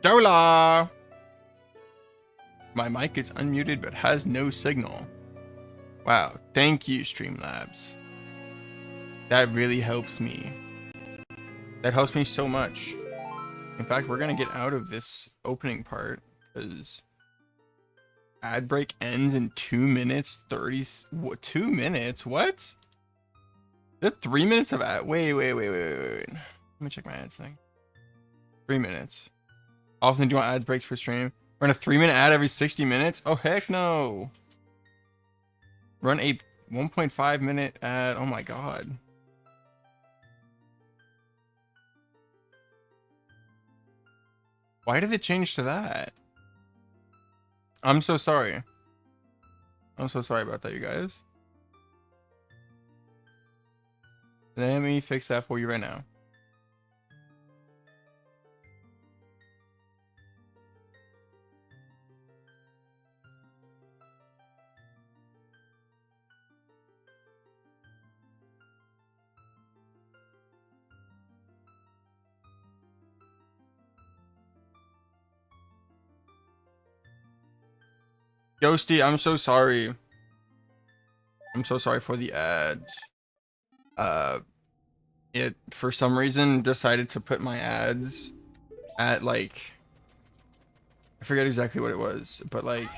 Hola! My mic is unmuted but has no signal. Wow, thank you, Streamlabs. That really helps me. That helps me so much. In fact, we're gonna get out of this opening part because ad break ends in 2 minutes 30. What? 2 minutes? What? The 3 minutes of ad? Wait. Let me check my ads thing. 3 minutes. Often do ad breaks per stream. Run a 3-minute ad every 60 minutes? Oh, heck no. Run a 1.5 minute ad. Oh my god. Why did it change to that? I'm so sorry. I'm so sorry about that, you guys. Let me fix that for you right now. Ghosty, I'm so sorry. I'm so sorry for the ads. It for some reason decided to put my ads at like, I forget exactly what it was, but like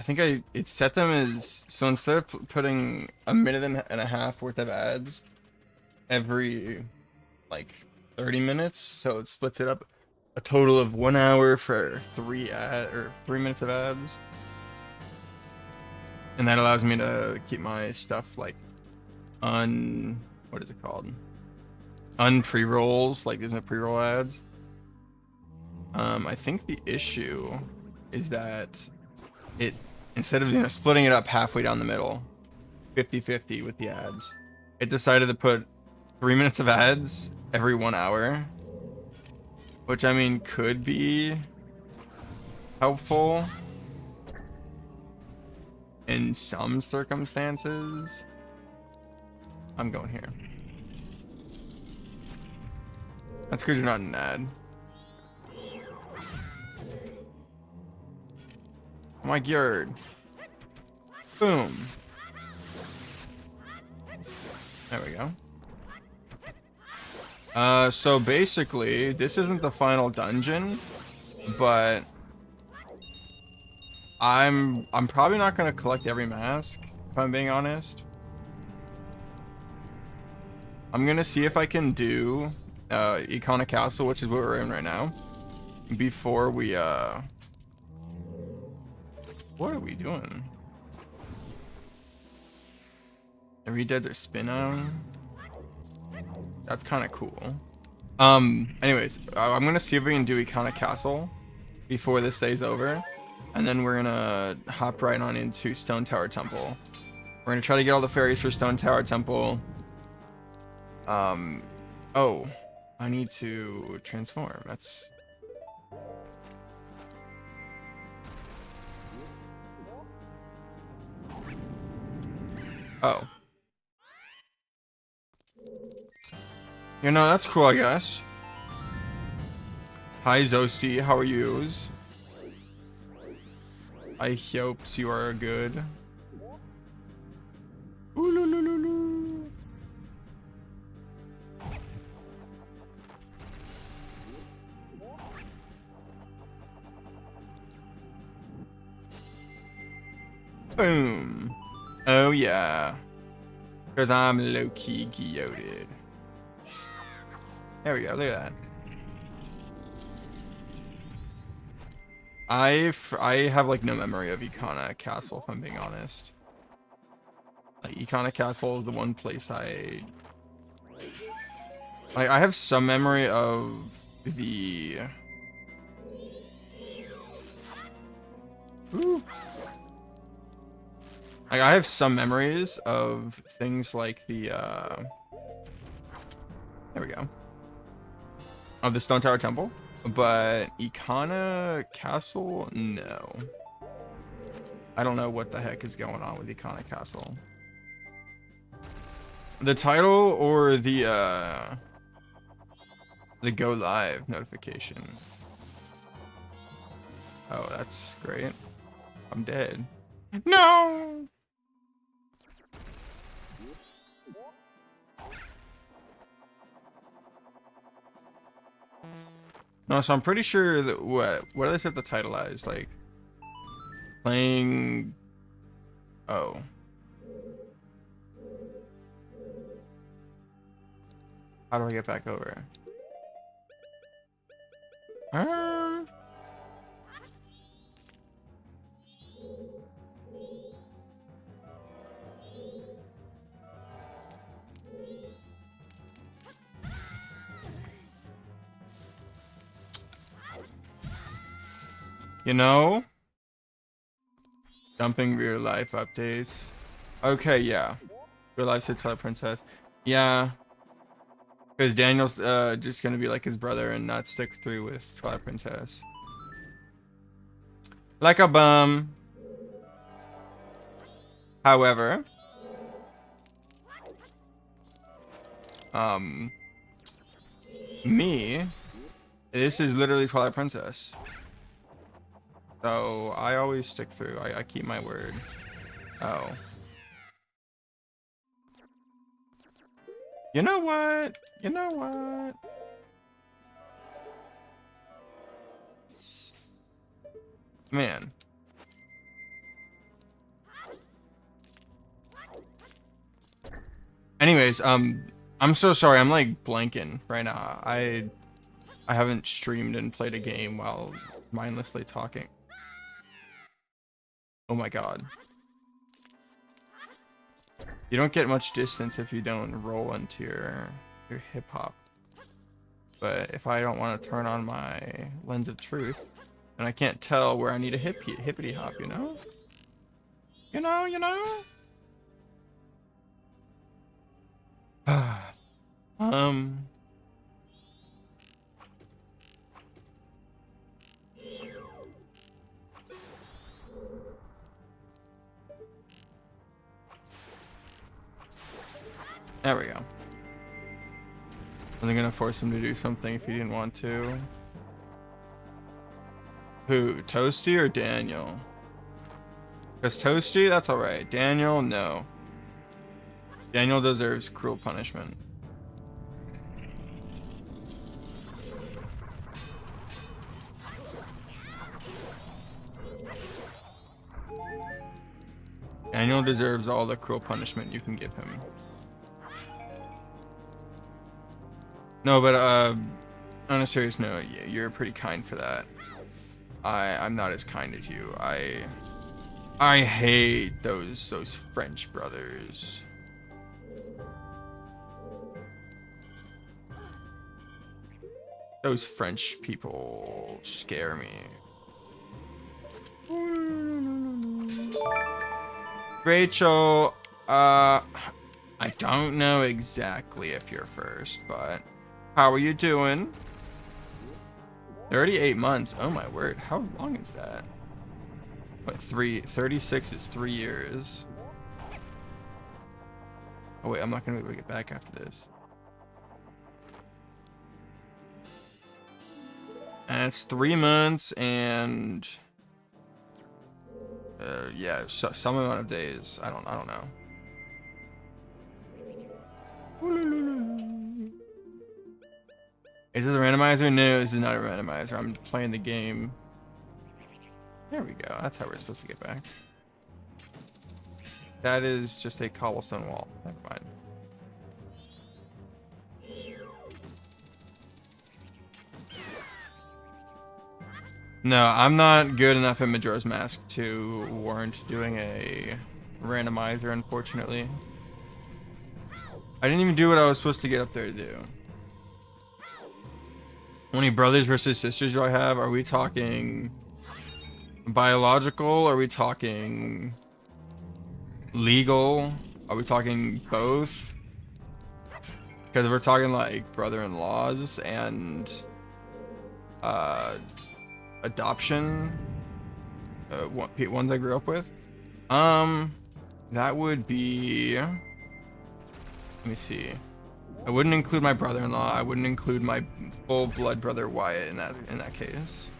I think it set them as, so instead of putting a minute and a half worth of ads every like 30 minutes, so it splits it up a total of 1 hour for 3 minutes of ads, and that allows me to keep my stuff like what is it called, pre-rolls, like there's no pre-roll ads. I think the issue is that it, instead of splitting it up halfway down the middle 50-50 with the ads, it decided to put 3 minutes of ads every 1 hour, which I mean could be helpful in some circumstances. I'm going here. That's because you're not an ad. Oh my god. Boom. There we go. So basically, this isn't the final dungeon, but I'm probably not gonna collect every mask, if I'm being honest. I'm gonna see if I can do Icona Castle, which is what we're in right now, before we what are we doing? The redeads are spin on. That's kind of cool. Anyways, I'm gonna see if we can do Ikana Castle before this day's over, and then we're gonna hop right on into Stone Tower Temple. We're gonna try to get all the fairies for Stone Tower Temple. Oh, I need to transform. That's... Oh. You know, that's cool, I guess. Hi, Zosti. How are yous? I hope you are good. Ooh-loo-loo-loo-loo. Boom. Oh, yeah. Because I'm low-key geoted. There we go. Look at that. I have like no memory of Ikana Castle, if I'm being honest. Like, Ikana Castle is the one place I have some memory of the... Ooh. Like, I have some memories of things like the there we go. Of the Stone Tower Temple. But Ikana Castle, no. I don't know what the heck is going on with Ikana Castle. The title or the go live notification. Oh, that's great. I'm dead. No! No, so I'm pretty sure that what do they set the title as? Like playing... Oh. How do I get back over? You know? Dumping real life updates. Okay, yeah. Real life said Twilight Princess. Yeah. Because Daniel's just gonna be like his brother and not stick through with Twilight Princess. Like a bum. However, me, this is literally Twilight Princess. So I always stick through. I keep my word. Oh. You know what? You know what? Man. Anyways, I'm so sorry. I'm like blanking right now. I haven't streamed and played a game while mindlessly talking. Oh my god. You don't get much distance if you don't roll into your hip hop. But if I don't want to turn on my lens of truth, then I can't tell where I need a hippity hop, you know? You know? There we go. Wasn't gonna force him to do something if he didn't want to. Who, Toasty or Daniel? Because Toasty, that's alright. Daniel, no. Daniel deserves cruel punishment. Daniel deserves all the cruel punishment you can give him. No, but on a serious note, you're pretty kind for that. I'm not as kind as you. I hate those French brothers. Those French people scare me. Rachel, I don't know exactly if you're first, but how are you doing? 38 months. Oh my word. How long is that? What, 36 is 3 years. Oh wait, I'm not gonna be able to get back after this. And it's 3 months and yeah, some amount of days. I don't know. Is this a randomizer? No, this is not a randomizer. I'm playing the game. There we go. That's how we're supposed to get back. That is just a cobblestone wall. Never mind. No, I'm not good enough at Majora's Mask to warrant doing a randomizer, unfortunately. I didn't even do what I was supposed to get up there to do. How many brothers versus sisters do I have? Are we talking biological? Are we talking legal? Are we talking both? Because we're talking like brother-in-laws and adoption, ones I grew up with. That would be. Let me see. I wouldn't include my brother-in-law. I wouldn't include my full-blood brother Wyatt in that case.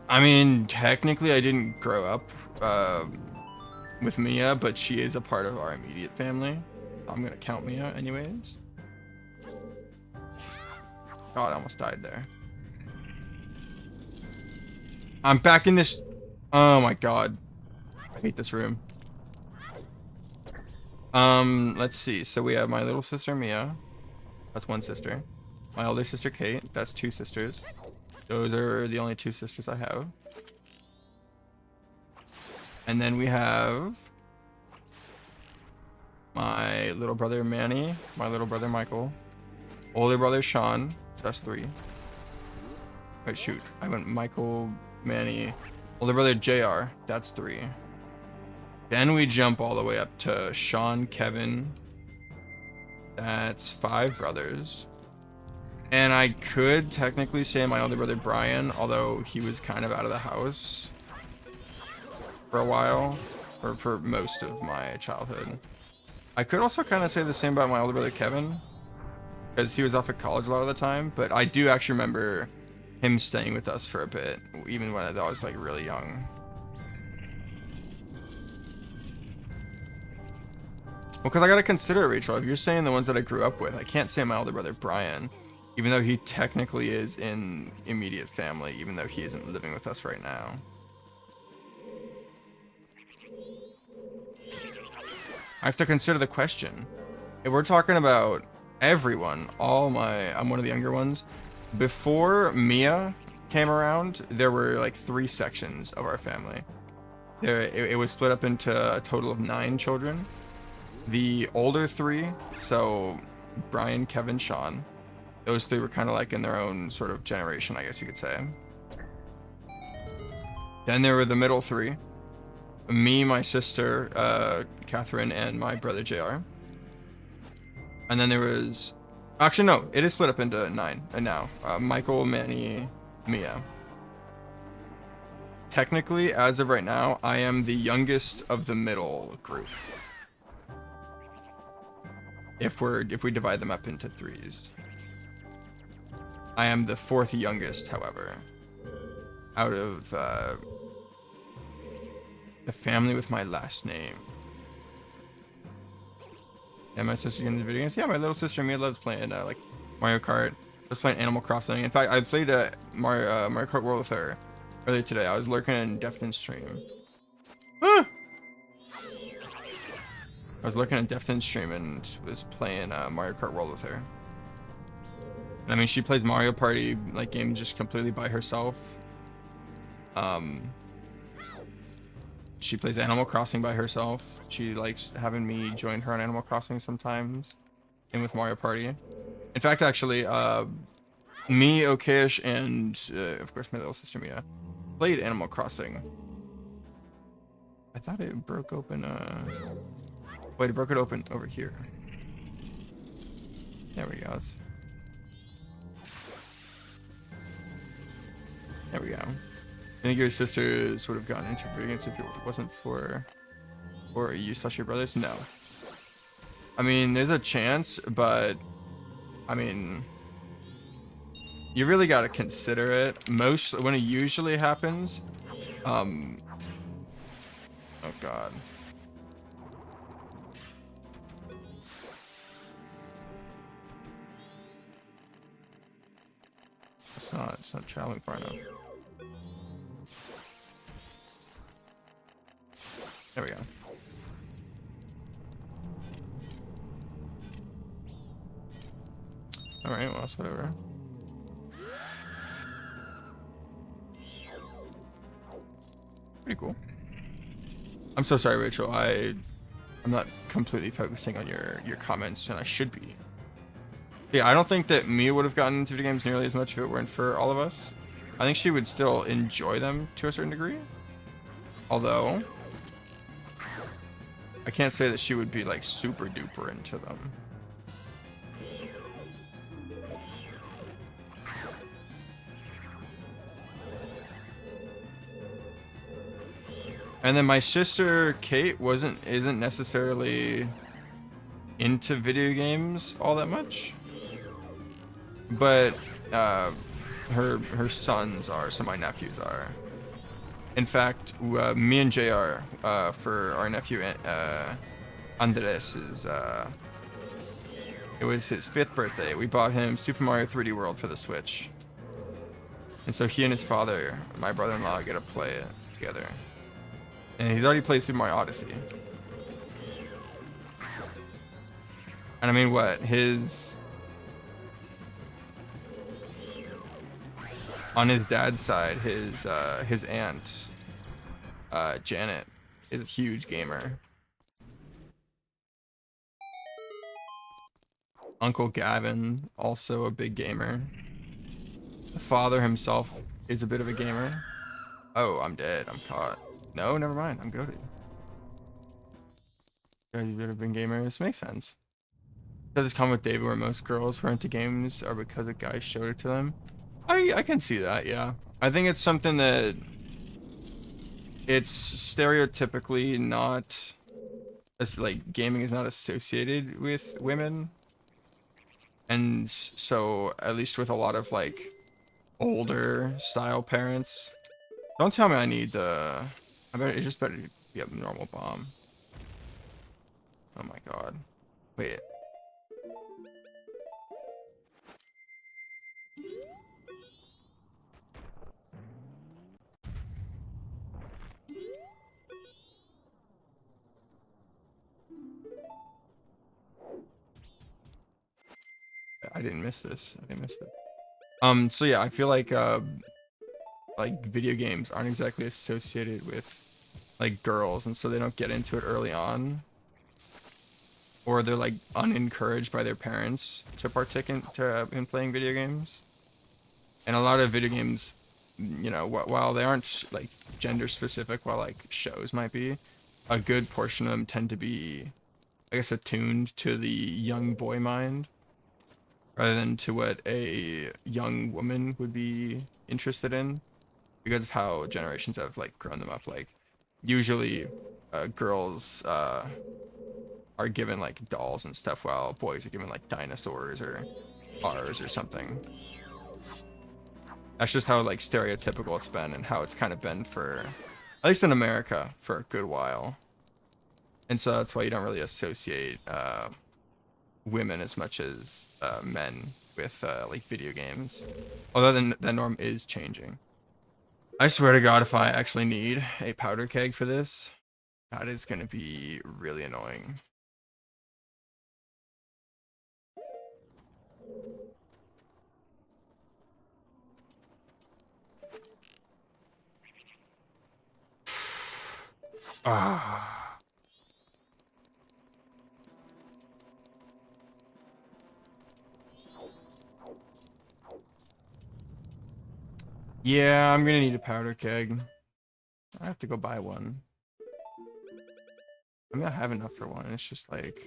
I mean, technically, I didn't grow up with Mia, but she is a part of our immediate family. I'm gonna count Mia anyways. God, I almost died there. I'm back in this. Oh my God, I hate this room. Let's see. So we have my little sister Mia. That's one sister. My older sister Kate. That's 2 sisters. Those are the only 2 sisters I have. And then we have my little brother Manny, my little brother Michael, older brother Sean. So that's 3. Wait, shoot. I went Michael, Manny, older brother JR. That's 3. Then we jump all the way up to Sean, Kevin. That's 5 brothers. And I could technically say my older brother Brian, although he was kind of out of the house for a while, or for most of my childhood. I could also kind of say the same about my older brother Kevin, because he was off at college a lot of the time, but I do actually remember him staying with us for a bit, even when I was like really young. Well, because I gotta consider it, Rachel. If you're saying the ones that I grew up with, I can't say my older brother Brian, even though he technically is in immediate family, even though he isn't living with us right now. I have to consider the question. If we're talking about everyone, I'm one of the younger ones. Before Mia came around, there were like 3 sections of our family. It was split up into a total of 9 children. The older 3, so Brian, Kevin, Sean, those 3 were kind of like in their own sort of generation, I guess you could say. Then there were the middle 3. Me, my sister, Catherine, and my brother JR. And then there was... Actually, no, it is split up into 9. And now, Michael, Manny, Mia. Technically, as of right now, I am the youngest of the middle group. If we divide them up into 3s. I am the 4th youngest, however, out of the family with my last name. And my sister in the video games. Yeah, my little sister Mia loves playing like Mario Kart. Just playing Animal Crossing. In fact, I played Mario Kart World with her earlier today. I was lurking in Defton's stream. Ah! I was looking at Defton's stream and was playing Mario Kart World with her. And I mean, she plays Mario Party like games just completely by herself. She plays Animal Crossing by herself. She likes having me join her on Animal Crossing sometimes, and with Mario Party. And In fact, actually, me, Okayish, and of course my little sister Mia played Animal Crossing. I thought it broke open. Wait, it broke it open over here. There we go. There we go. I think your sisters would have gotten into video games if it wasn't for you/your brothers. No. I mean, there's a chance, but I mean, you really got to consider it. Most when it usually happens, oh god. It's not traveling far enough. There we go. Alright, well, that's whatever. Pretty cool. I'm so sorry, Rachel. I'm not completely focusing on your comments, and I should be. Yeah, I don't think that Mia would have gotten into video games nearly as much if it weren't for all of us. I think she would still enjoy them to a certain degree. Although, I can't say that she would be like super duper into them. And then my sister Kate isn't necessarily into video games all that much, but her sons are, so my nephews are. In fact, me and JR, for our nephew Andres, it was his 5th birthday. We bought him Super Mario 3D World for the Switch, and so he and his father, my brother-in-law, get to play it together. And he's already played Super Mario Odyssey. And I mean, what? On his dad's side, his aunt, Janet, is a huge gamer. Uncle Gavin, also a big gamer. The father himself is a bit of a gamer. Oh, I'm dead. I'm caught. No, never mind. I'm goated. You've ever been gamers? Makes sense. Said this comment with David where most girls who are into games are because a guy showed it to them. I can see that, yeah. I think it's something that it's stereotypically not as like gaming is not associated with women. And so at least with a lot of like older style parents. Don't tell me I need the it just better be a normal bomb. Oh my god. Wait. I didn't miss this. I didn't miss it. So yeah, I feel like video games aren't exactly associated with like girls, and so they don't get into it early on, or they're like unencouraged by their parents to partake in playing video games. And a lot of video games, you know, while they aren't like gender specific, while like shows might be, a good portion of them tend to be, I guess, attuned to the young boy mind rather than to what a young woman would be interested in, because of how generations have like grown them up. Like usually girls are given like dolls and stuff, while boys are given like dinosaurs or cars or something. That's just how like stereotypical it's been, and how it's kind of been for, at least in America, for a good while. And so that's why you don't really associate women as much as men with like video games. Although the norm is changing. I swear to God, if I actually need a powder keg for this, that is going to be really annoying. Ah. Yeah, I'm gonna need a powder keg. I have to go buy one. I mean, I have enough for one. It's just like,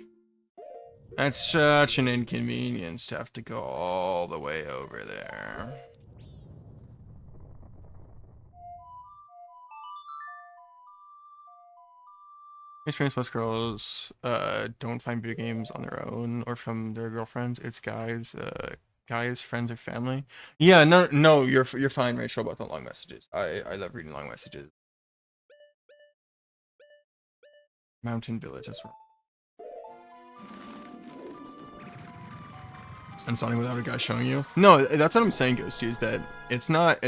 that's such an inconvenience to have to go all the way over there. Experience most girls don't find video games on their own or from their girlfriends. It's guys, friends, or family. Yeah, no, you're fine, Rachel, about the long messages. I love reading long messages. Mountain Village, that's right. And something without a guy showing you. No, that's what I'm saying, Ghosty, is that it's not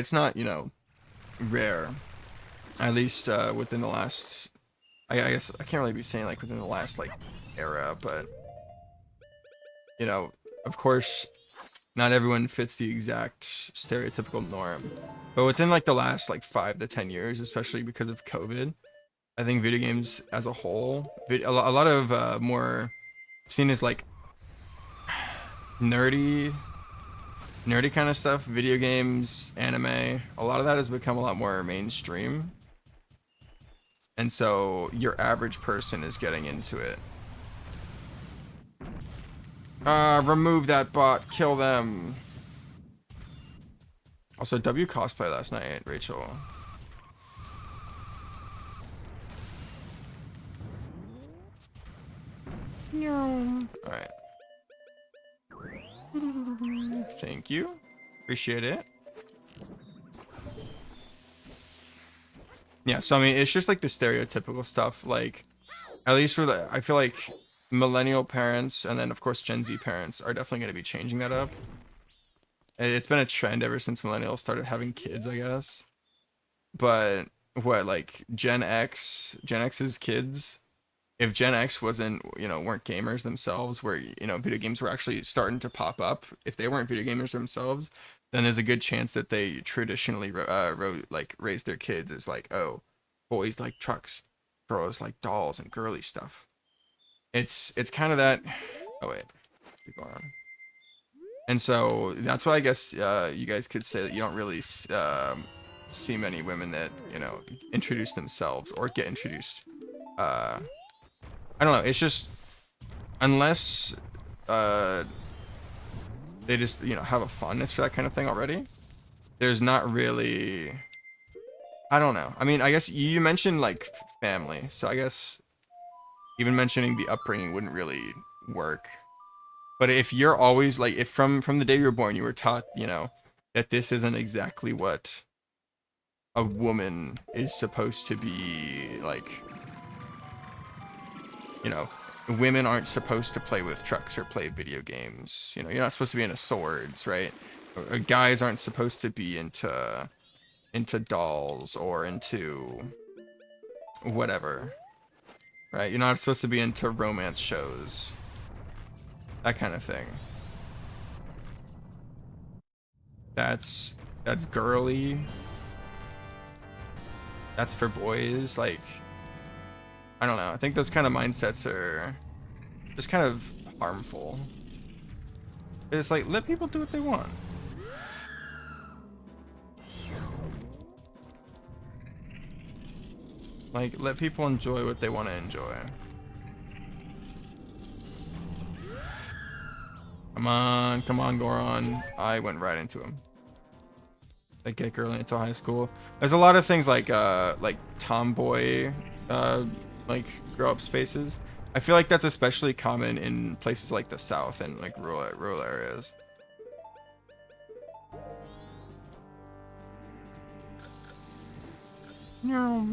rare. At least within the last, I guess I can't really be saying like within the last like era, but of course, not everyone fits the exact stereotypical norm. But within like the last like 5 to 10 years, especially because of COVID, I think video games as a whole, a lot of more seen as like nerdy kind of stuff, video games, anime, a lot of that has become a lot more mainstream. And so your average person is getting into it. Remove that bot, kill them. Also, W cosplay last night, Rachel. No. Alright. Thank you. Appreciate it. Yeah, so I mean, it's just like the stereotypical stuff. Like, at least for I feel like millennial parents and then of course Gen Z parents are definitely going to be changing that up. It's been a trend ever since millennials started having kids, I guess. But what, like Gen X's kids, if Gen X wasn't, weren't gamers themselves, where, video games were actually starting to pop up, if they weren't video gamers themselves, then there's a good chance that they traditionally raised their kids as like, oh, boys like trucks, girls like dolls and girly stuff. It's kind of that. Oh wait, keep going on. And so that's why I guess you guys could say that you don't really see many women that introduce themselves or get introduced. I don't know. It's just unless they just have a fondness for that kind of thing already. There's not really. I don't know. I mean, I guess you mentioned like family, so I guess even mentioning the upbringing wouldn't really work. But if you're always like, if from the day you were born, you were taught, that this isn't exactly what a woman is supposed to be like, you know, women aren't supposed to play with trucks or play video games. You're not supposed to be into swords, right? Guys aren't supposed to be into dolls or into whatever, right? You're not supposed to be into romance shows, that kind of thing. That's girly. That's for boys. Like, I don't know. I think those kind of mindsets are just kind of harmful. It's like, let people do what they want. Like, let people enjoy what they want to enjoy. Come on, Goron. I went right into him. Like, get girly until high school. There's a lot of things like tomboy, like grow up spaces. I feel like that's especially common in places like the South and like rural areas. No.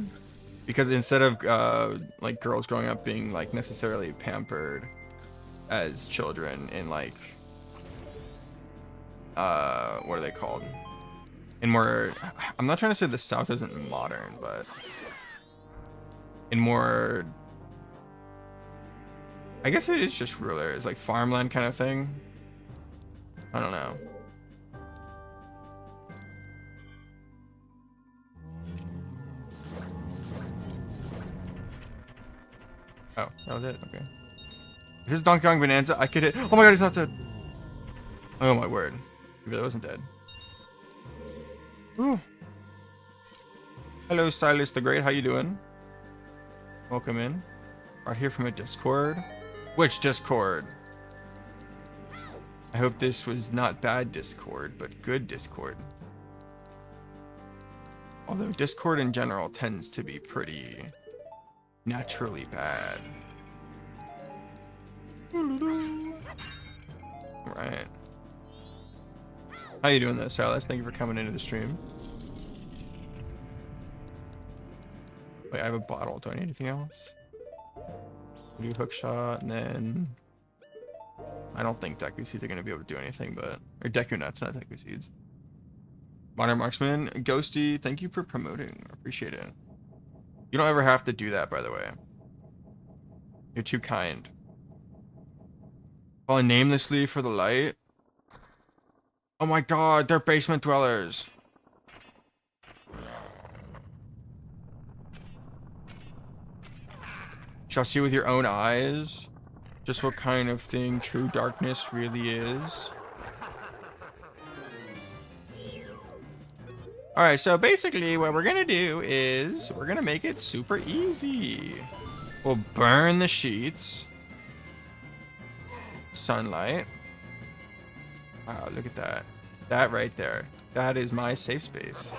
Because instead of like girls growing up being like necessarily pampered as children in like what are they called? In more, I'm not trying to say the South isn't modern, but in more, I guess it is just rural areas, like farmland kind of thing. I don't know. Oh, that was it. Okay. If this is Donkey Kong Bonanza, I could hit. Oh my god, he's not dead. Oh my word. He really wasn't dead. Ooh. Hello, Silas the Great. How you doing? Welcome in. Right here from a Discord. Which Discord? I hope this was not bad Discord, but good Discord. Although Discord in general tends to be pretty naturally bad. Alright. How you doing though, Silas? Thank you for coming into the stream. Wait, I have a bottle. Do I need anything else? New hook shot, and then I don't think Deku Seeds are going to be able to do anything, but... Or Deku Nuts, not Deku Seeds. Modern Marksman, Ghosty, thank you for promoting. I appreciate it. You don't ever have to do that, by the way. You're too kind. Falling namelessly for the light. Oh my god, they're basement dwellers. Shall see with your own eyes just what kind of thing true darkness really is. Alright, so basically what we're gonna do is we're gonna make it super easy. We'll burn the sheets. Sunlight. Wow, look at that. That right there. That is my safe space.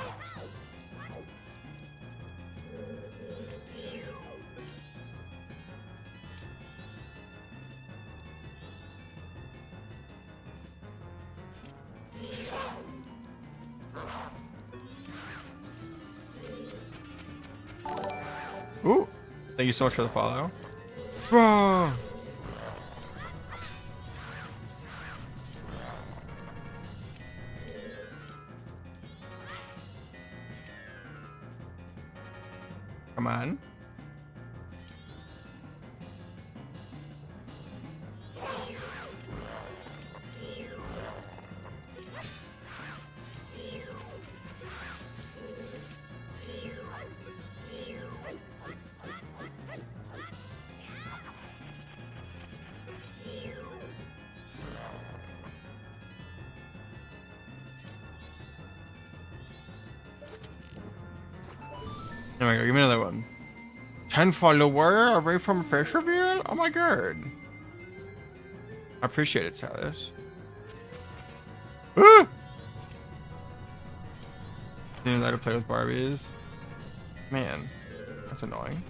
Ooh, thank you so much for the follow. Bro. Come on. There we go, give me another one. 10 follower away from a fish reveal? Oh my god. I appreciate it, Silas. Ah! Didn't let her play with Barbies. Man, that's annoying.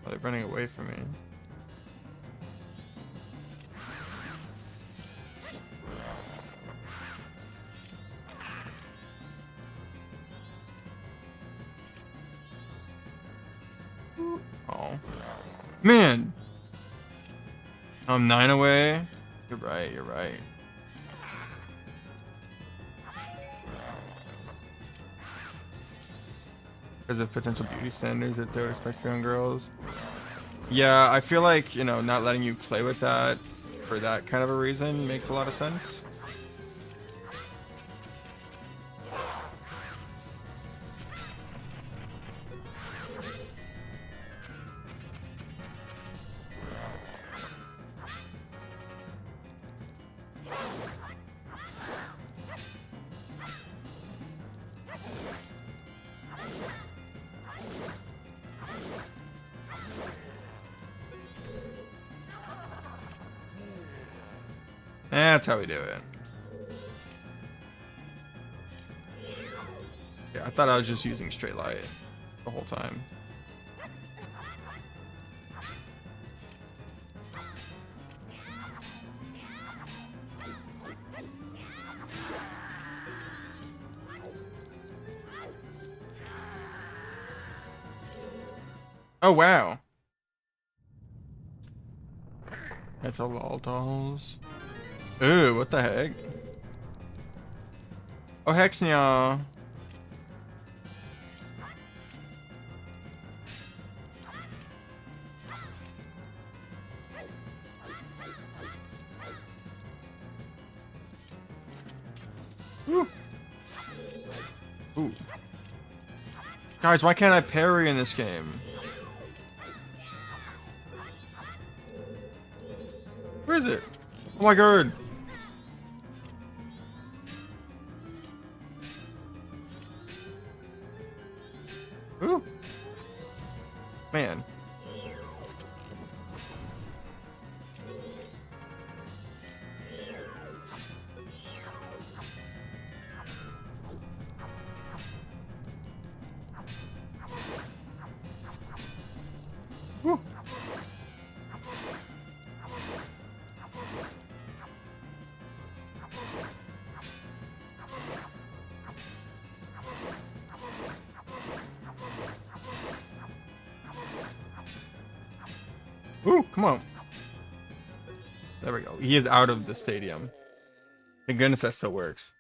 Oh, they're running away from me. Oh. Man! I'm 9 away. You're right, you're right. Because of potential beauty standards that they'll expect for young girls. Yeah, I feel like, you know, not letting you play with that for that kind of a reason makes a lot of sense. That's how we do it. Yeah, I thought I was just using straight light the whole time. Oh, wow. That's a lol dolls. Ooh, what the heck? Oh, Hexnia. Ooh. Ooh. Guys, why can't I parry in this game? Where is it? Oh my god. Ooh, come on. There we go. He is out of the stadium. Thank goodness that still works.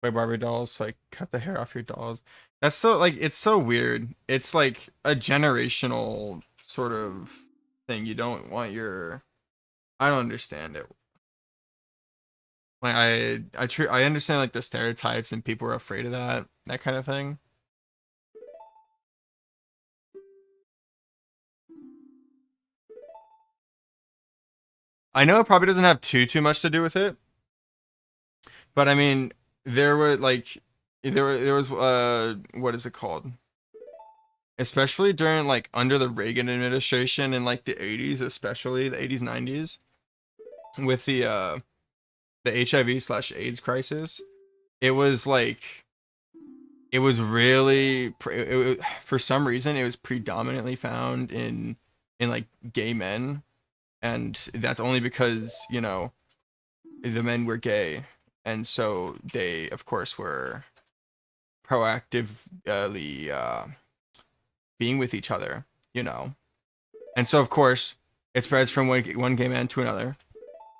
By Barbie dolls, so I cut the hair off your dolls. That's so like it's so weird. It's like a generational sort of thing. You don't want your I don't understand it. Like I understand like the stereotypes and people are afraid of that kind of thing. I know it probably doesn't have too much to do with it, but I mean there were like there was what is it called? Especially during like under the Reagan administration in like the 80s, especially the 80s 90s with the HIV/AIDS crisis. It was like it was really for some reason it was predominantly found in like gay men, and that's only because the men were gay, and so they of course were proactively being with each other, you know, and so of course it spreads from one gay man to another,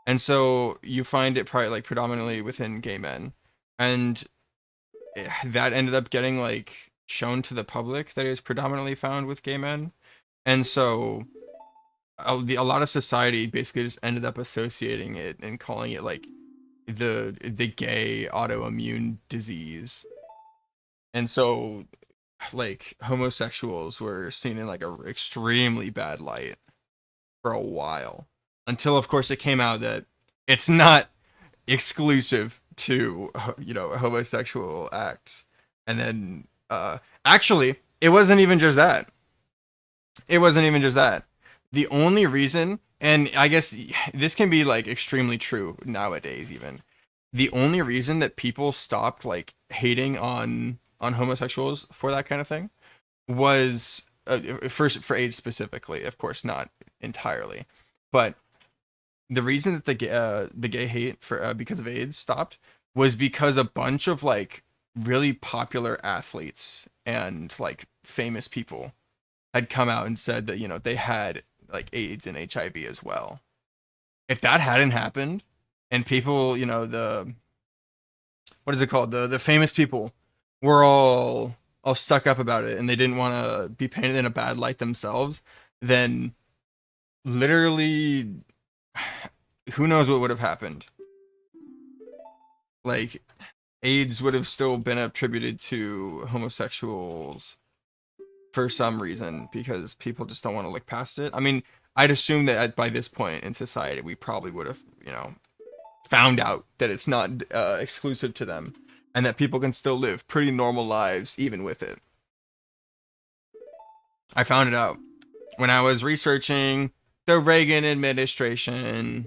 and so you find it probably like predominantly within gay men, and that ended up getting like shown to the public that it was predominantly found with gay men, and so a lot of society basically just ended up associating it and calling it like the gay autoimmune disease, and so like homosexuals were seen in like a extremely bad light for a while until of course it came out that it's not exclusive to homosexual acts, and then actually it wasn't even just that. It wasn't even just that. The only reason, and I guess this can be like extremely true nowadays even, the only reason that people stopped like hating on homosexuals for that kind of thing was first for AIDS specifically, of course not entirely, but the reason that the gay hate for because of AIDS stopped was because a bunch of like really popular athletes and like famous people had come out and said that they had like AIDS and HIV as well. If that hadn't happened, and people, the what is it called, the famous people were all stuck up about it and they didn't want to be painted in a bad light themselves, then literally who knows what would have happened. Like AIDS would have still been attributed to homosexuals for some reason because people just don't want to look past it. I mean, I'd assume that by this point in society, we probably would have, found out that it's not exclusive to them and that people can still live pretty normal lives even with it. I found it out when I was researching the Reagan administration.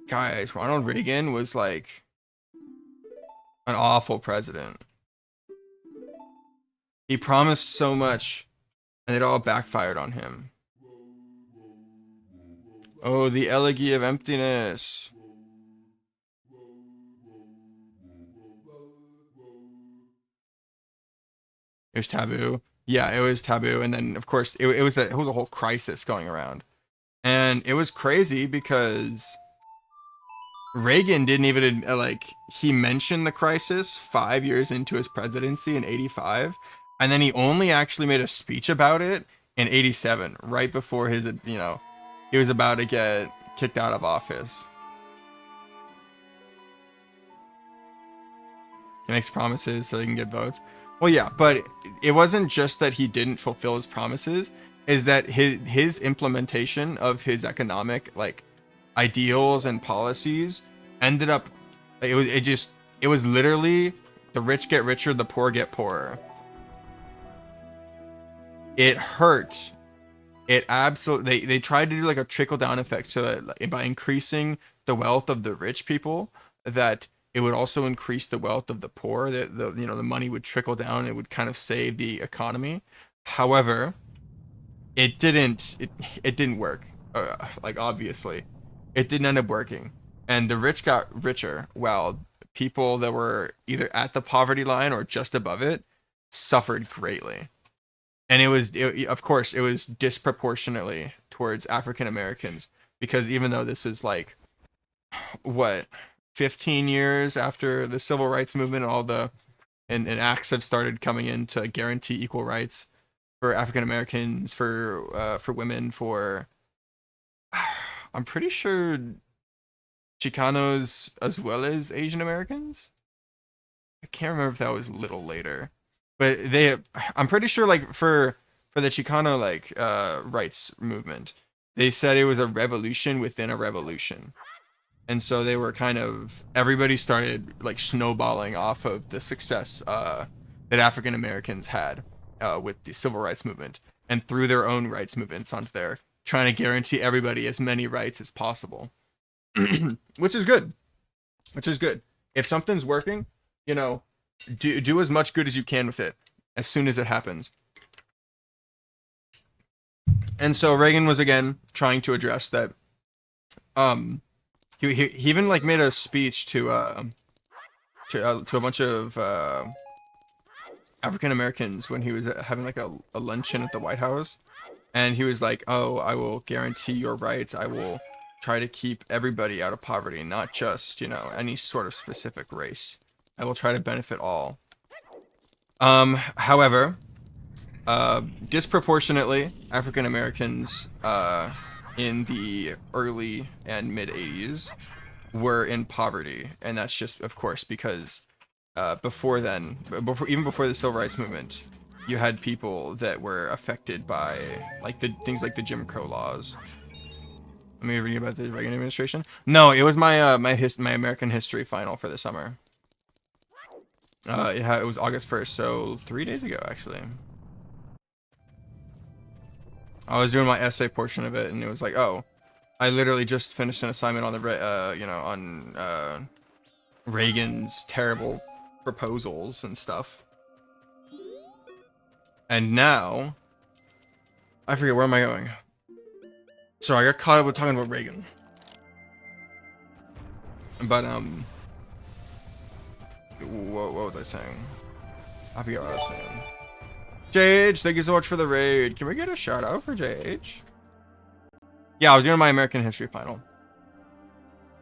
Guys, Ronald Reagan was like an awful president. He promised so much and it all backfired on him. Oh, the elegy of emptiness. It was taboo. Yeah, it was taboo. And then, of course, it was a whole crisis going around. And it was crazy because Reagan didn't even, like, he mentioned the crisis 5 years into his presidency in 85. And then he only actually made a speech about it in 87, right before he was about to get kicked out of office. He makes promises so he can get votes. Well, yeah, but it wasn't just that he didn't fulfill his promises, is that his implementation of his economic like ideals and policies ended up it was literally the rich get richer, the poor get poorer. It hurt. It absolutely they tried to do like a trickle down effect so that like, by increasing the wealth of the rich people, that it would also increase the wealth of the poor, that the money would trickle down, it would kind of save the economy. However, it didn't work. Like obviously it didn't end up working, and the rich got richer while people that were either at the poverty line or just above it suffered greatly. And of course, it was disproportionately towards African Americans because even though this is like what 15 years after the civil rights movement, all the and acts have started coming in to guarantee equal rights for African Americans, for women, for I'm pretty sure Chicanos as well as Asian Americans. I can't remember if that was a little later, but I'm pretty sure like for the Chicano like rights movement, they said it was a revolution within a revolution. And so they were kind of everybody started like snowballing off of the success that African Americans had with the civil rights movement and through their own rights movements onto there, trying to guarantee everybody as many rights as possible, which is good. Which is good. If something's working, you know, do as much good as you can with it as soon as it happens. And so Reagan was again trying to address that. He even like made a speech to a bunch of African Americans when he was having like a luncheon at the White House, and he was like, "Oh, I will guarantee your rights. I will try to keep everybody out of poverty, not just any sort of specific race. I will try to benefit all." However, disproportionately, African Americans in the early and mid 80s were in poverty, and that's just, of course, because before then, even before the civil rights movement, you had people that were affected by like the things like the Jim Crow laws. Am I reading about the Reagan administration? No, it was my my American history final for the summer. It was August 1st, so 3 days ago actually. I was doing my essay portion of it, and it was like, oh, I literally just finished an assignment on the on Reagan's terrible proposals and stuff. And now, I forget, where am I going? Sorry, I got caught up with talking about Reagan. But, what was I saying? I forget what I was saying. JH, thank you so much for the raid. Can we get a shout out for JH? Yeah, I was doing my American history final.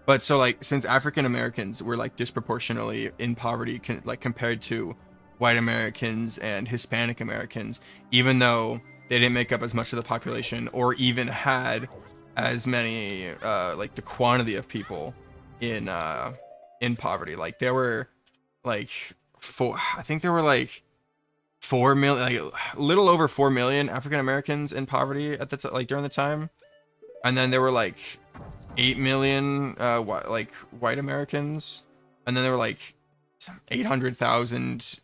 But so like, since African Americans were like disproportionately in poverty, like compared to white Americans and Hispanic Americans, even though they didn't make up as much of the population or even had as many like the quantity of people in poverty. Like there were like I think there were like 4 million, like a little over 4 million African Americans in poverty at the like during the time, and then there were like 8 million like white Americans, and then there were like 800,000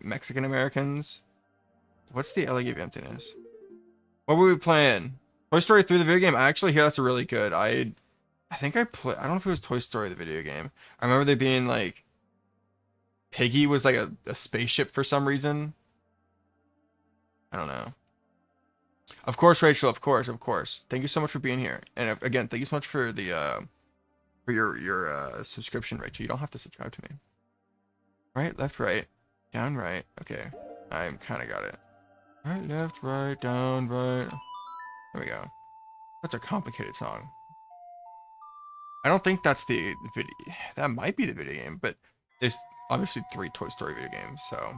Mexican Americans. What's the LA of Emptiness? What were we playing? Toy Story 3 the video game. I actually hear that's really good. I think I don't know if it was Toy Story the video game. I remember there being like Piggy was like a spaceship for some reason. I don't know. Of course, Rachel. Of course. Thank you so much for being here. And again, thank you so much for the for your subscription, Rachel. You don't have to subscribe to me. Right, left, right, down, right. Okay, I kind of got it. Right, left, right, down, right. There we go. That's a complicated song. I don't think that's the video. That might be the video game, but there's obviously 3 Toy Story video games. So,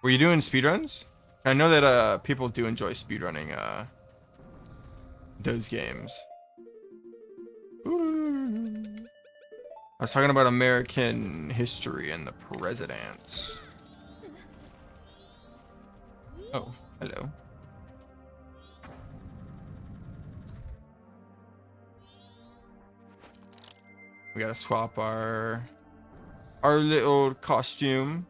were you doing speedruns? I know that people do enjoy speedrunning those games. Ooh. I was talking about American history and the presidents. Oh, hello. We gotta swap our little costume.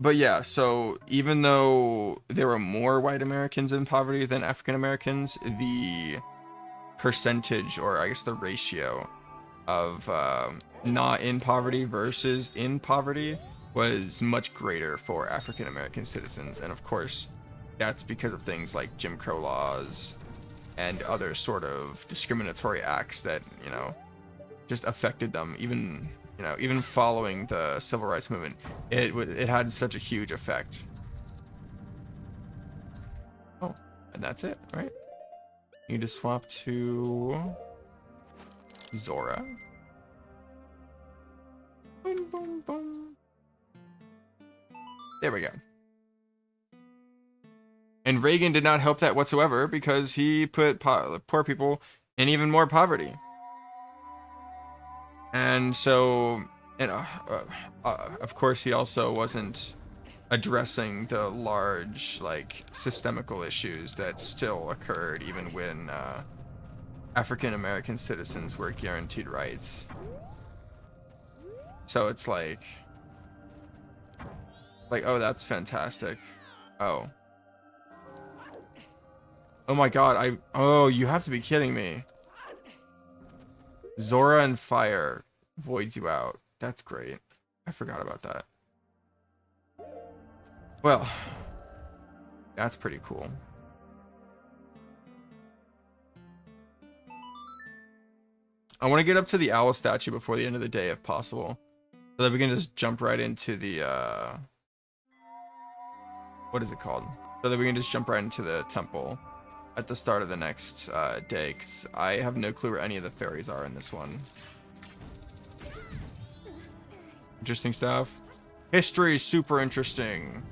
But yeah, so even though there were more white Americans in poverty than African Americans, the percentage, or I guess the ratio of not in poverty versus in poverty was much greater for African American citizens. And of course, that's because of things like Jim Crow laws and other sort of discriminatory acts that, just affected them even you know, even following the civil rights movement, it had such a huge effect. Oh, and that's it, right? You just swap to Zora. Boom, boom, boom. There we go. And Reagan did not help that whatsoever because he put poor people in even more poverty. And so, and of course, he also wasn't addressing the large, like, systemical issues that still occurred even when African American citizens were guaranteed rights. So it's like, oh, that's fantastic. Oh. Oh my god, oh, you have to be kidding me. Zora and Fire voids you out. That's great. I forgot about that. Well, that's pretty cool. I want to get up to the owl statue before the end of the day if possible. So that we can just jump right into the, what is it called? So that we can just jump right into the temple at the start of the next day, because I have no clue where any of the fairies are in this one. Interesting stuff. History is super interesting.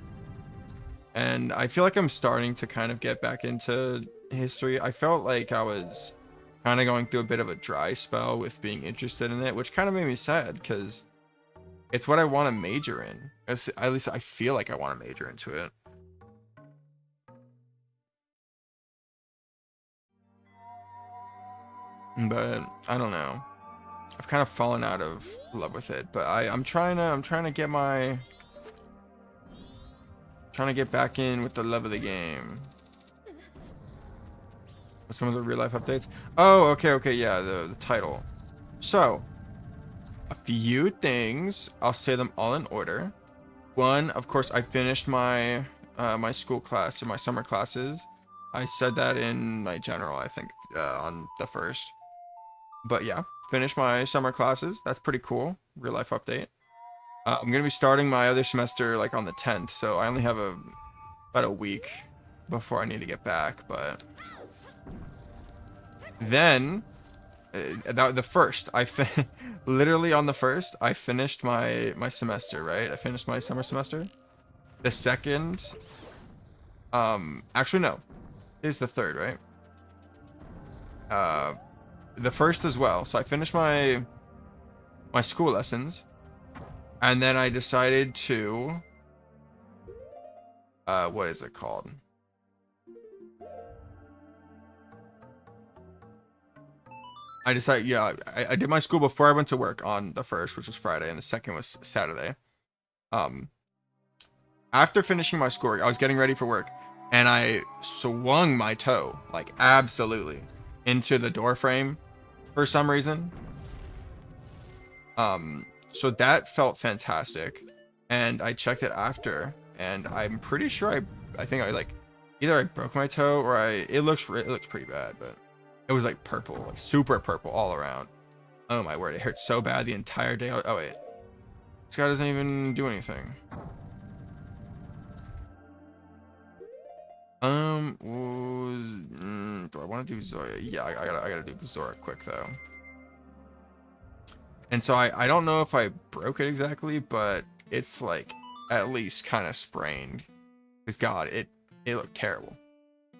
And I feel like I'm starting to kind of get back into history. I felt like I was kind of going through a bit of a dry spell with being interested in it, which kind of made me sad because it's what I want to major in. At least I feel like I want to major into it. But I don't know. I've kind of fallen out of love with it, but I'm trying to get back in with the love of the game. With some of the real life updates. Oh, okay, yeah, the title. So, a few things. I'll say them all in order. One, of course, I finished my my school class or my summer classes. I said that in my general, I think, on the first. But yeah, finished my summer classes. That's pretty cool. Real life update. I'm gonna be starting my other semester like on the 10th, so I only have about a week before I need to get back. But then the first, literally on the first, I finished my semester. Right, I finished my summer semester. The second, actually no, it's the third, right? The first as well. So I finished my school lessons, and then I decided to what is it called? I decided, yeah, I did my school before I went to work on the first, which was Friday, and the second was Saturday. Um, After finishing my schoolwork, I was getting ready for work, and I swung my toe, like absolutely, into the door frame for some reason. So that felt fantastic, and I checked it after, and I'm pretty sure I think I like either I broke my toe or it looks pretty bad, but it was like purple, like super purple all around. Oh my word, it hurt so bad the entire day. Oh wait, this guy doesn't even do anything. Do I want to do Zora? Yeah, I gotta do Zora quick though. And so I don't know if I broke it exactly, but it's like at least kind of sprained. Because God, it looked terrible.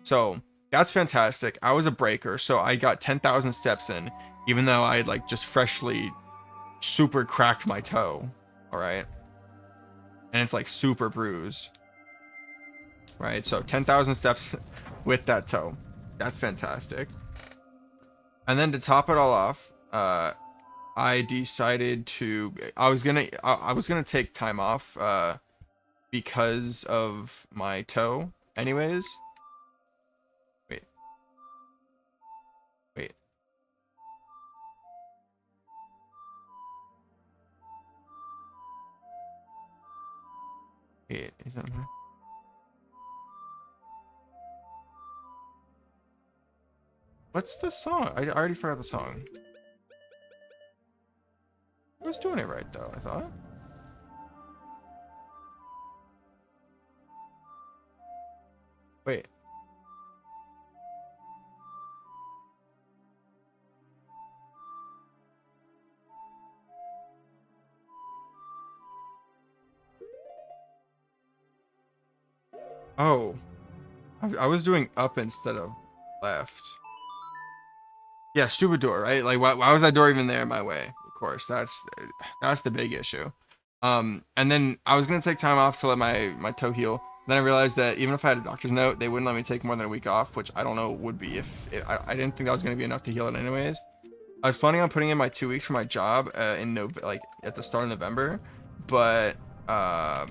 So that's fantastic. I was a breaker, so I got 10,000 steps in, even though I had like just freshly super cracked my toe. All right, and it's like super bruised. Right, so 10,000 steps with that toe. That's fantastic. And then to top it all off, I decided to I was gonna take time off because of my toe anyways. Wait. Wait. Wait, is that right? What's the song? I already forgot the song. I was doing it right though, I thought. Wait. Oh. I was doing up instead of left. Yeah, stupid door, right? Like, why was that door even there in my way? Of course, that's the big issue. And then I was gonna take time off to let my toe heal. Then I realized that even if I had a doctor's note, they wouldn't let me take more than a week off, which I don't know would be if I didn't think that was gonna be enough to heal it anyways. I was planning on putting in my 2 weeks for my job like at the start of November, but I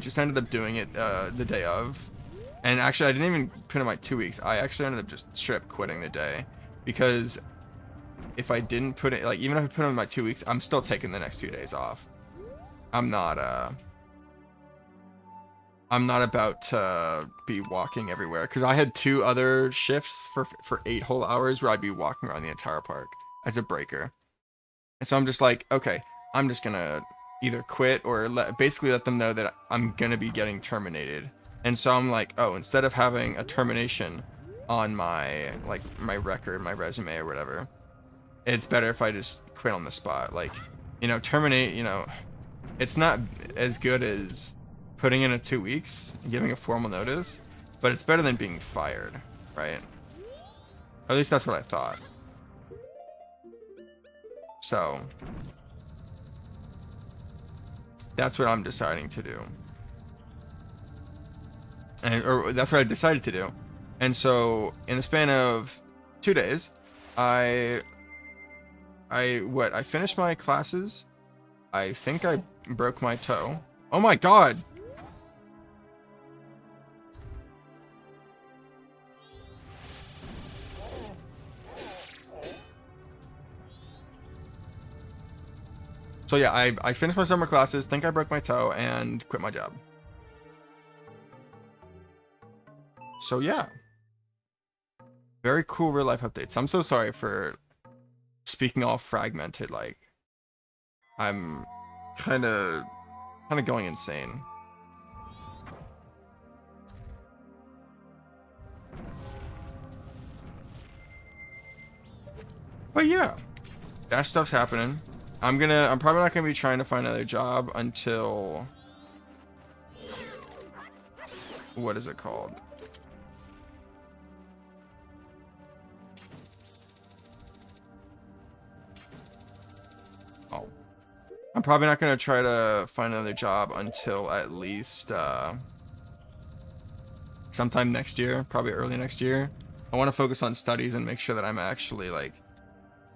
just ended up doing it the day of. And actually, I didn't even put in my 2 weeks. I actually ended up just strip quitting the day, because if I didn't put it, like, even if I put in my 2 weeks, I'm still taking the next 2 days off. I'm not about to be walking everywhere, because I had 2 other shifts for 8 whole hours where I'd be walking around the entire park as a breaker. And so I'm just like, okay, I'm just gonna either quit or basically let them know that I'm gonna be getting terminated. And so I'm like, oh, instead of having a termination on my record, my resume or whatever, it's better if I just quit on the spot. Like, terminate, it's not as good as putting in a 2 weeks and giving a formal notice, but it's better than being fired, right? At least that's what I thought. So that's what I'm deciding to do. Or that's what I decided to do. And so in the span of 2 days, I finished my classes. I think I broke my toe. Oh my god. So yeah, I finished my summer classes, think I broke my toe, and quit my job. So yeah. Very cool real life updates. I'm so sorry for speaking all fragmented, like I'm kind of going insane. But yeah, that stuff's happening. I'm probably not gonna be trying to find another job until, what is it called? Oh, I'm probably not gonna try to find another job until at least sometime next year, probably early next year. I want to focus on studies and make sure that I'm actually like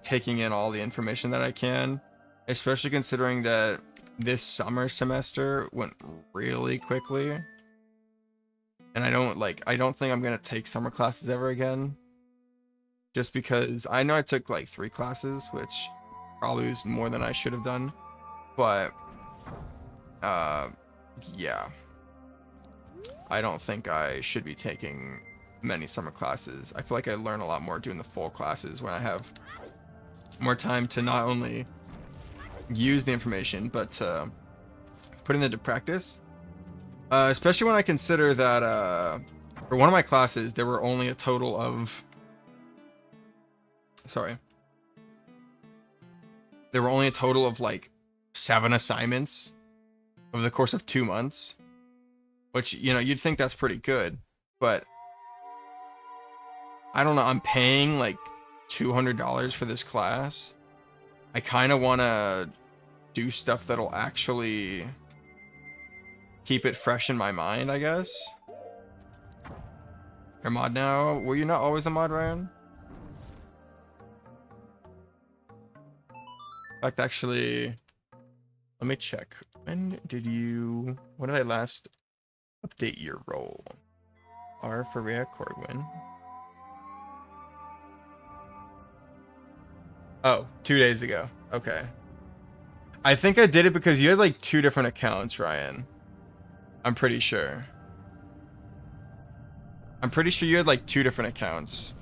taking in all the information that I can, especially considering that this summer semester went really quickly. And I don't think I'm going to take summer classes ever again. Just because I know I took like 3 classes, which probably was more than I should have done. But yeah. I don't think I should be taking many summer classes. I feel like I learn a lot more doing the full classes when I have more time to not only use the information, but to put it into practice. Especially when I consider that for one of my classes, there were only a total of... Sorry. There were only a total of like 7 assignments over the course of 2 months. Which, you'd think that's pretty good. But I don't know, I'm paying like $200 for this class. I kind of want to do stuff that'll actually keep it fresh in my mind, I guess. You're a mod now. Were you not always a mod, Ryan? In fact, actually, let me check. When did I last update your role? R for Rhea Corwin. Oh, 2 days ago. Okay. I think I did it because you had like 2 different accounts, Ryan. I'm pretty sure. You had like 2 different accounts.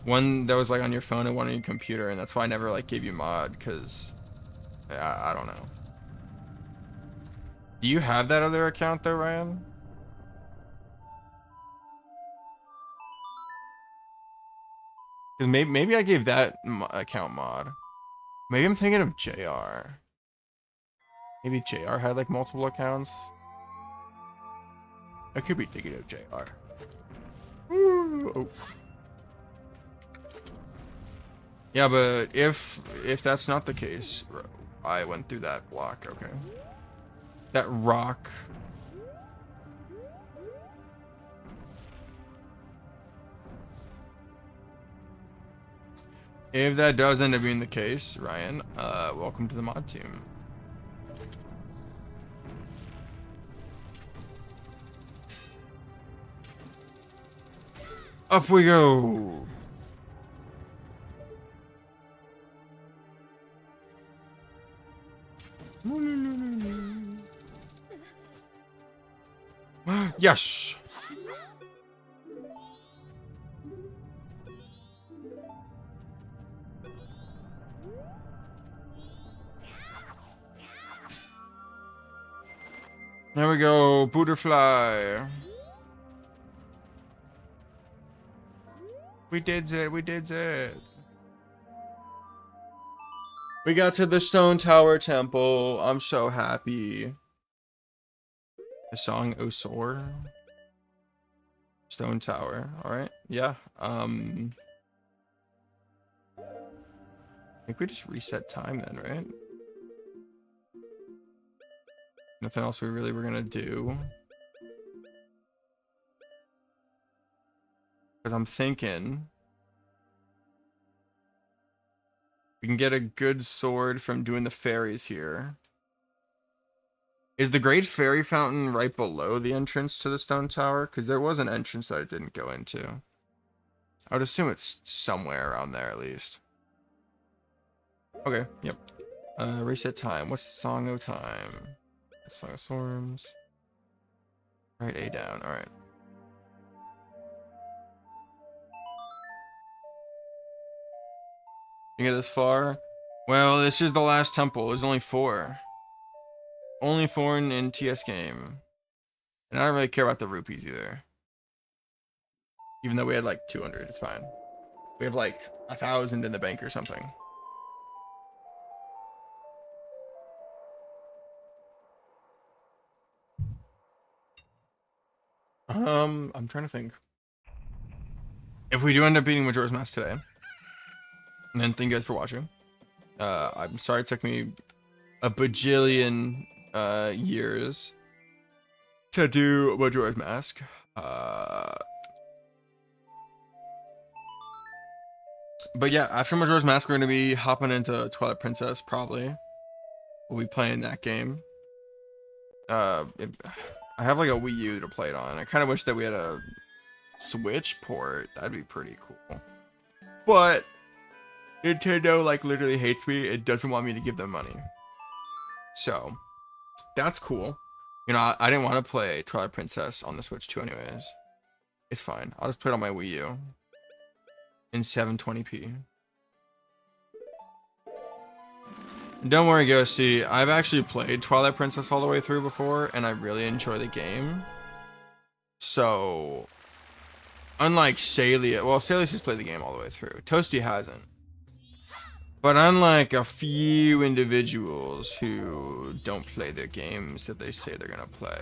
One that was like on your phone and one on your computer, and that's why I never like gave you mod, because I don't know. Do you have that other account though, Ryan? Because maybe I gave that account mod. Maybe I'm thinking of JR. Maybe JR had like multiple accounts. I could be thinking of JR. Ooh, oh. Yeah, but if that's not the case, I went through that block. Okay. That rock. If that does end up being the case, Ryan, welcome to the mod team. Up we go. Yes. There we go, butterfly. We did it, we did it. We got to the Stone Tower Temple. I'm so happy. The song Osor. Stone Tower. Alright. Yeah. I think we just reset time then, right? Nothing else we really were gonna do. Because I'm thinking we can get a good sword from doing the fairies here. Is the Great Fairy Fountain right below the entrance to the Stone Tower? Because there was an entrance that I didn't go into. I would assume it's somewhere around there at least. Okay, yep. Reset time. What's the Song of Time? The Song of Storms. Right, A down. Alright. You get this far? Well, this is the last temple. There's only 4. Only 4 in TS game. And I don't really care about the rupees either. Even though we had like 200, it's fine. We have like 1,000 in the bank or something. I'm trying to think. If we do end up beating Majora's Mask today, and then thank you guys for watching. I'm sorry it took me a bajillion years to do Majora's Mask. But yeah, after Majora's Mask, we're gonna be hopping into Twilight Princess. Probably, we'll be playing that game. I have like a Wii U to play it on. I kind of wish that we had a Switch port. That'd be pretty cool. But Nintendo like literally hates me. It doesn't want me to give them money. So that's cool. You know, I didn't want to play Twilight Princess on the Switch too anyways. It's fine. I'll just play it on my Wii U in 720p. Don't worry, Ghosty. I've actually played Twilight Princess all the way through before, and I really enjoy the game. So, unlike Salia, well, Salius has played the game all the way through. Toasty hasn't. But unlike a few individuals who don't play their games that they say they're gonna play.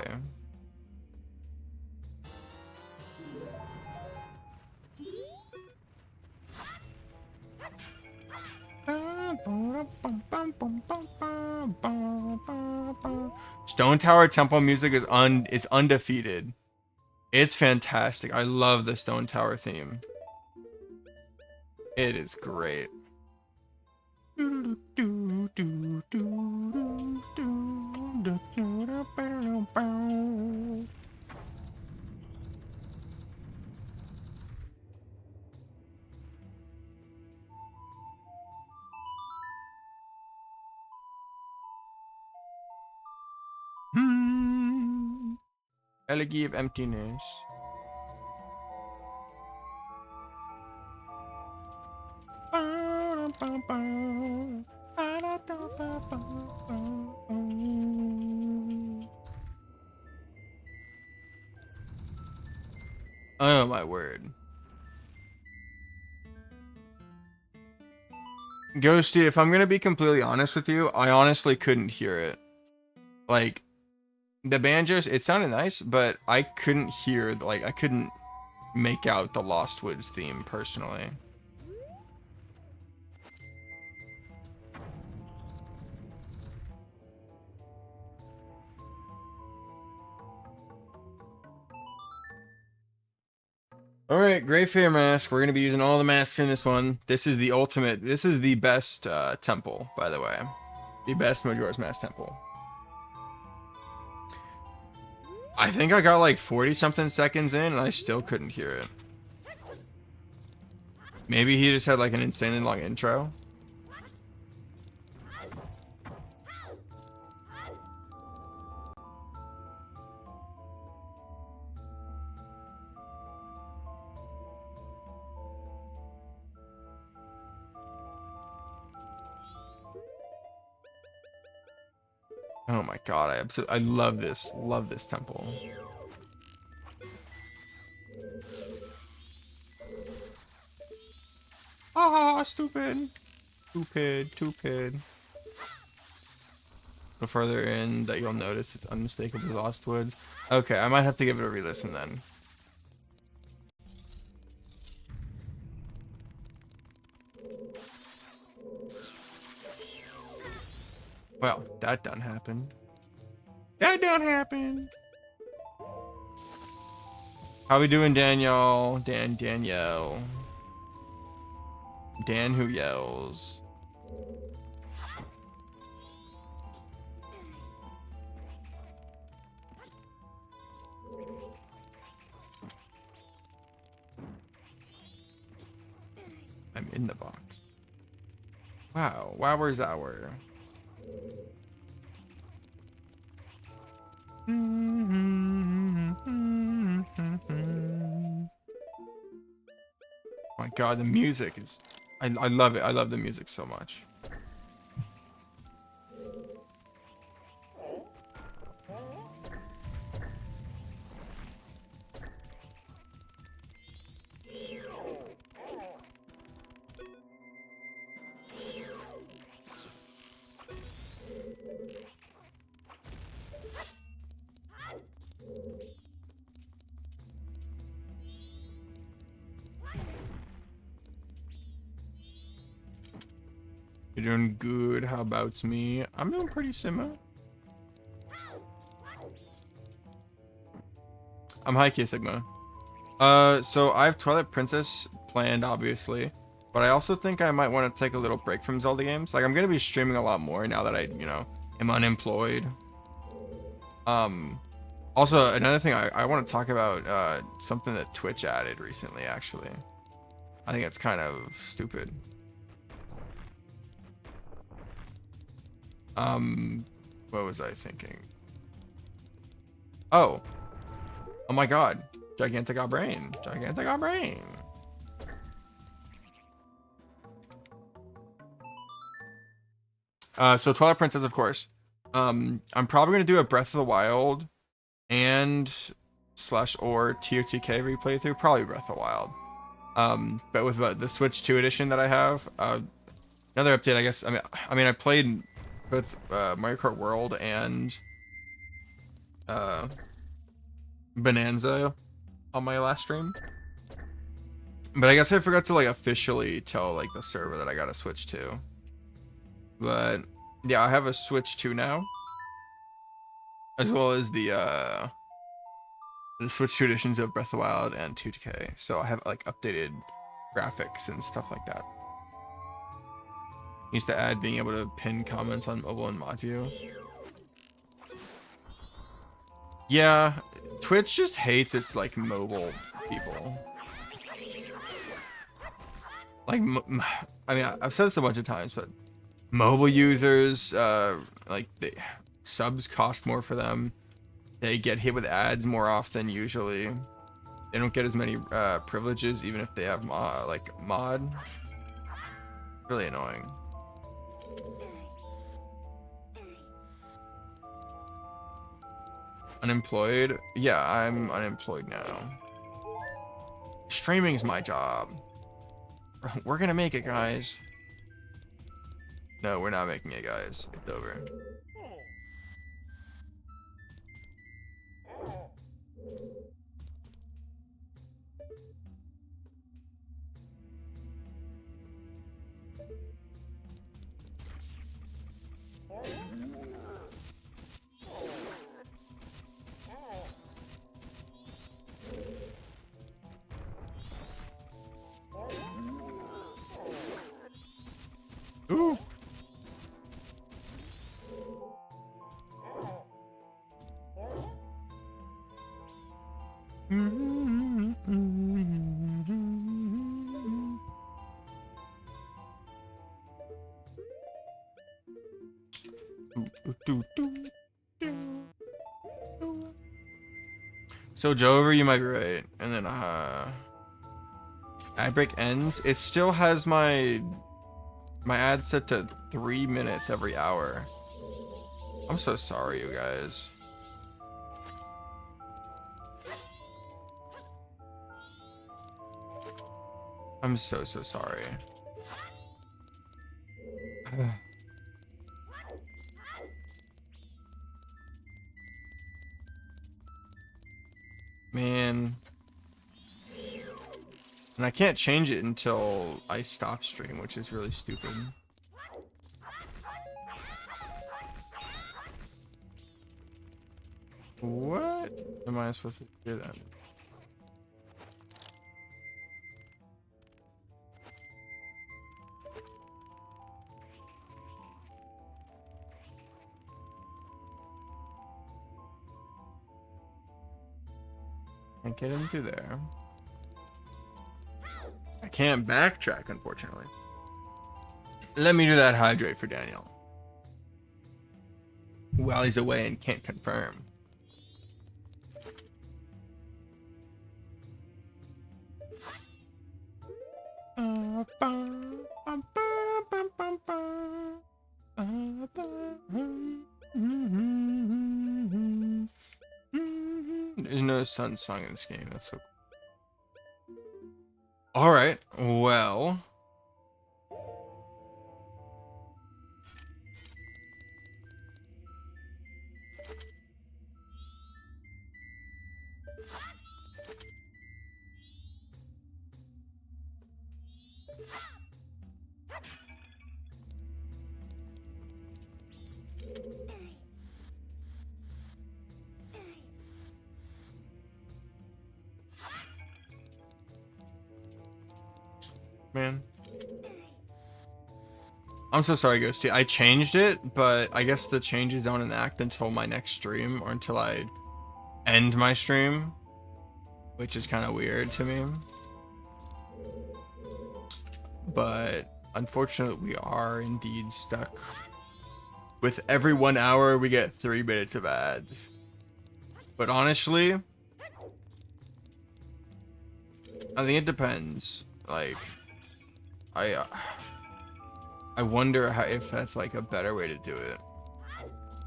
Stone Tower Temple music is undefeated. It's fantastic. I love the Stone Tower theme. It is great. Elegy of Emptiness. Oh my word. Ghosty, if I'm gonna be completely honest with you, I honestly couldn't hear it. Like, the banjos, it sounded nice, but I couldn't hear, like, I couldn't make out the Lost Woods theme personally. Alright, Great Fear Mask. We're going to be using all the masks in this one. This is the ultimate, this is the best temple, by the way. The best Majora's Mask temple. I think I got like 40 something seconds in and I still couldn't hear it. Maybe he just had like an insanely long intro. Oh my god, I love this temple. Ah, stupid. Stupid. The further in that you'll notice it's unmistakably Lost Woods. Okay, I might have to give it a re-listen then. Well, that done happened. That done happened. How we doing, Danielle? Danielle. Dan who yells. I'm in the box. Wow. Wowers hour. My god, the music is... I love it. I love the music so much. You're doing good. How about's me? I'm doing pretty similar. I'm high key Sigma. So I have Twilight Princess planned, obviously, but I also think I might want to take a little break from Zelda games. Like, I'm gonna be streaming a lot more now that I, am unemployed. Also, another thing I want to talk about, something that Twitch added recently, actually. I think it's kind of stupid. What was I thinking? Oh my god. Gigantic brain. So Twilight Princess, of course. I'm probably gonna do a Breath of the Wild and /or TOTK replay through. Probably Breath of the Wild. But with the Switch 2 edition that I have, another update, I guess. I mean, I played both Mario Kart World and Bonanza on my last stream. But I guess I forgot to like officially tell like the server that I got a Switch 2. But yeah, I have a Switch 2 now, as well as the Switch 2 editions of Breath of the Wild and 2K. So I have like updated graphics and stuff like that. Used to add being able to pin comments on mobile and mod view. Yeah, Twitch just hates its like mobile people. Like, I mean, I've said this a bunch of times, but mobile users, like, subs cost more for them. They get hit with ads more often usually. They don't get as many privileges even if they have mod. Really annoying. Unemployed? Yeah, I'm unemployed now. Streaming's my job. We're gonna make it, guys. No, we're not making it, guys. It's over. Ooh. So Jover, you might be right. And then ad break ends. It still has my ad set to 3 minutes every hour. I'm so sorry, you guys. I'm so sorry. Man. And I can't change it until I stop stream, which is really stupid. What am I supposed to do then? Can't get into there. I can't backtrack, unfortunately. Let me do that hydrate for Daniel. While he's away and can't confirm. There's no sun song in this game. That's so cool. All right. Well. Man. I'm so sorry, Ghosty. I changed it, but I guess the changes don't enact until my next stream or until I end my stream, which is kind of weird to me. But unfortunately, we are indeed stuck. With every 1 hour, we get 3 minutes of ads. But honestly, I think it depends. Like, I wonder if that's like a better way to do it.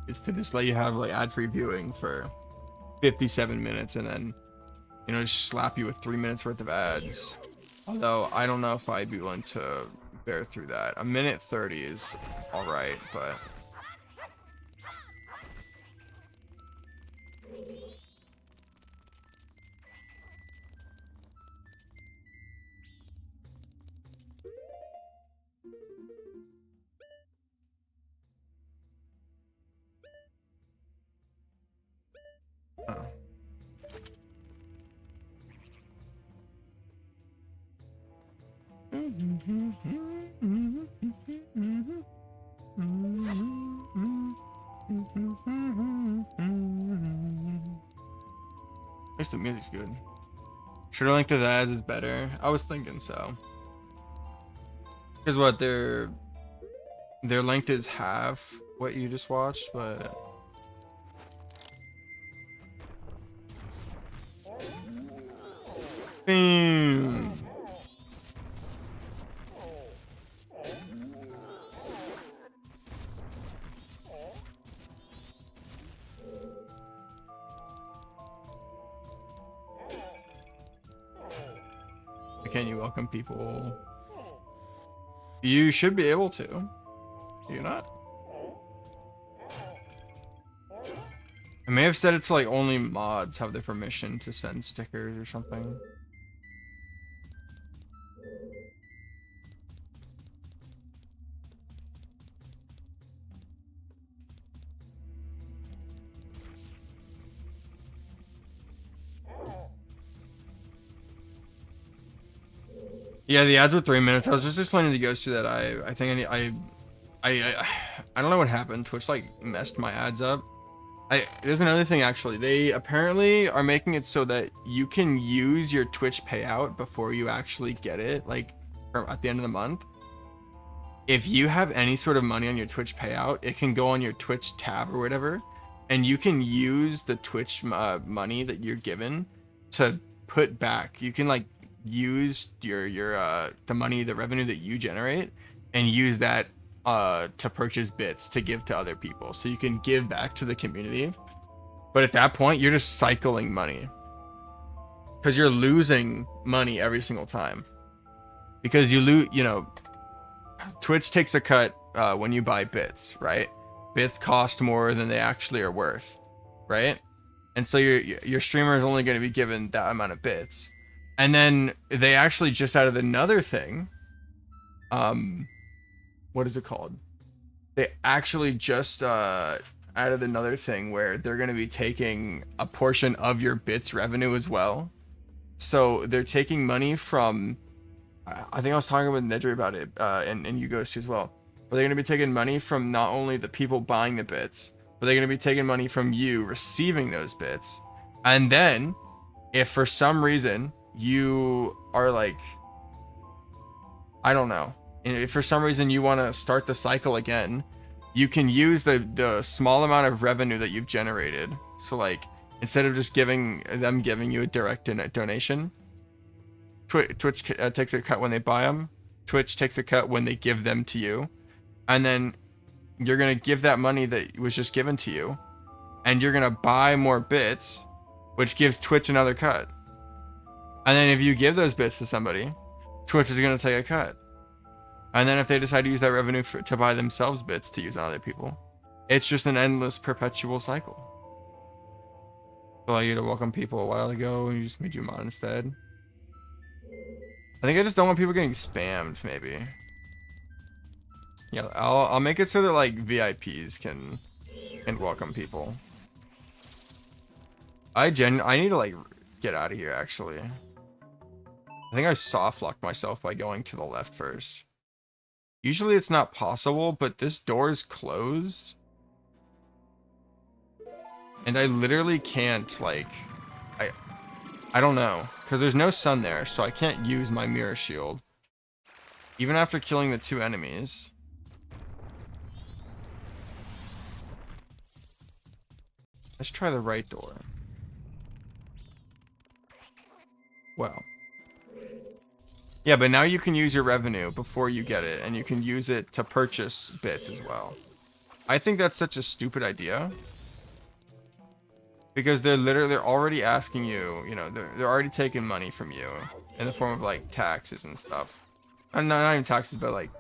Is to just let you have like ad-free viewing for 57 minutes and then, you know, just slap you with 3 minutes worth of ads. Although I don't know if I'd be willing to bear through that. A minute 30 is all right, but. Oh. At least the music's good. Shorter length of ads is better. I was thinking so. Because what their length is half what you just watched, but. Boom. Can you welcome people? You should be able to. Do you not? I may have said it's like only mods have the permission to send stickers or something. Yeah, the ads were 3 minutes. I was just explaining to Ghosty that I think I don't know what happened. Twitch like messed my ads up. There's another thing actually. They apparently are making it so that you can use your Twitch payout before you actually get it, like at the end of the month. If you have any sort of money on your Twitch payout, it can go on your Twitch tab or whatever, and you can use the Twitch money that you're given to put back. You can like use your the money, the revenue that you generate, and use that to purchase bits to give to other people. So you can give back to the community. But at that point, you're just cycling money because you're losing money every single time. Because you lose, you know, Twitch takes a cut when you buy bits, right? Bits cost more than they actually are worth, right? And so your streamer is only going to be given that amount of bits. And then they actually just added another thing. What is it called? They actually just added another thing where they're going to be taking a portion of your bits revenue as well. So they're taking money from, I think I was talking with Nedry about it, and you Ghost as well. But they're going to be taking money from not only the people buying the bits, but they're going to be taking money from you receiving those bits. And then, if for some reason you are like, I don't know, if for some reason you want to start the cycle again, you can use the small amount of revenue that you've generated. So like, instead of just giving you a direct donation, Twitch takes a cut when they buy them. Twitch takes a cut when they give them to you. And then you're going to give that money that was just given to you. And you're going to buy more bits, which gives Twitch another cut. And then if you give those bits to somebody, Twitch is going to take a cut. And then if they decide to use that revenue to buy themselves bits to use on other people, it's just an endless perpetual cycle. Allow you to welcome people a while ago and you just made you mod instead. I think I just don't want people getting spammed, maybe. Yeah, I'll make it so that like VIPs can welcome people. I need to like get out of here actually. I think I soft locked myself by going to the left first. Usually it's not possible, but this door is closed. And I literally can't like, I don't know, because there's no sun there, so I can't use my mirror shield. Even after killing the 2 enemies. Let's try the right door. Well. Yeah, but now you can use your revenue before you get it, and you can use it to purchase bits as well. I think that's such a stupid idea. Because they're already asking you, you know, they're already taking money from you in the form of like taxes and stuff. And not even taxes, but like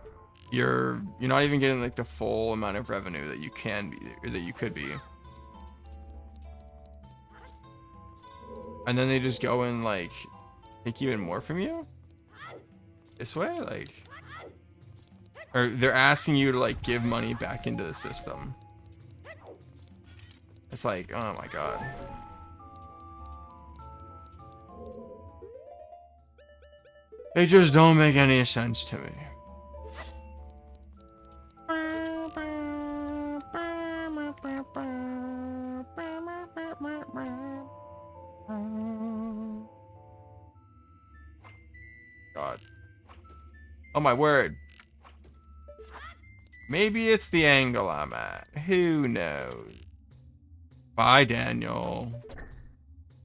you're not even getting like the full amount of revenue that you can be or that you could be. And then they just go and like take even more from you? This way? Like, or they're asking you to like give money back into the system. It's like, oh my god. They just don't make any sense to me. God. Oh my word. Maybe it's the angle I'm at. Who knows? Bye, Daniel.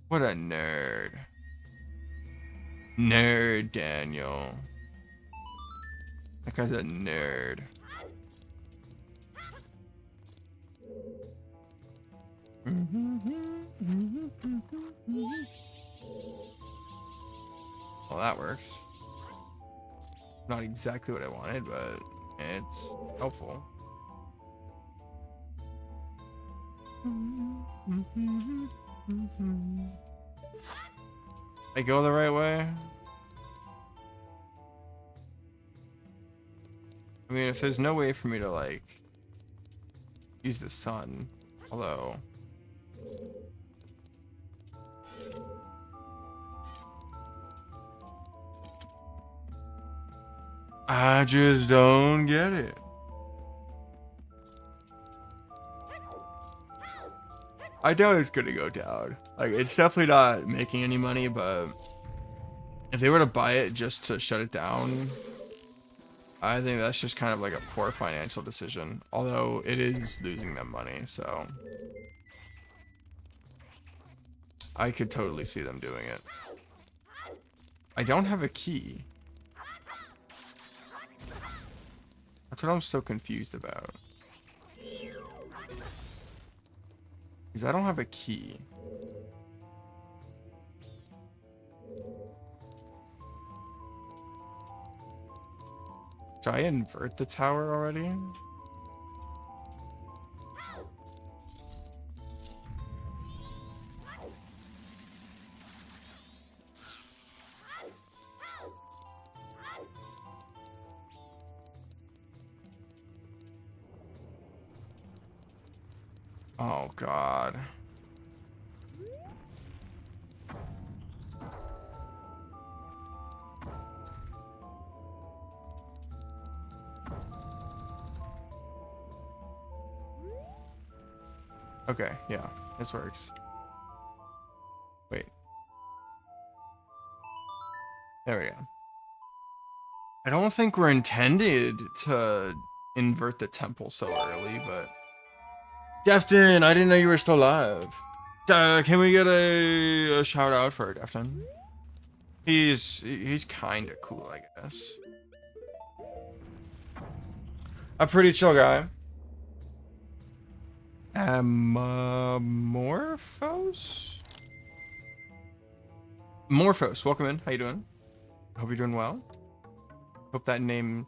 What a nerd. Nerd, Daniel. That guy's a nerd. Well, that works. Not exactly what I wanted, but it's helpful. I go the right way? I mean, if there's no way for me to, like, use the sun, although... I just don't get it. I know it's gonna go down. Like, it's definitely not making any money, but if they were to buy it just to shut it down, I think that's just kind of like a poor financial decision. Although it is losing them money, so I could totally see them doing it. I don't have a key. That's what I'm so confused about. Because I don't have a key. Should I invert the tower already? Oh, God. Okay, yeah, this works. Wait. There we go. I don't think we're intended to invert the temple so early, but... Defton, I didn't know you were still alive. Can we get a shout out for Defton? He's kind of cool, I guess. A pretty chill guy. Morphos? Morphos, welcome in. How you doing? Hope you're doing well. Hope that name...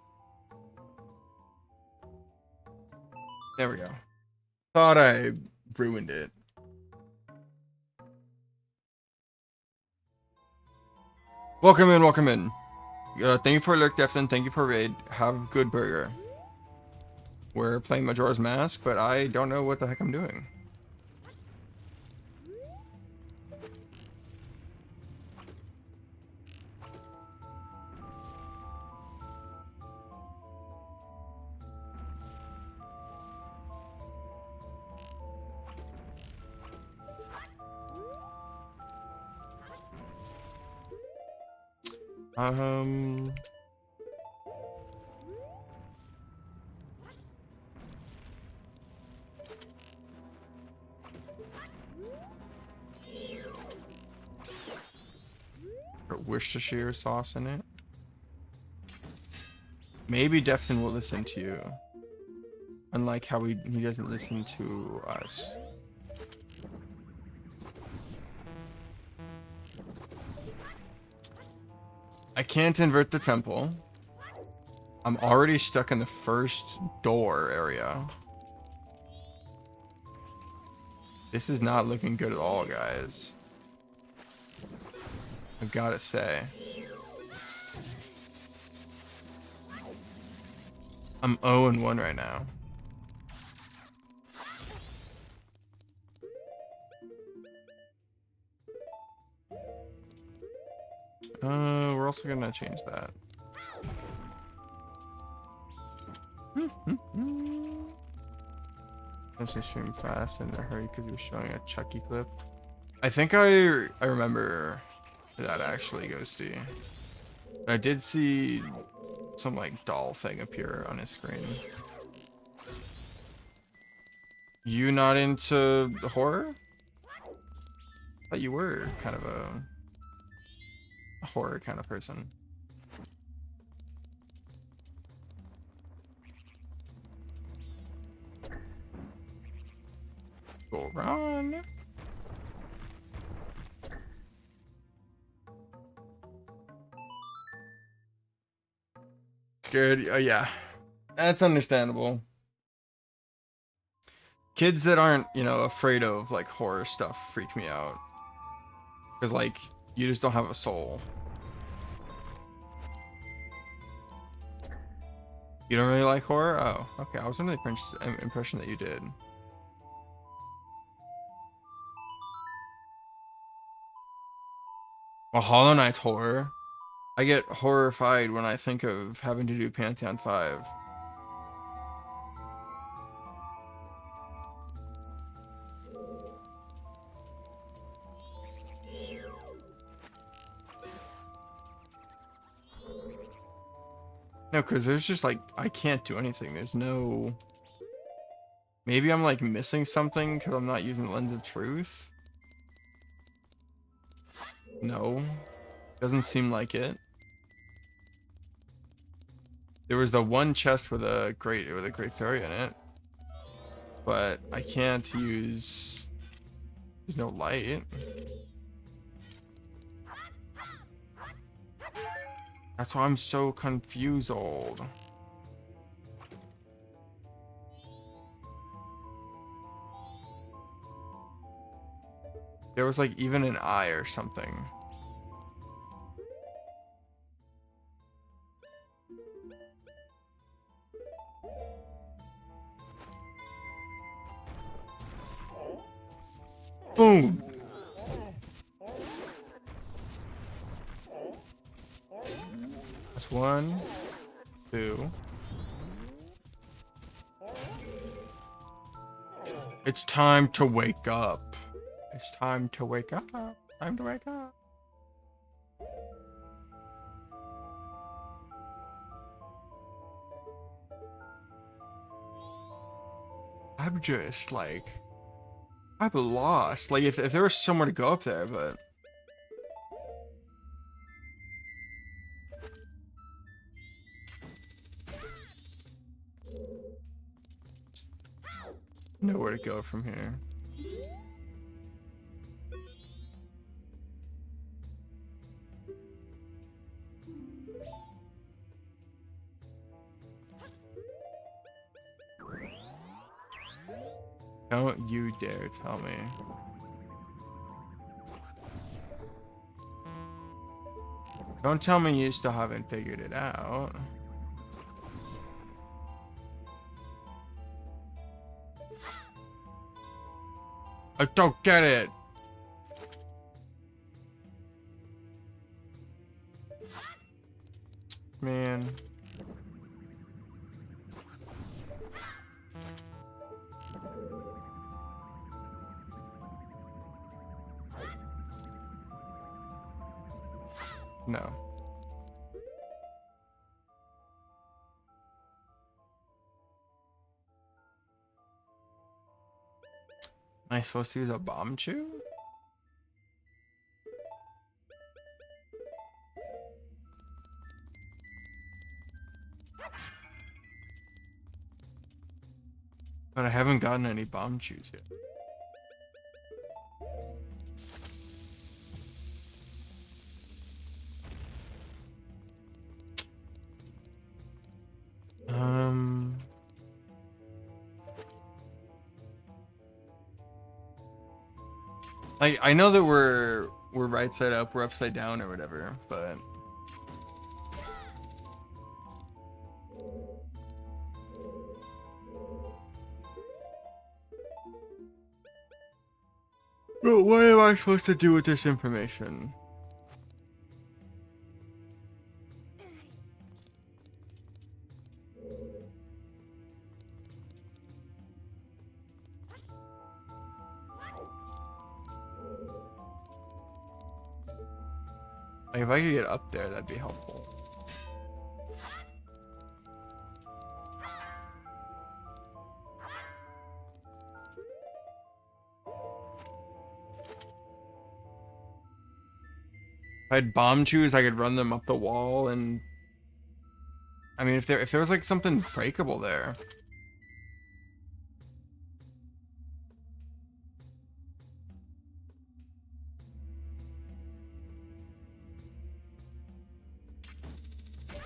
There we go. Thought I ruined it. Welcome in, welcome in. Thank you for alert, Defton. Thank you for raid. Have good burger. We're playing Majora's Mask, but I don't know what the heck I'm doing. Worcestershire sauce in it. Maybe Defton will listen to you. Unlike how he doesn't listen to us. I can't invert the temple. I'm already stuck in the first door area. This is not looking good at all, guys. I've got to say. I'm 0-1 right now. We're also gonna change that. Especially stream fast in a hurry because you're showing a Chucky clip. I think I remember that actually, Ghosty. I did see some like doll thing appear on his screen. You not into horror? I thought you were kind of a horror kind of person. Go run. Scared? Yeah, that's understandable. Kids that aren't, you know, afraid of like horror stuff freak me out. Cause like you just don't have a soul. You don't really like horror? Oh, okay. I was under the impression that you did. Well, Hollow Knight's horror. I get horrified when I think of having to do Pantheon 5. No, because there's just like, I can't do anything. There's no... Maybe I'm like missing something because I'm not using Lens of Truth? No. Doesn't seem like it. There was the one chest with a great fairy in it. But I can't use... There's no light. That's why I'm so confused, old. There was like even an eye or something. Boom. That's 1, 2. It's time to wake up. It's time to wake up. Time to wake up. I'm just like, I'm lost. Like if there was somewhere to go up there, but nowhere to go from here. Don't you dare tell me. Don't tell me you still haven't figured it out. I don't get it. Man. No. Am I supposed to use a bomb chew? But I haven't gotten any bomb chews yet. I know that we're right side up, we're upside down or whatever, but what am I supposed to do with this information? Like if I could get up there, that'd be helpful. If I had bomb chews, I could run them up the wall, and I mean, if there was like something breakable there.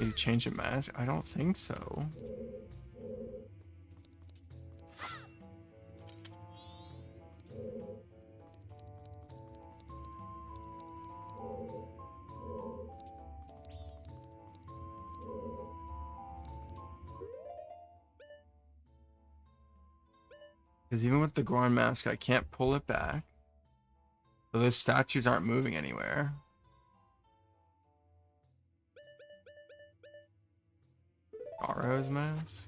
Did you change the mask? I don't think so. Because even with the Goron mask, I can't pull it back. So those statues aren't moving anywhere. Majoras Mask?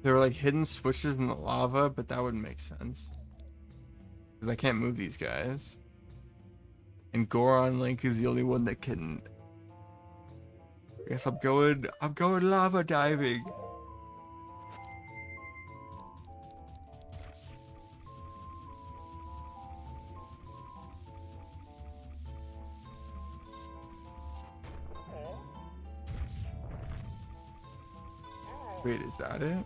There were like hidden switches in the lava, but that wouldn't make sense. Because I can't move these guys. And Goron Link is the only one that can. I guess I'm going lava diving. Wait, is that it?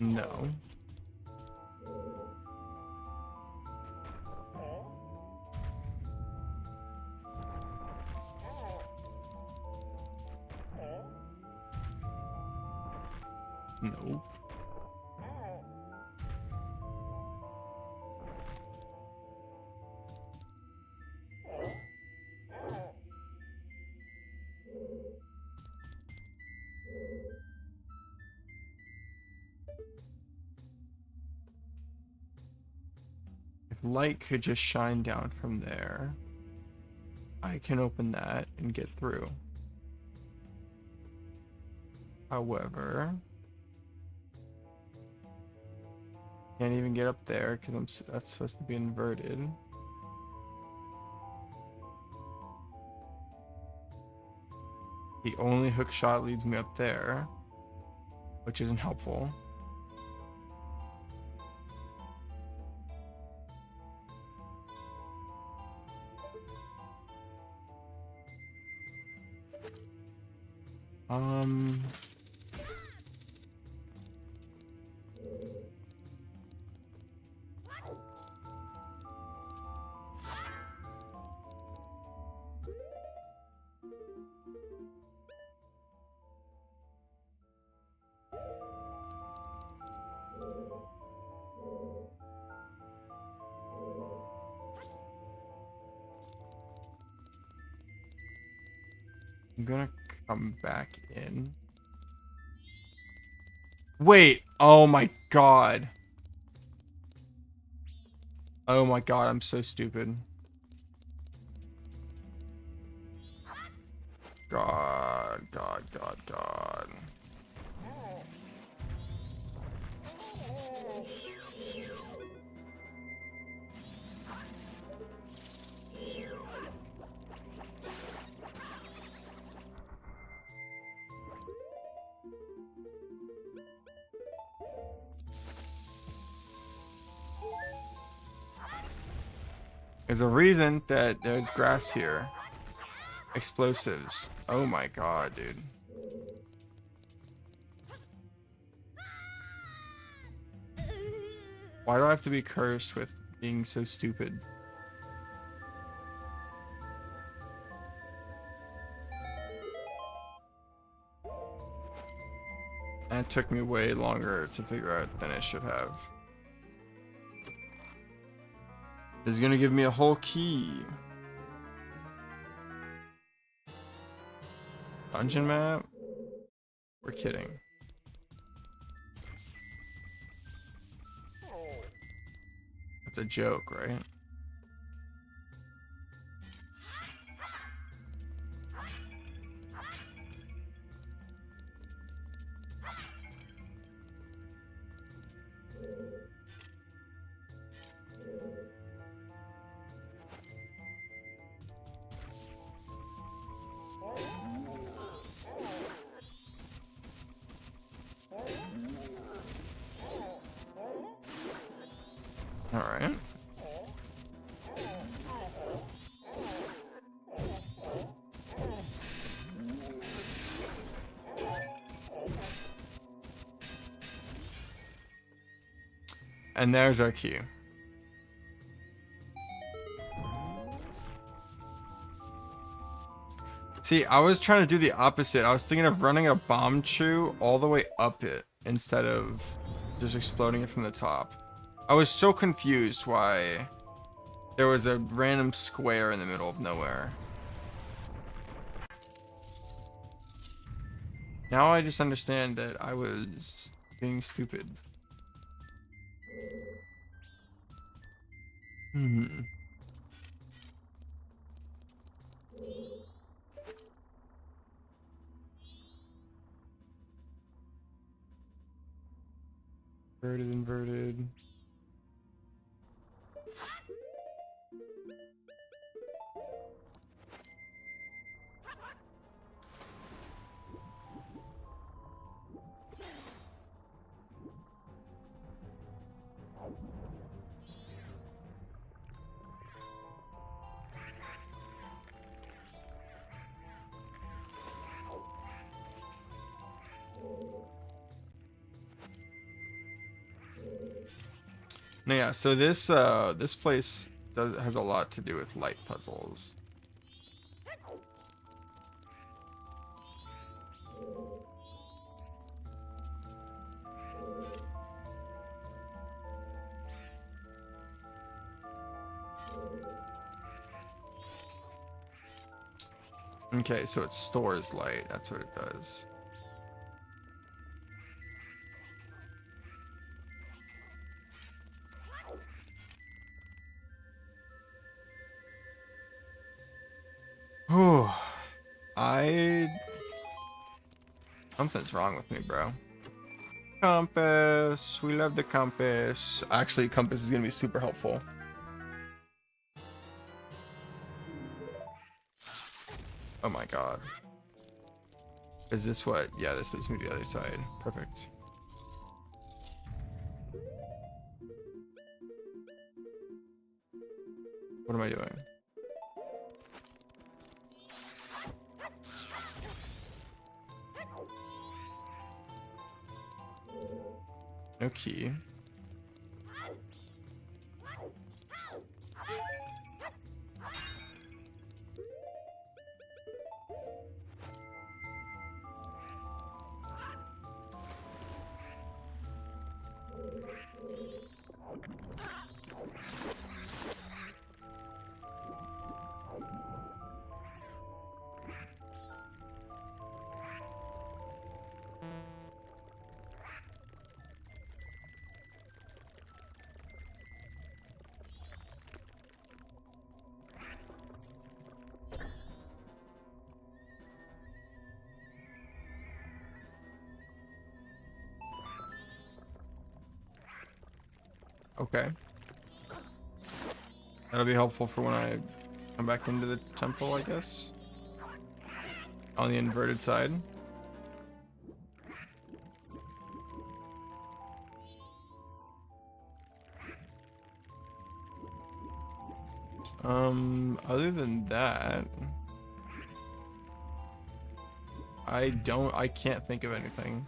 No. Nope. If light could just shine down from there, I can open that and get through. However, can't even get up there because that's supposed to be inverted. The only hook shot leads me up there, which isn't helpful. I'm gonna come back in. Wait, oh my god. Oh my god, I'm so stupid. God. There's a reason that there's grass here. Explosives. Oh my god, dude. Why do I have to be cursed with being so stupid? And it took me way longer to figure out than it should have. This is gonna give me a whole key. Dungeon map? We're kidding. That's a joke, right? and there's our key. See, I was trying to do the opposite. I was thinking of running a bomb chew all the way up it instead of just exploding it from the top. I was so confused why there was a random square in the middle of nowhere. Now I just understand that I was being stupid. Hmm. Inverted, inverted. No, yeah, so this place has a lot to do with light puzzles. Okay, so it stores light. That's what it does. Whew. Something's wrong with me, bro. Compass. We love the compass. Actually, compass is gonna be super helpful. Oh my god. Is this what? Yeah, this leads me to the other side. Perfect. What am I doing? No key. Okay. That'll be helpful for when I come back into the temple, I guess. On the inverted side. Other than that, I can't think of anything.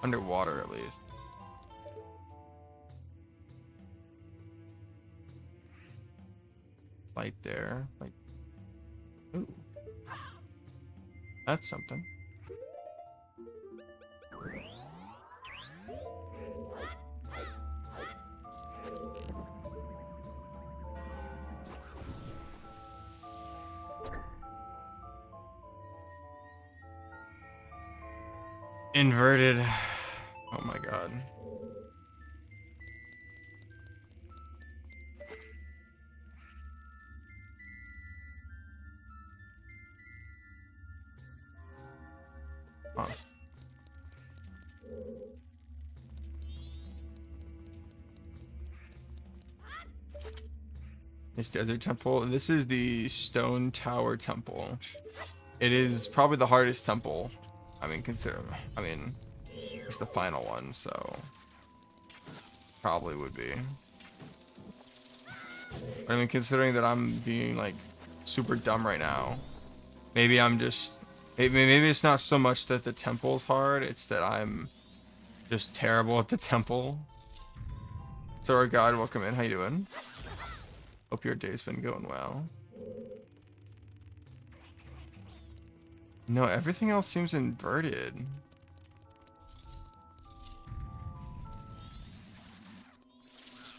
Underwater, at least. Light there. Like, ooh. That's something. Inverted. Oh my god. Huh. This desert temple. This is the Stone Tower Temple. It is probably the hardest temple. I mean, it's the final one, so probably would be. But I mean, considering that I'm being like super dumb right now, maybe maybe it's not so much that the temple's hard, it's that I'm just terrible at the temple. So our god, welcome in. How you doing? Hope your day's been going well. No, everything else seems inverted.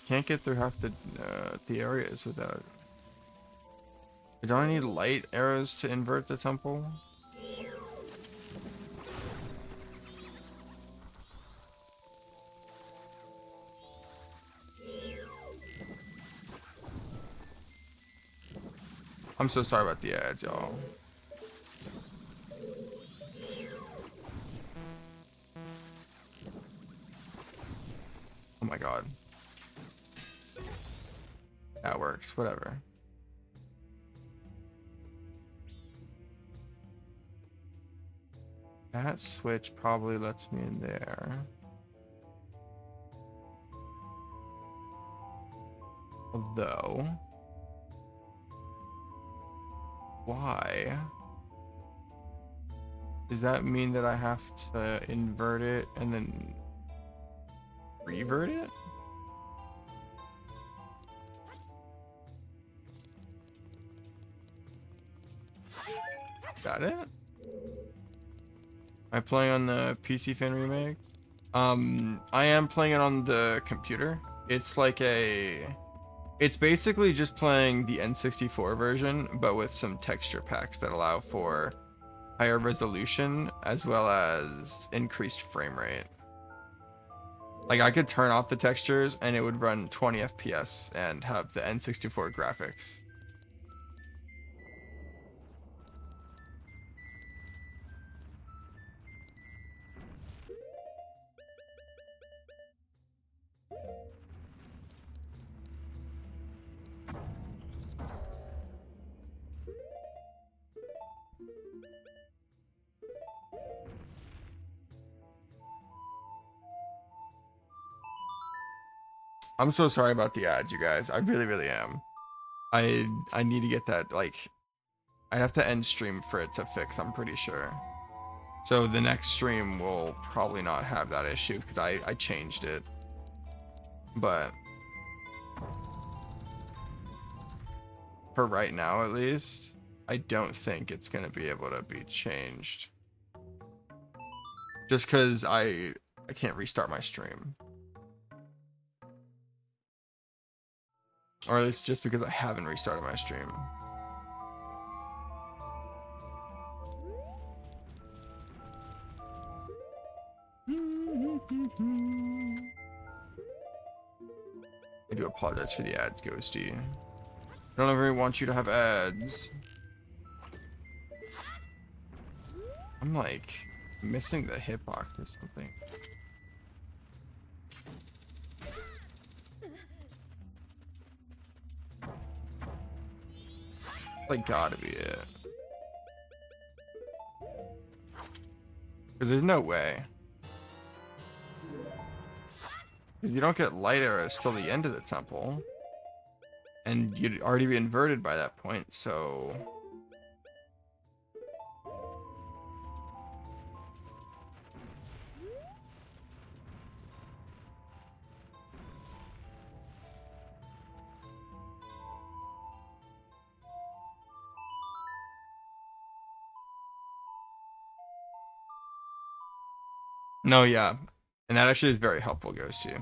Can't get through half the areas without. Don't I need light arrows to invert the temple? I'm so sorry about the ads, y'all. Oh my god. That works, whatever. That switch probably lets me in there. Although, why? Does that mean that I have to invert it and then revert it? Got it? Am I playing on the PC Fan remake? I am playing it on the computer. It's like it's basically just playing the N64 version, but with some texture packs that allow for higher resolution as well as increased frame rate. Like I could turn off the textures and it would run 20 FPS and have the N64 graphics. I'm so sorry about the ads, you guys. I really, really am. I need to get that, like, I have to end stream for it to fix, I'm pretty sure. So the next stream will probably not have that issue because I changed it. But for right now, at least, I don't think it's going to be able to be changed. Just because I can't restart my stream. Or at least just because I haven't restarted my stream. I do apologize for the ads, Ghosty. I don't ever want you to have ads. I'm like missing the hitbox or something. Like gotta be it. Because there's no way. Because you don't get light arrows till the end of the temple. And you'd already be inverted by that point, so... No, yeah. And that actually is very helpful, Ghosty.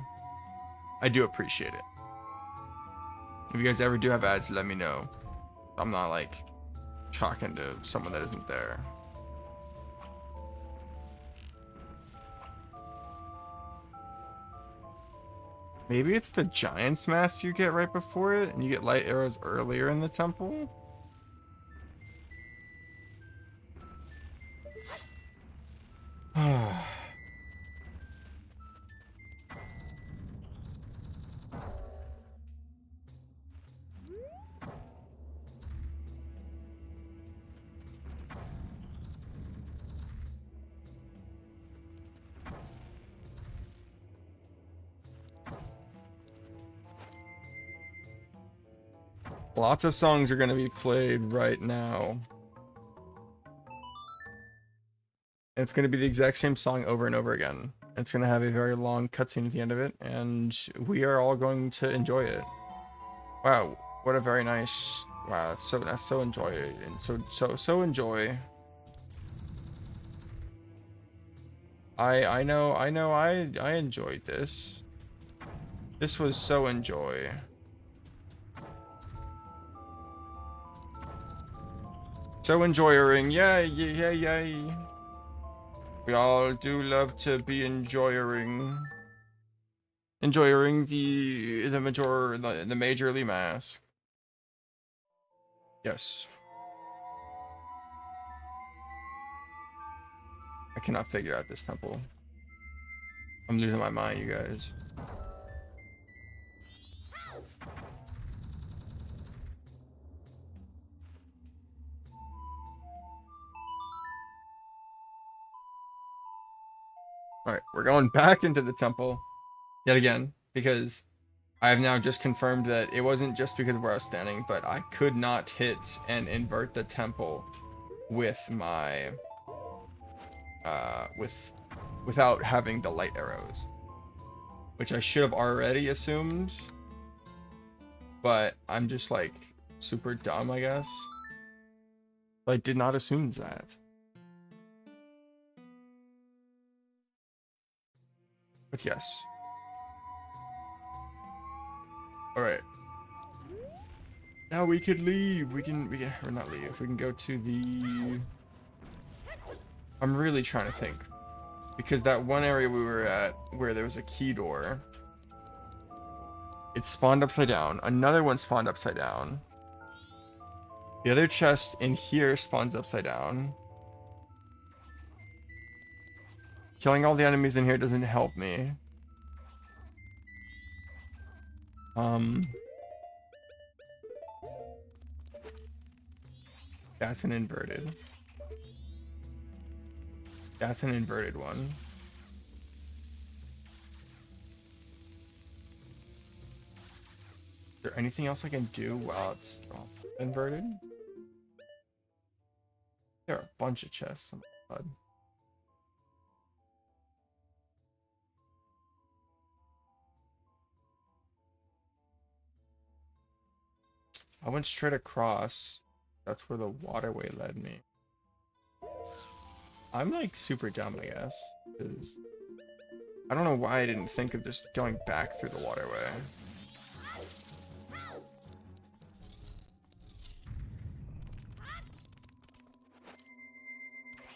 I do appreciate it. If you guys ever do have ads, let me know. I'm not like talking to someone that isn't there. Maybe it's the Giant's Mask you get right before it, and you get light arrows earlier in the temple? Lots of songs are going to be played right now. It's going to be the exact same song over and over again. And It's going to have a very long cutscene at the end of it, and we are all going to enjoy it. Wow, what a very nice... Wow, that's so enjoy it, and so enjoy. I know I enjoyed this. This was so enjoy. So enjoying, yay, yay, yay. We all do love to be enjoying the Majorly Mask. Yes. I cannot figure out this temple. I'm losing my mind, you guys. Alright, we're going back into the temple yet again, because I have now just confirmed that it wasn't just because of where I was standing, but I could not hit and invert the temple with my without having the light arrows, which I should have already assumed, but I'm just like super dumb, I guess. I did not assume that. But yes. All right. Now we could leave. We can or not leave. We can go to the... I'm really trying to think, because that one area we were at where there was a key door, it spawned upside down. Another one spawned upside down. The other chest in here spawns upside down. Killing all the enemies in here doesn't help me. That's an inverted. That's an inverted one. Is there anything else I can do while it's inverted? There are a bunch of chests. Oh my God. I went straight across. That's where the waterway led me. I'm like super dumb, I guess, because I don't know why I didn't think of just going back through the waterway.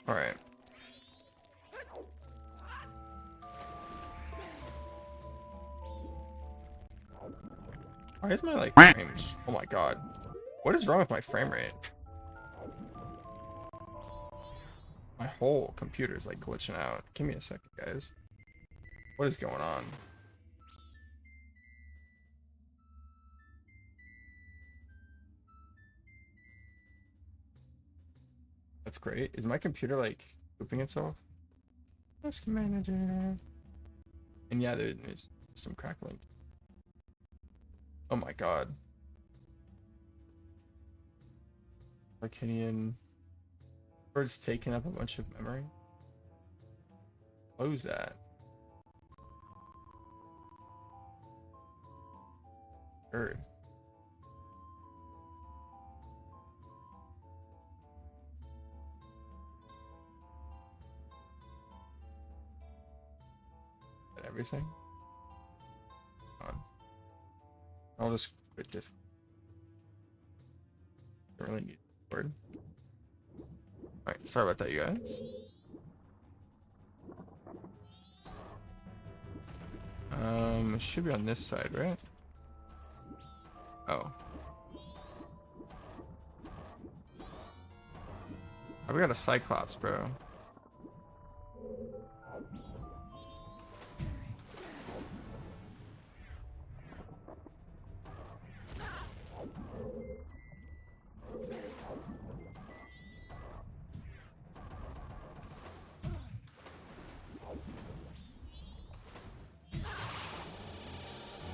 Alright. Why is my like frames? Oh my God. What is wrong with my frame rate? My whole computer is like glitching out. Give me a second, guys. What is going on? That's great. Is my computer like looping itself? Task manager. And yeah, there's some crackling. Oh my God. Arcadian. Bird's taking up a bunch of memory. Close that. Bird. Is that everything? I'll just quit this. Don't really need a word. Alright, sorry about that, you guys. It should be on this side, right? Oh. Oh, we got a Cyclops, bro.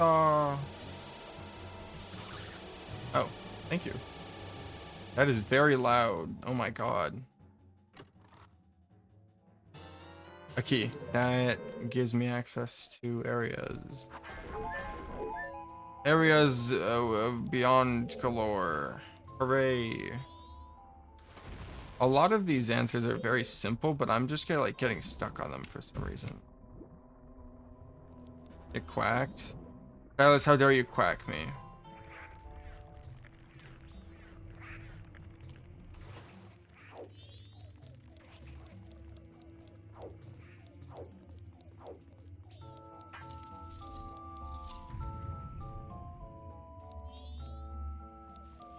Oh. Oh, thank you. That is very loud. Oh my God. A key that gives me access to areas. Areas beyond galore. Hooray. A lot of these answers are very simple, but I'm just getting stuck on them for some reason. It quacked. Alice, how dare you quack me?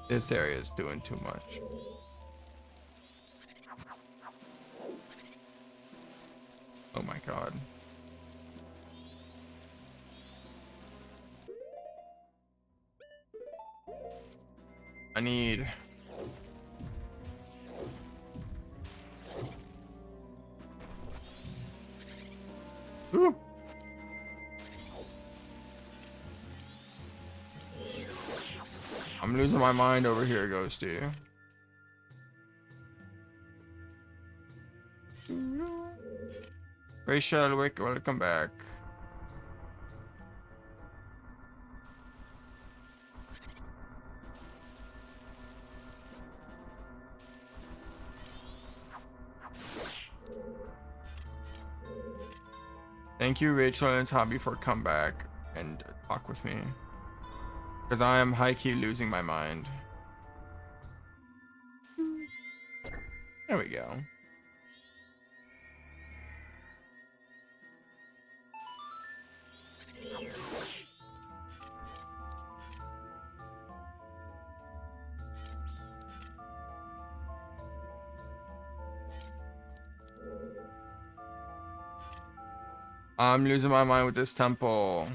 This area is doing too much. Oh my god. I need... Ooh. I'm losing my mind over here, Ghosty. Rachel, welcome back. Thank you, Rachel and Tommy, for come back and talk with me. Because I am high-key losing my mind. There we go. I'm losing my mind with this temple.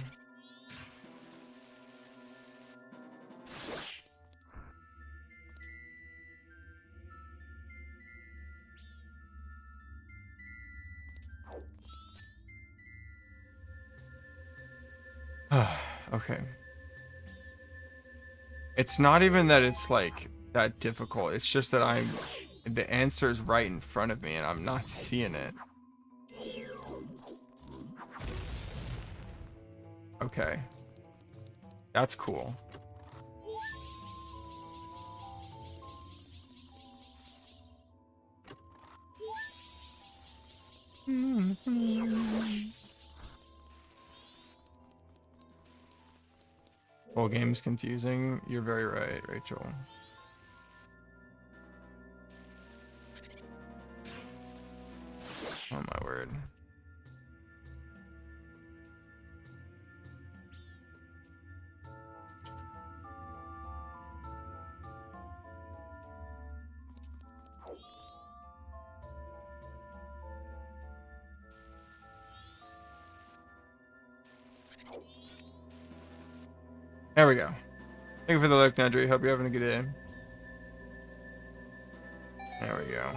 Okay. It's not even that it's like that difficult. It's just that the answer's right in front of me and I'm not seeing it. Okay. That's cool. Whole game's confusing. You're very right, Rachel. Oh my word. There we go. Thank you for the look, Nedry. Hope you're having a good day. There we go.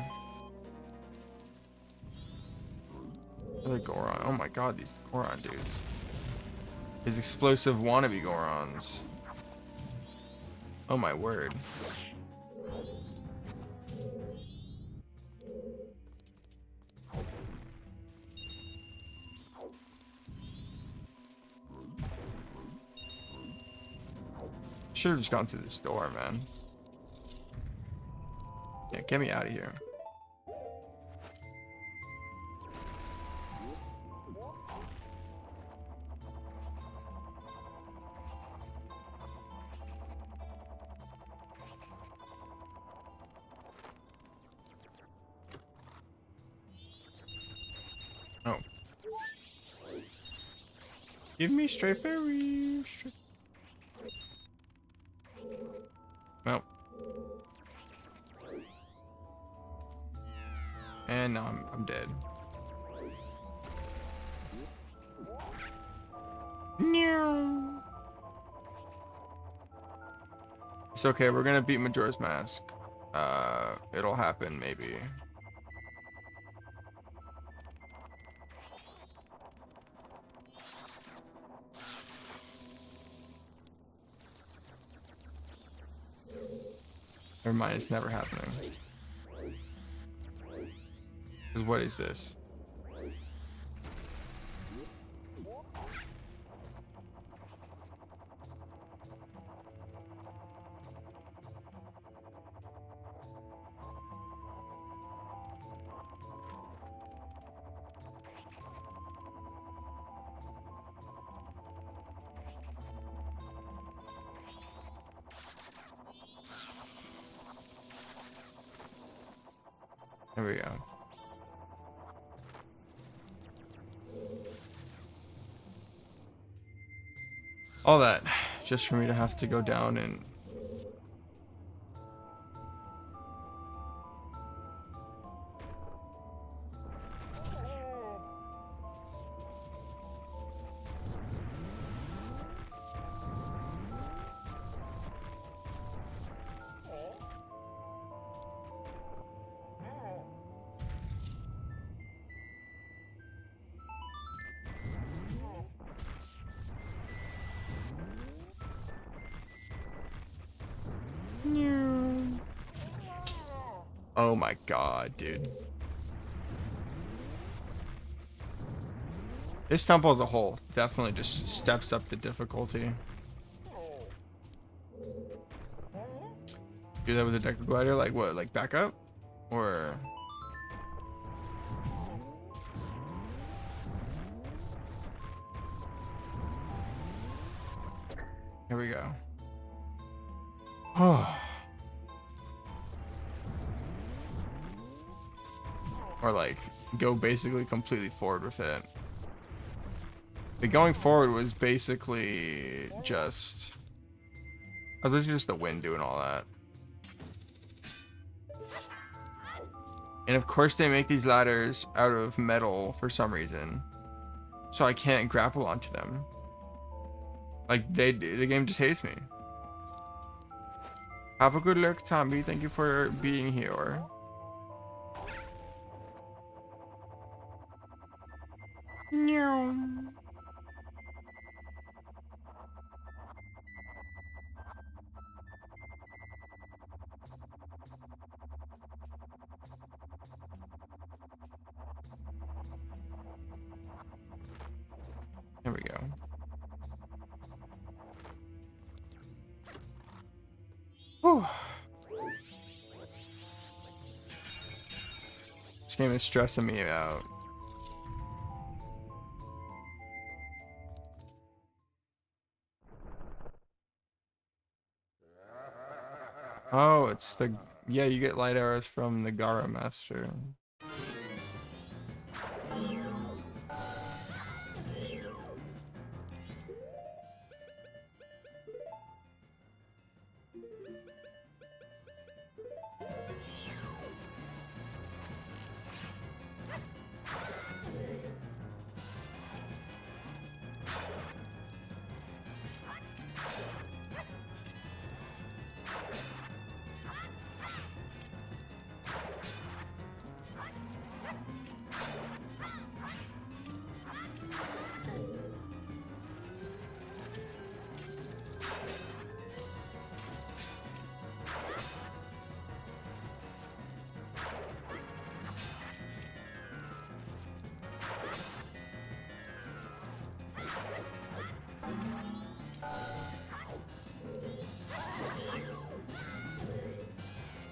Another Goron. Oh my god, these Goron dudes. These explosive wannabe Gorons. Oh my word. Should have just gone through this door, man. Yeah, get me out of here. Oh. Give me straight berries. Well. And now I'm dead. No. It's okay, we're gonna beat Majora's Mask. It'll happen maybe. Never mind, it's never happening. Because what is this? There we go. All that just for me to have to go down and oh my god, dude. This temple as a whole definitely just steps up the difficulty. Do that with a deck glider, like what, like back up? Or here we go. Oh. Or like go basically completely forward with it. The going forward was basically just, I was just the wind doing all that. And of course they make these ladders out of metal for some reason, so I can't grapple onto them. Like the game just hates me. Have a good look, Tommy. Thank you for being here. No. Here we go. Whew. This game is stressing me out. Oh, it's the, yeah, you get light arrows from the Gara Master.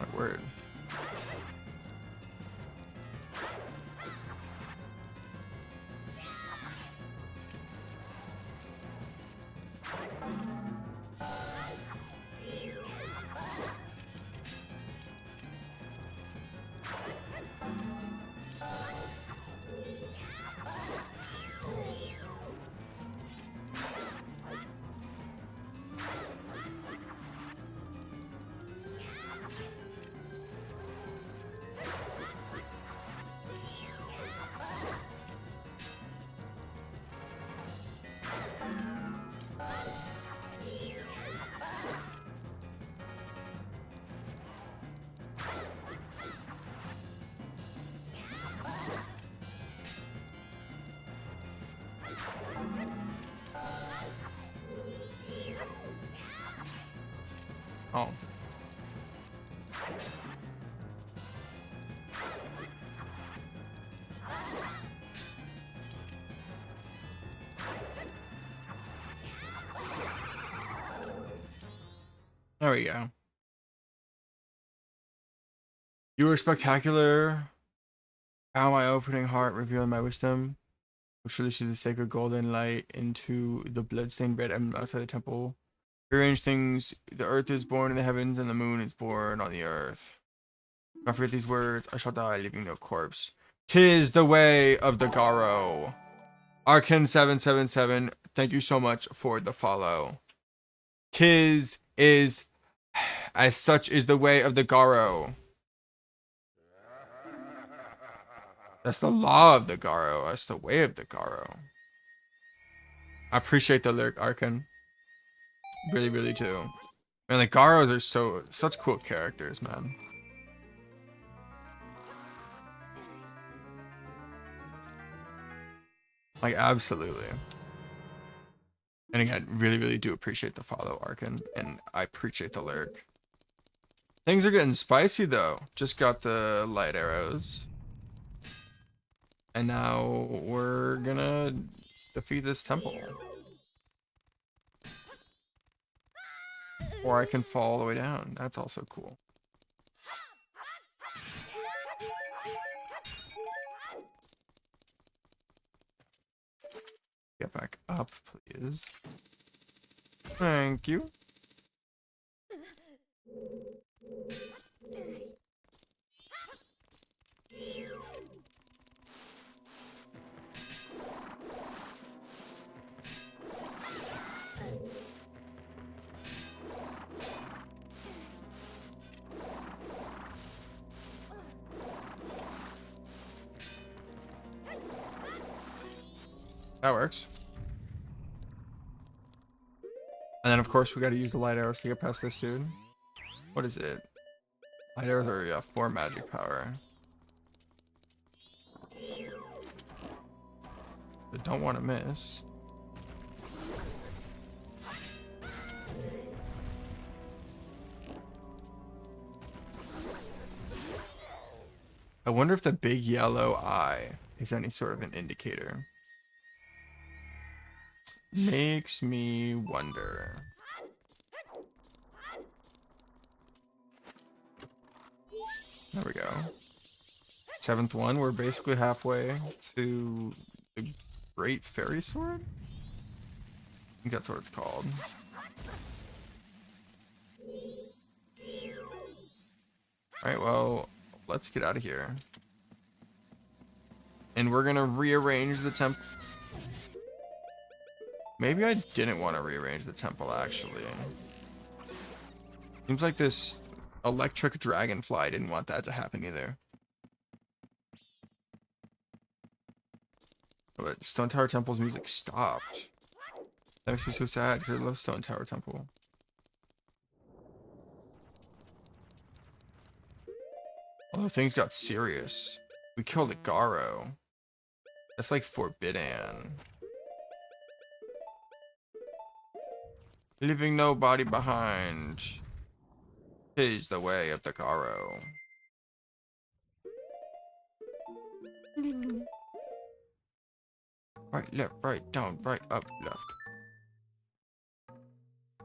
My word. Oh. There we go. You were spectacular. How my opening heart revealing my wisdom, which releases the sacred golden light into the bloodstained red emblem outside the temple. Rearrange things. The earth is born in the heavens, and the moon is born on the earth. I forget these words. I shall die, leaving no corpse. 'Tis the way of the Garo. Arkin777, thank you so much for the follow. 'Tis is as such is the way of the Garo. That's the law of the Garo. That's the way of the Garo. I appreciate the lyric, Arkin. Really, really do. And the Garos are such cool characters, man. Like, absolutely. And again, really, really do appreciate the follow, Arkin. And I appreciate the lyric. Things are getting spicy, though. Just got the light arrows. And now we're gonna defeat this temple. Or I can fall all the way down. That's also cool. Get back up, please. Thank you. That works. And then, of course, we gotta use the light arrows to get past this dude. What is it? Light arrows are, yeah, 4 magic power. But don't want to miss. I wonder if the big yellow eye is any sort of an indicator. Makes me wonder. There we go. 7th one. We're basically halfway to the Great Fairy Sword? I think that's what it's called. Alright, well, let's get out of here. And we're gonna rearrange the temple. Maybe I didn't want to rearrange the temple, actually. Seems like this electric dragonfly didn't want that to happen either. But Stone Tower Temple's music stopped. That makes me so sad because I love Stone Tower Temple. Although things got serious. We killed a Garo. That's like forbidden. Leaving nobody behind. 'Tis the way of the Garo. Right, left, right, down, right, up, left.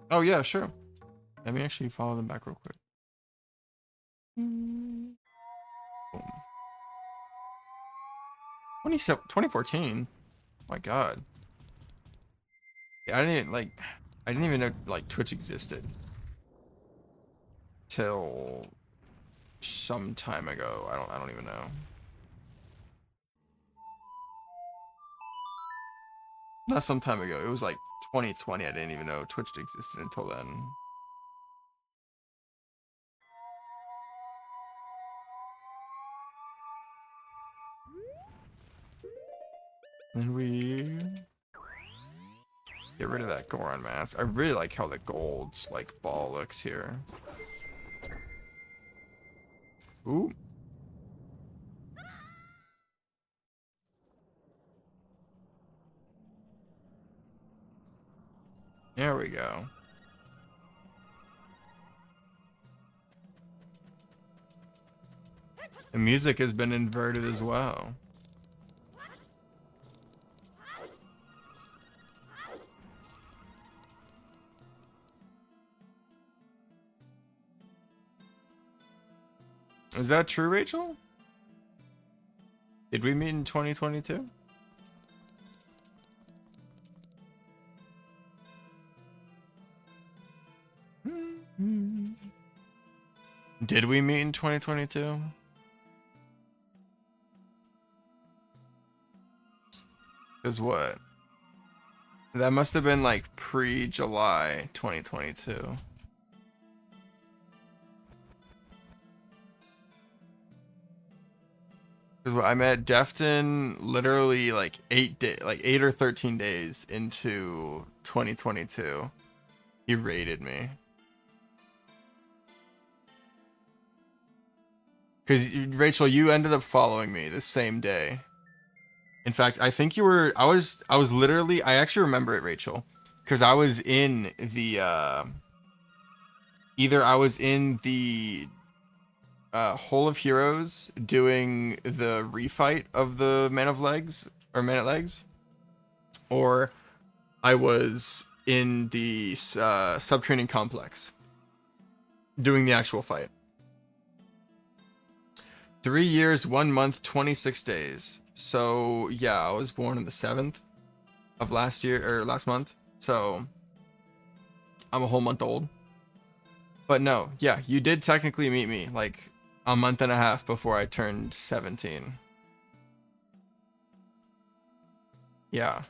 Oh yeah, sure. Let me actually follow them back real quick. Boom. 2014. Oh my god. Yeah, I didn't even know like Twitch existed till some time ago. I don't even know. Not some time ago. It was like 2020. I didn't even know Twitch existed until then. Then we get rid of that Goron mask. I really like how the gold like ball looks here. Ooh. There we go. The music has been inverted as well. Is that true, Rachel? Did we meet in 2022? Did we meet in 2022? Because what? That must have been like pre-July 2022. Because I met Defton literally like 8 or 13 days into 2022. He raided me. Because Rachel, you ended up following me the same day. In fact, I think you were. I was literally. I actually remember it, Rachel, because I was in the. Either I was in the Hole of Heroes doing the refight of the Man of Legs or Man at Legs, or I was in the subtraining complex doing the actual fight. 3 years, 1 month, 26 days. So yeah, I was born on the 7th of last year or last month. So I'm a whole month old. But no, yeah, you did technically meet me like a month and a half before I turned 17. Yeah.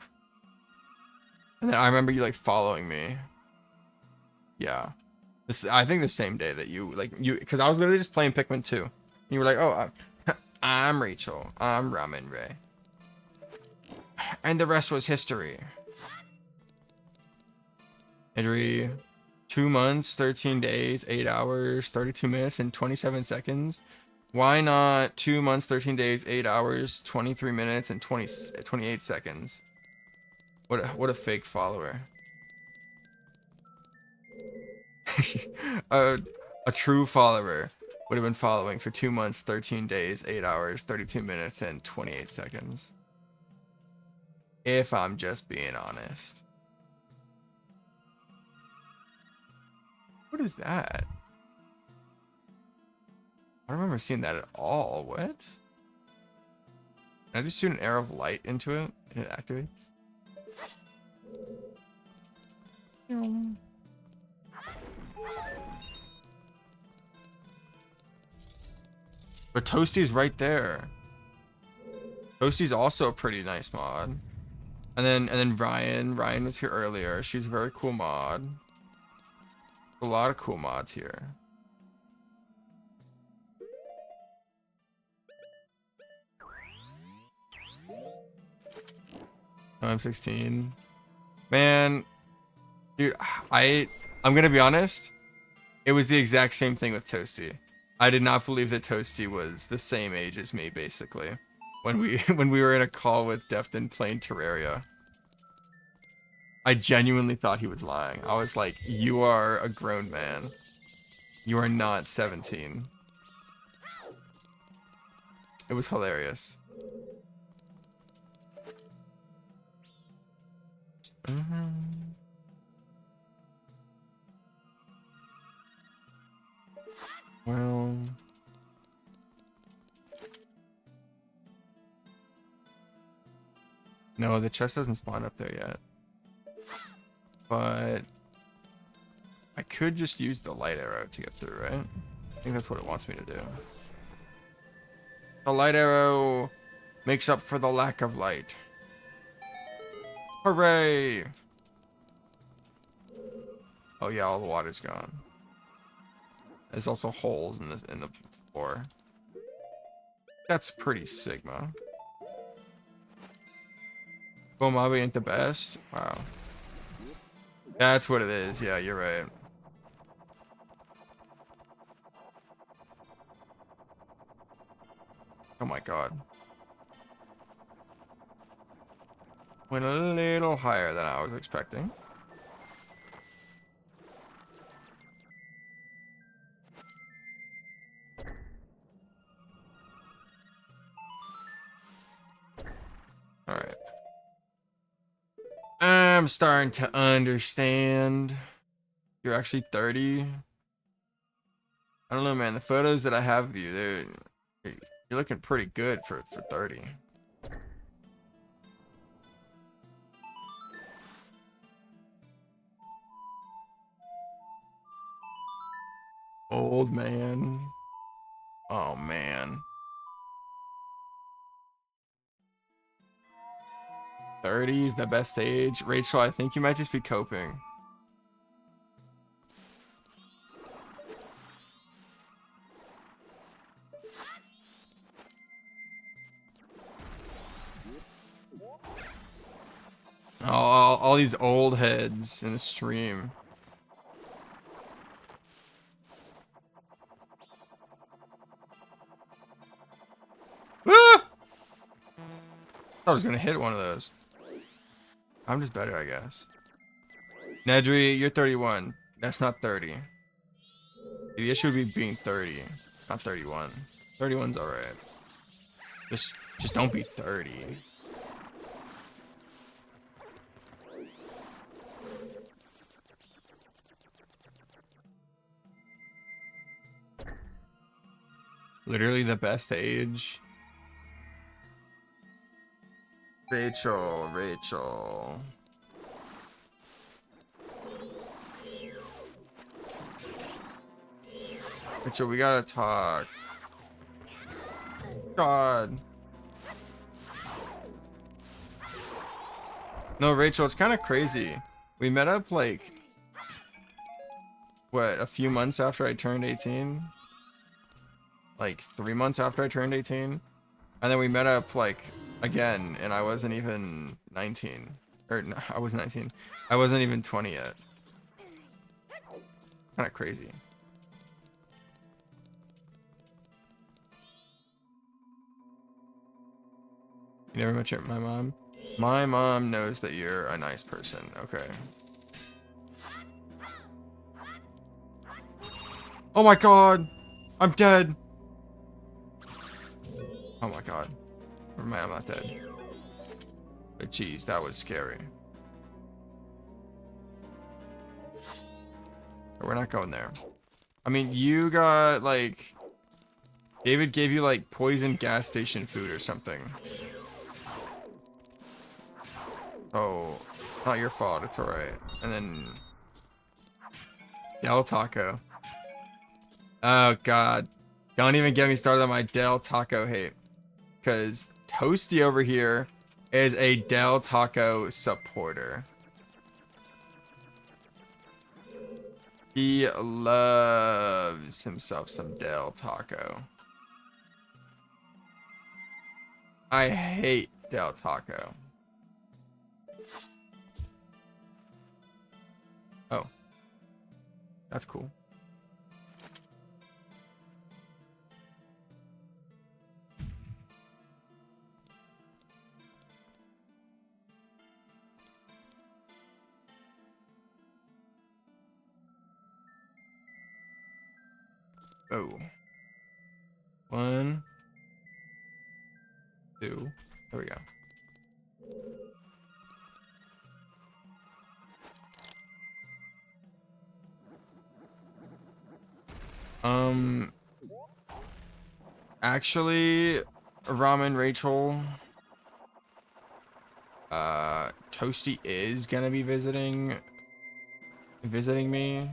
And then I remember you like following me. Yeah. I think the same day that you because I was literally just playing Pikmin 2. And you were like, "Oh, I'm Rachel. I'm Ramen Ray." And the rest was history. Henry, 2 months, 13 days, 8 hours, 32 minutes, and 27 seconds. Why not 2 months, 13 days, 8 hours, 23 minutes, and 28 seconds? What a fake follower. a, a true follower would have been following for 2 months, 13 days, 8 hours, 32 minutes, and 28 seconds. If I'm just being honest. What is that? I don't remember seeing that at all. What? Can I just shoot an arrow of light into it and it activates? But Toasty's right there. Toasty's also a pretty nice mod. And then Ryan was here earlier. She's a very cool mod. A lot of cool mods here. I'm 16. Man, dude, I'm gonna be honest. It was the exact same thing with Toasty. I did not believe that Toasty was the same age as me, basically. When we when we were in a call with Defton playing Terraria. I genuinely thought he was lying. I was like, you are a grown man. You are not 17. It was hilarious. Well, no, the chest doesn't spawn up there yet. But I could just use the light arrow to get through, right? I think that's what it wants me to do. The light arrow makes up for the lack of light. Hooray! Oh yeah, all the water's gone. There's also holes in the floor. That's pretty Sigma. Bomabi ain't the best? Wow. That's what it is. Yeah, you're right. Oh my god. Went a little higher than I was expecting. Alright. I'm starting to understand. You're actually 30. I don't know, man. The photos that I have of you, you're looking pretty good for 30. Old man. Oh man. 30 is the best age. Rachel, I think you might just be coping. All these old heads in the stream. Ah! I was gonna hit one of those. I'm just better, I guess. Nedry, you're 31. That's not 30. The issue would be being 30, not 31. 31's alright. Just don't be 30. Literally the best age. Rachel. Rachel, we gotta talk. God. No, Rachel, it's kind of crazy. We met up like, what, a few months after I turned 18? Like 3 months after I turned 18? And then we met up like again, and I wasn't even 19. Or no, I was 19. I wasn't even 20 yet. Kind of crazy. You never met my mom? My mom knows that you're a nice person. Okay. Oh my god! I'm dead! Oh my god. Never mind, I'm not dead. But geez, that was scary. We're not going there. I mean, you got, like... David gave you, like, poison gas station food or something. Oh, not your fault. It's alright. And then... Del Taco. Oh, God. Don't even get me started on my Del Taco hate. Because Toasty over here is a Del Taco supporter. He loves himself some Del Taco. I hate Del Taco. Oh. That's cool. Oh. 1, 2. There we go. Actually, Ramen Rachel, Toasty is gonna be visiting me.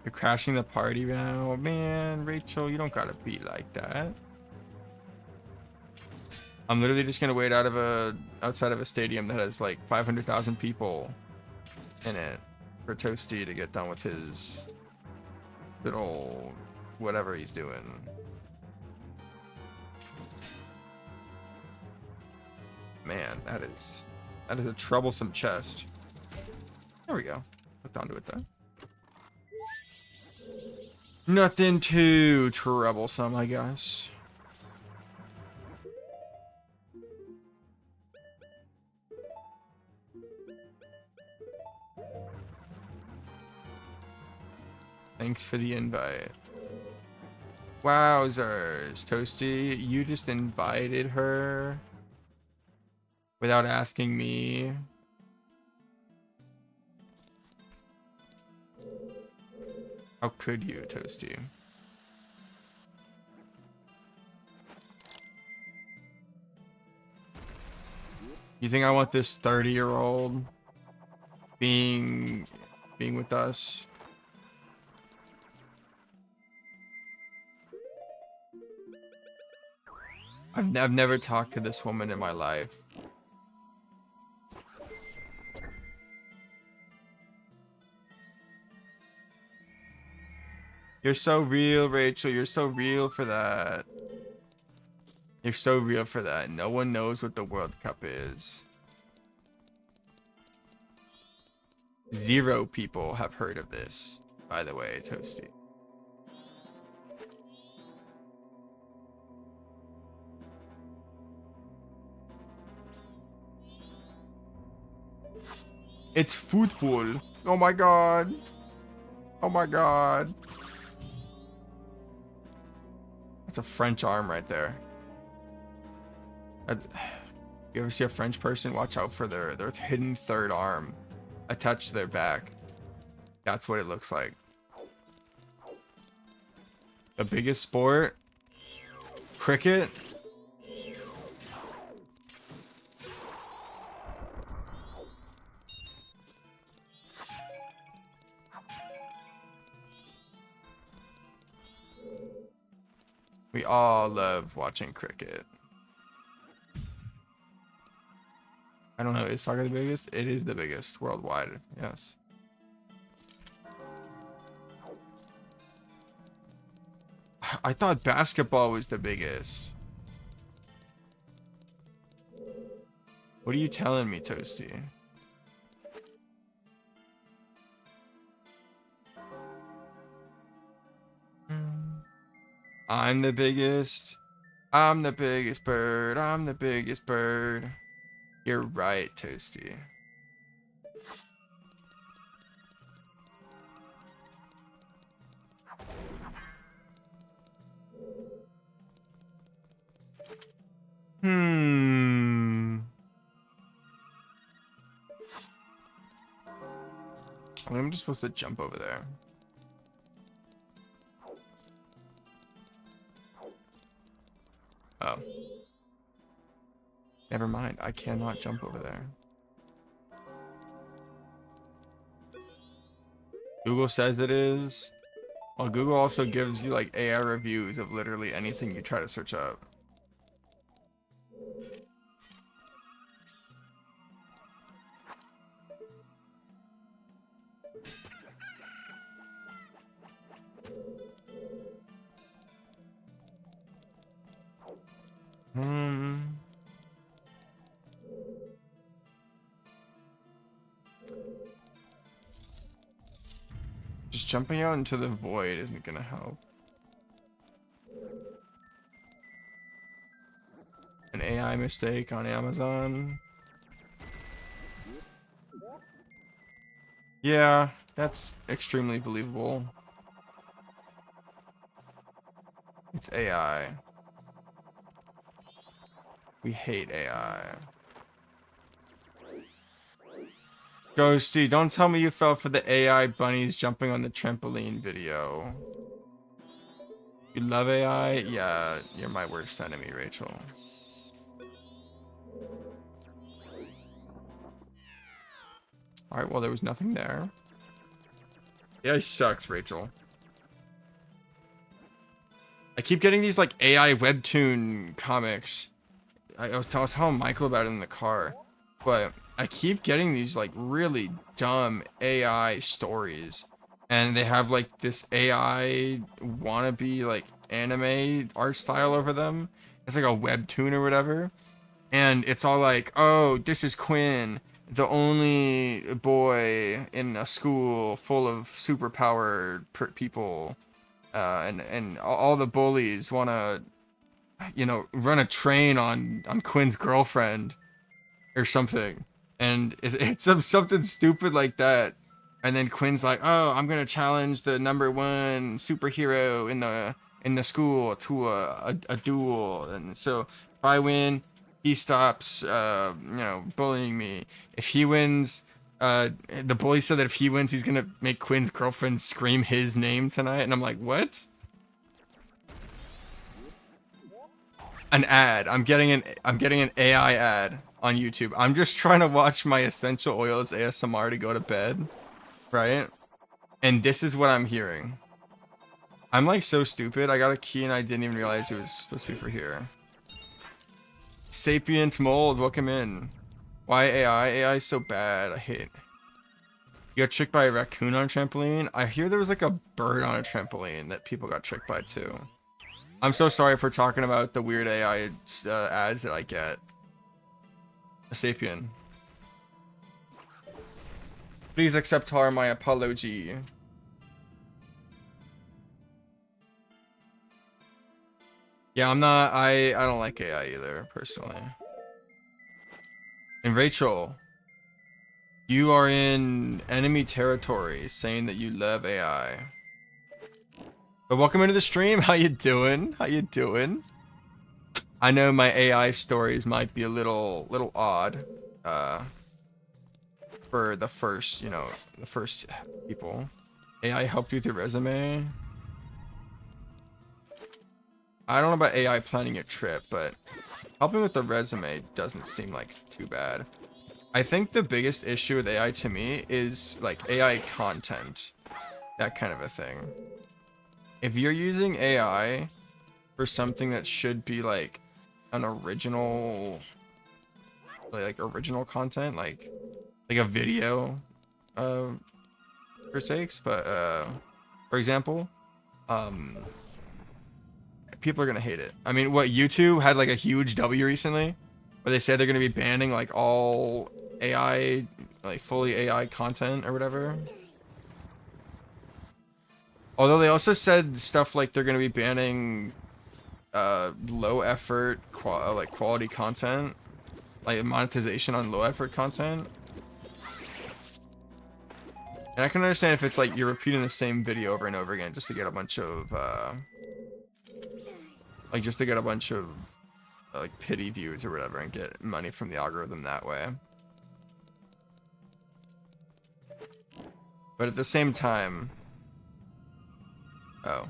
You're crashing the party now, man. Rachel, you don't gotta be like that. I'm literally just gonna wait outside of a stadium that has like 500,000 people in it for Toasty to get done with his little whatever he's doing. Man, that is a troublesome chest. There we go. Hooked onto it though. Nothing too troublesome, I guess. Thanks for the invite. Wowzers, Toasty, you just invited her without asking me. How could you, Toasty? You think I want this 30-year-old being with us? I've never talked to this woman in my life. You're so real, Rachel. You're so real for that. You're so real for that. No one knows what the World Cup is. 0 people have heard of this, by the way, Toasty. It's football. Oh my god. Oh my god. That's a French arm right there. You ever see a French person? Watch out for their hidden third arm attached to their back. That's what it looks like. The biggest sport? Cricket? We all love watching cricket. I don't know, is soccer the biggest? It is the biggest worldwide, yes. I thought basketball was the biggest. What are you telling me, Toasty? I'm the biggest. I'm the biggest bird. I'm the biggest bird. You're right, Toasty. I'm just supposed to jump over there. Oh. Never mind. I cannot jump over there. Google says it is. Well, Google also gives you like AI reviews of literally anything you try to search up. Just jumping out into the void isn't gonna help. An AI mistake on Amazon. Yeah, that's extremely believable. It's AI. We hate AI. Ghosty, don't tell me you fell for the AI bunnies jumping on the trampoline video. You love AI? Yeah, you're my worst enemy, Rachel. Alright, well, there was nothing there. AI sucks, Rachel. I keep getting these, like, AI webtoon comics. I was telling Michael about it in the car. But I keep getting these, like, really dumb AI stories. And they have, like, this AI wannabe, like, anime art style over them. It's like a webtoon or whatever. And it's all like, oh, this is Quinn, the only boy in a school full of superpowered people. And all the bullies want to, you know, run a train on Quinn's girlfriend or something. And it's something stupid like that. And then Quinn's like, oh, I'm going to challenge the #1 superhero in the school to a duel. And so if I win, he stops, you know, bullying me. If he wins, The bully said that if he wins, he's gonna make Quinn's girlfriend scream his name tonight, and I'm like, what? An ad. I'm getting an AI ad on YouTube. I'm just trying to watch my essential oils ASMR to go to bed, right? And this is what I'm hearing. I'm like so stupid. I got a key and I didn't even realize it was supposed to be for here. Sapient mold, welcome in. Why AI? AI is so bad. I hate it. You got tricked by a raccoon on a trampoline? I hear there was like a bird on a trampoline that people got tricked by too. I'm so sorry for talking about the weird AI ads that I get. A sapien. Please accept my apology. Yeah, I'm not. I don't like AI either, personally. And Rachel, you are in enemy territory, saying that you love AI. But welcome into the stream. How you doing? How you doing? I know my AI stories might be a little odd, for the first, the first people. AI helped you with your resume. I don't know about AI planning your trip, but helping with the resume doesn't seem like too bad. I think the biggest issue with AI to me is like AI content, that kind of a thing. If you're using AI for something that should be like an original, like original content, like a video, for sakes, but for example, people are gonna hate it. I mean, what, YouTube had like a huge W recently, where they said they're gonna be banning like all AI, like fully AI content or whatever. Although they also said stuff like they're gonna be banning low effort like quality content, like monetization on low effort content. And I can understand if it's like you're repeating the same video over and over again just to get a bunch of like pity views or whatever and get money from the algorithm that way. But at the same time, oh.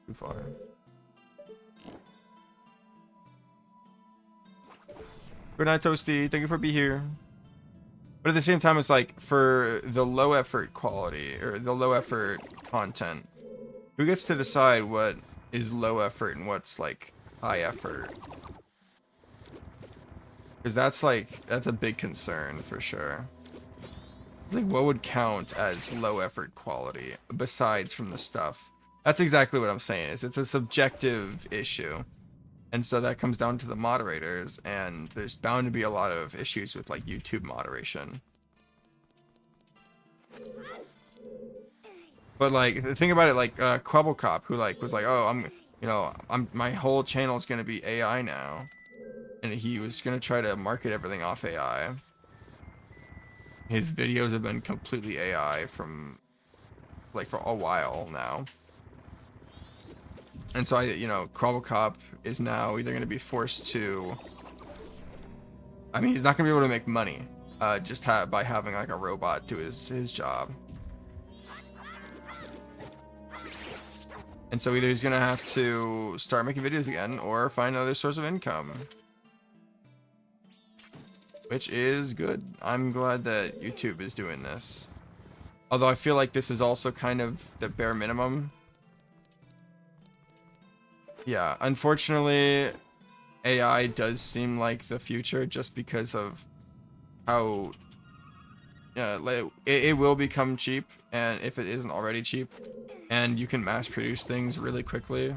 Too far. Good night, Toasty. Thank you for being here. But at the same time, it's like for the low effort quality or the low effort content, who gets to decide what is low effort and what's like high effort? Because that's a big concern for sure. It's like, what would count as low effort quality besides from the stuff? That's exactly what I'm saying. It's a subjective issue. And so that comes down to the moderators, and there's bound to be a lot of issues with like YouTube moderation. But like, think about it, like Quabblecop, who like was like, oh, my whole channel is gonna be AI now, and he was gonna try to market everything off AI. His videos have been completely AI from like for a while now. And so Quabblecop is now either going to be forced to, I mean, he's not going to be able to make money, just by having like a robot do his job. And so either he's going to have to start making videos again or find another source of income. Which is good. I'm glad that YouTube is doing this. Although I feel like this is also kind of the bare minimum. Yeah, unfortunately, AI does seem like the future just because of how like, it will become cheap, and if it isn't already cheap, and you can mass produce things really quickly.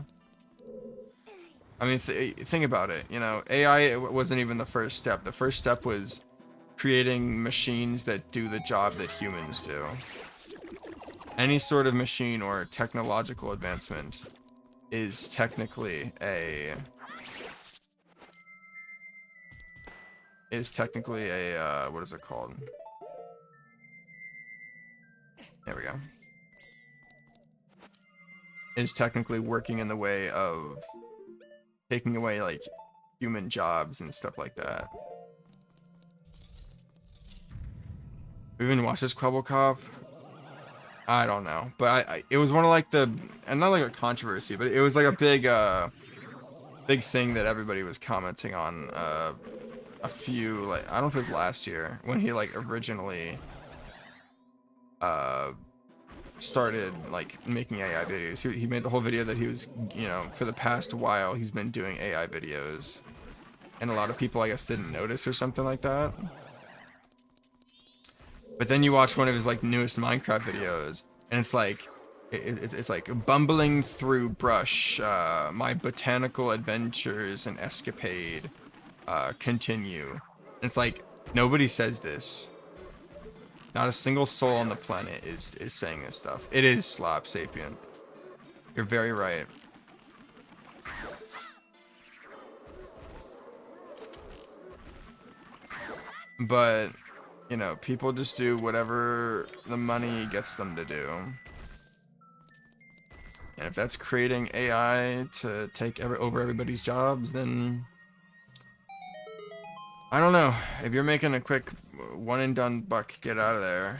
I mean, think about it. AI wasn't even the first step. The first step was creating machines that do the job that humans do. Any sort of machine or technological advancement is technically a what is it called? There we go. Is technically working in the way of taking away like human jobs and stuff like that. We even watched this Quibble Cop. I don't know, but it was one of like the, and not like a controversy, but it was like a big thing that everybody was commenting on. A few, like, I don't know if it was last year when he like originally uh started like making AI videos. He made the whole video that he was, you know, for the past while he's been doing AI videos, and a lot of people I guess didn't notice or something like that. But then you watch one of his like newest Minecraft videos, and it's like it's like bumbling through brush, my botanical adventures and escapade continue. And it's like nobody says this. Not a single soul on the planet is saying this stuff. It is Slop Sapient. You're very right. But, you know, people just do whatever the money gets them to do. And if that's creating AI to take over everybody's jobs, then I don't know. If you're making a quick one and done buck, get out of there.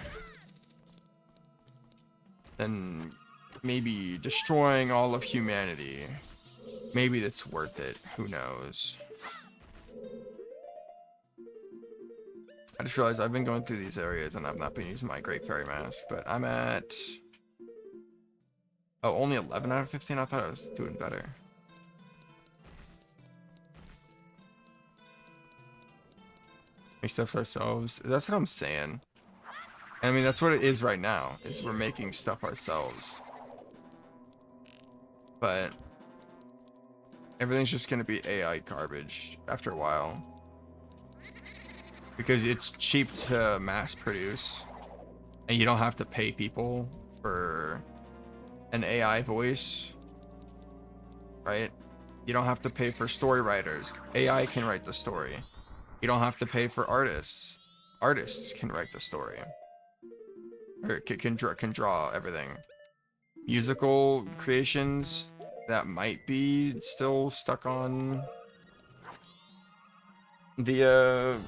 Then maybe destroying all of humanity. Maybe that's worth it. Who knows? I just realized I've been going through these areas and I've not been using my Great Fairy Mask, but I'm at... Oh, only 11 out of 15? I thought I was doing better. Make stuff ourselves. That's what I'm saying. I mean, that's what it is right now, is we're making stuff ourselves. But everything's just going to be AI garbage after a while. Because it's cheap to mass produce. And you don't have to pay people for an AI voice. Right? You don't have to pay for story writers. AI can write the story. You don't have to pay for artists. Artists can write the story. Or can draw everything. Musical creations that might be still stuck on the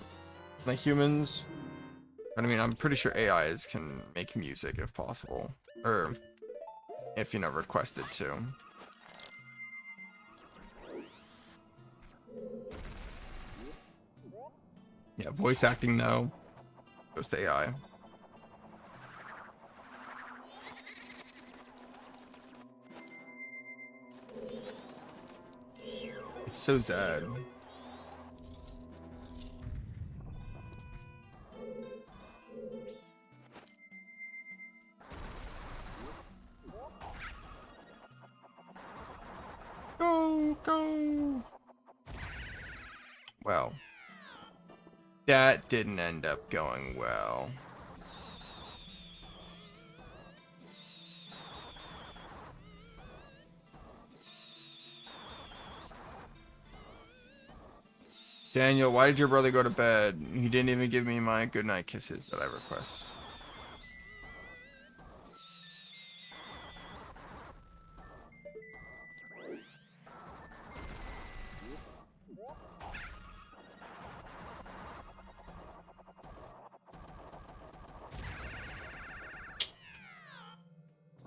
humans. But I mean, I'm pretty sure AIs can make music if possible, or if, you know, requested to. Yeah, voice acting, no, goes to AI. It's so sad. Go, go. Well, that didn't end up going well. Daniel, why did your brother go to bed? He didn't even give me my goodnight kisses that I request.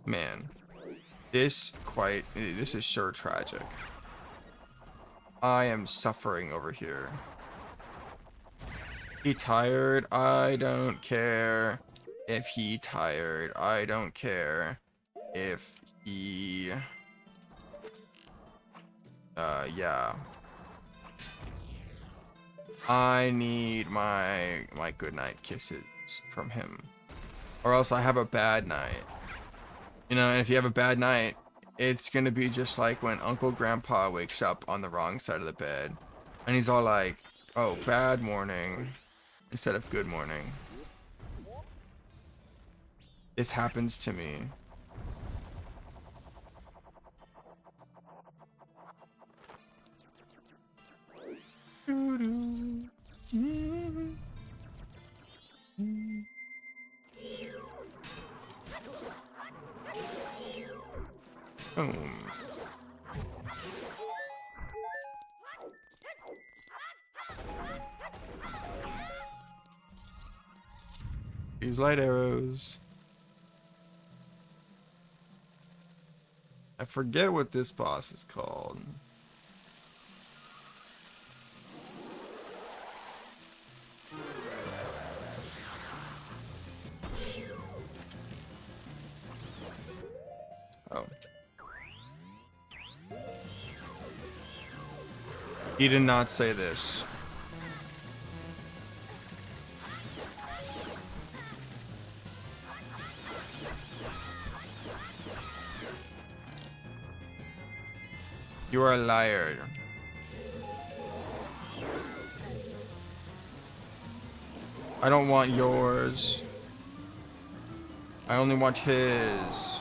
Man, this is sure tragic. I am suffering over here. He tired? I don't care. If he tired, I don't care. If he... yeah. I need my goodnight kisses from him. Or else I have a bad night. You know, and if you have a bad night, it's gonna be just like when Uncle Grandpa wakes up on the wrong side of the bed. And he's all like, oh, bad morning. Instead of good morning. This happens to me. Boom. Use light arrows. I forget what this boss is called. Oh. He did not say this. You are a liar. I don't want yours. I only want his.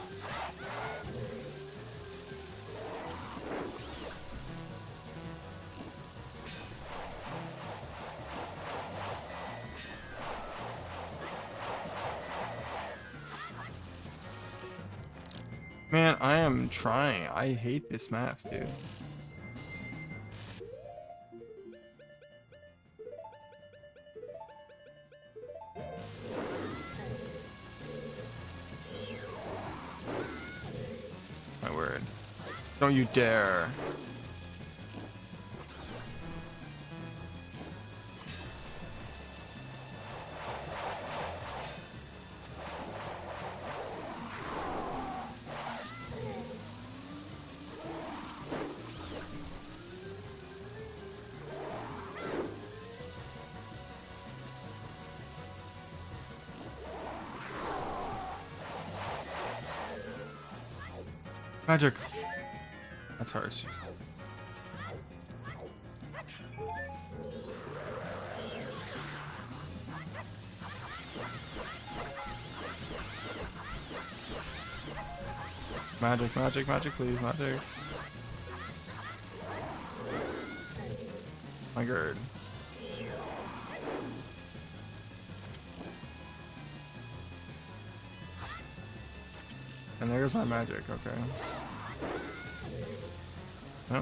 Man, I am trying. I hate this mask, dude. My word. Don't you dare. Magic. That's hers. Magic, magic, magic, please, magic. My god. And there's my magic, okay. No.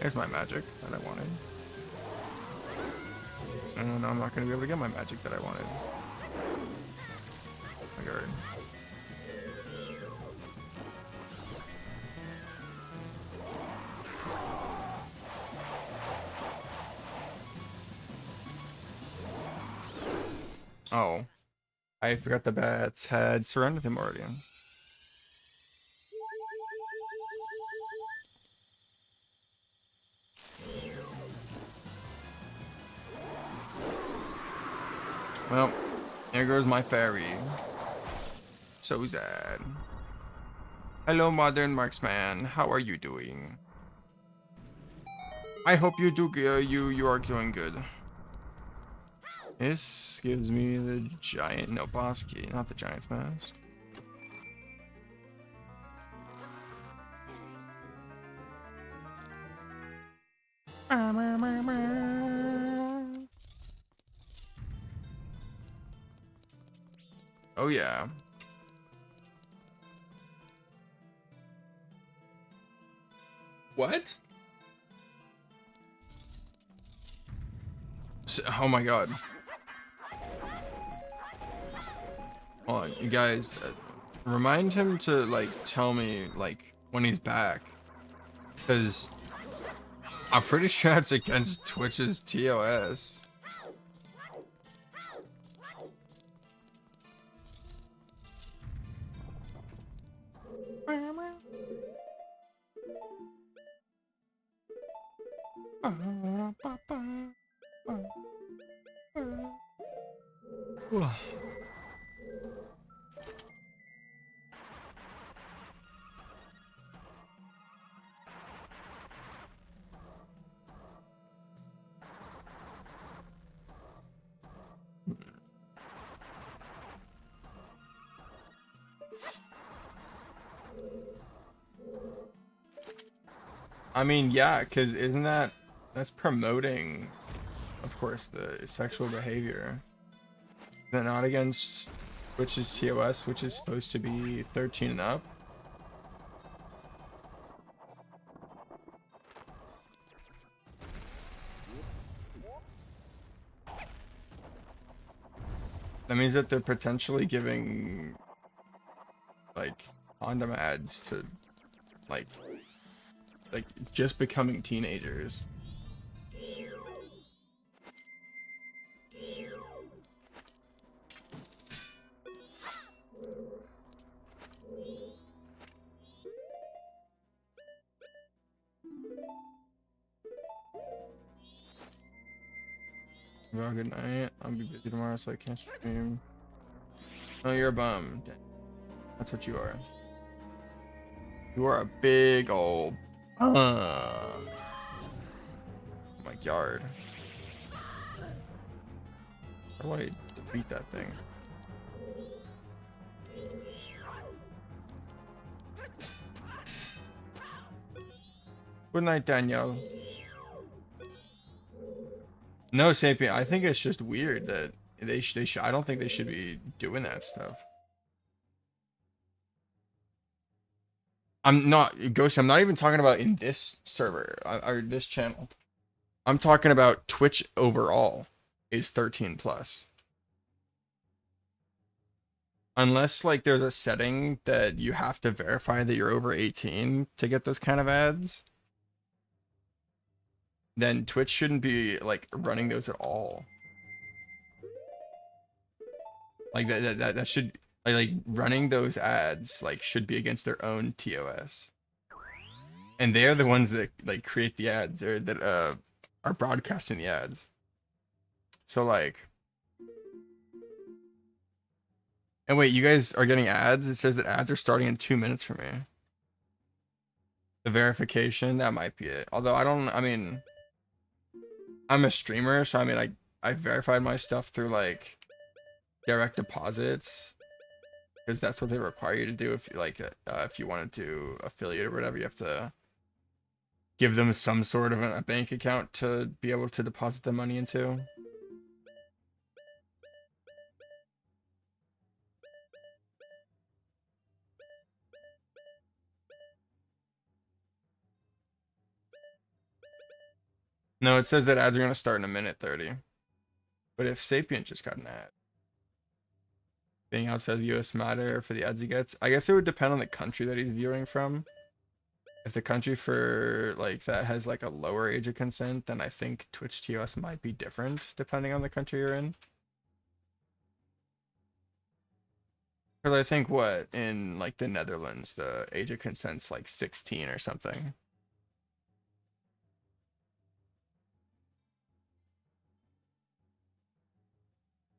There's my magic that I wanted. And I'm not going to be able to get my magic that I wanted. My god. Oh. I forgot the bats had surrounded him already. Well, there goes my fairy. So sad. Hello, modern marksman. How are you doing? I hope you do. You are doing good. This gives me the giant, no, boss key, not the giant's mask. Oh yeah. What? Oh my god. Hold on, you guys, remind him to like tell me like when he's back, because I'm pretty sure that's against Twitch's TOS. I mean, yeah, because isn't that's promoting, of course, the sexual behavior. Is that not against Twitch's TOS, which is supposed to be 13 and up? That means that they're potentially giving like condom ads to like like just becoming teenagers. Well, good night. I'll be busy tomorrow, so I can't stream. Oh, you're a bum. That's what you are. You are a big old my yard. How do I defeat that thing? Good night, Danielle. No, Sapien. I think it's just weird that they should. I don't think they should be doing that stuff. I'm not Ghost. I'm not even talking about in this server or this channel. I'm talking about Twitch overall is 13 plus. Unless like there's a setting that you have to verify that you're over 18 to get those kind of ads, then Twitch shouldn't be like running those at all. Like that should like running those ads like should be against their own TOS. And they're the ones that like create the ads or that are broadcasting the ads. So like, and wait, you guys are getting ads? It says that ads are starting in 2 minutes for me. The verification, that might be it. Although I mean, I'm a streamer, so I mean, I verified my stuff through like direct deposits because that's what they require you to do if you like if you wanted to affiliate or whatever, you have to give them some sort of a bank account to be able to deposit the money into. No, it says that ads are gonna start in a minute 30. But if Sapient just got an ad, being outside the US matter for the ads he gets, I guess it would depend on the country that he's viewing from. If the country for like that has like a lower age of consent, then I think Twitch TOS might be different depending on the country you're in. Because I think what in like the Netherlands, the age of consent's like 16 or something.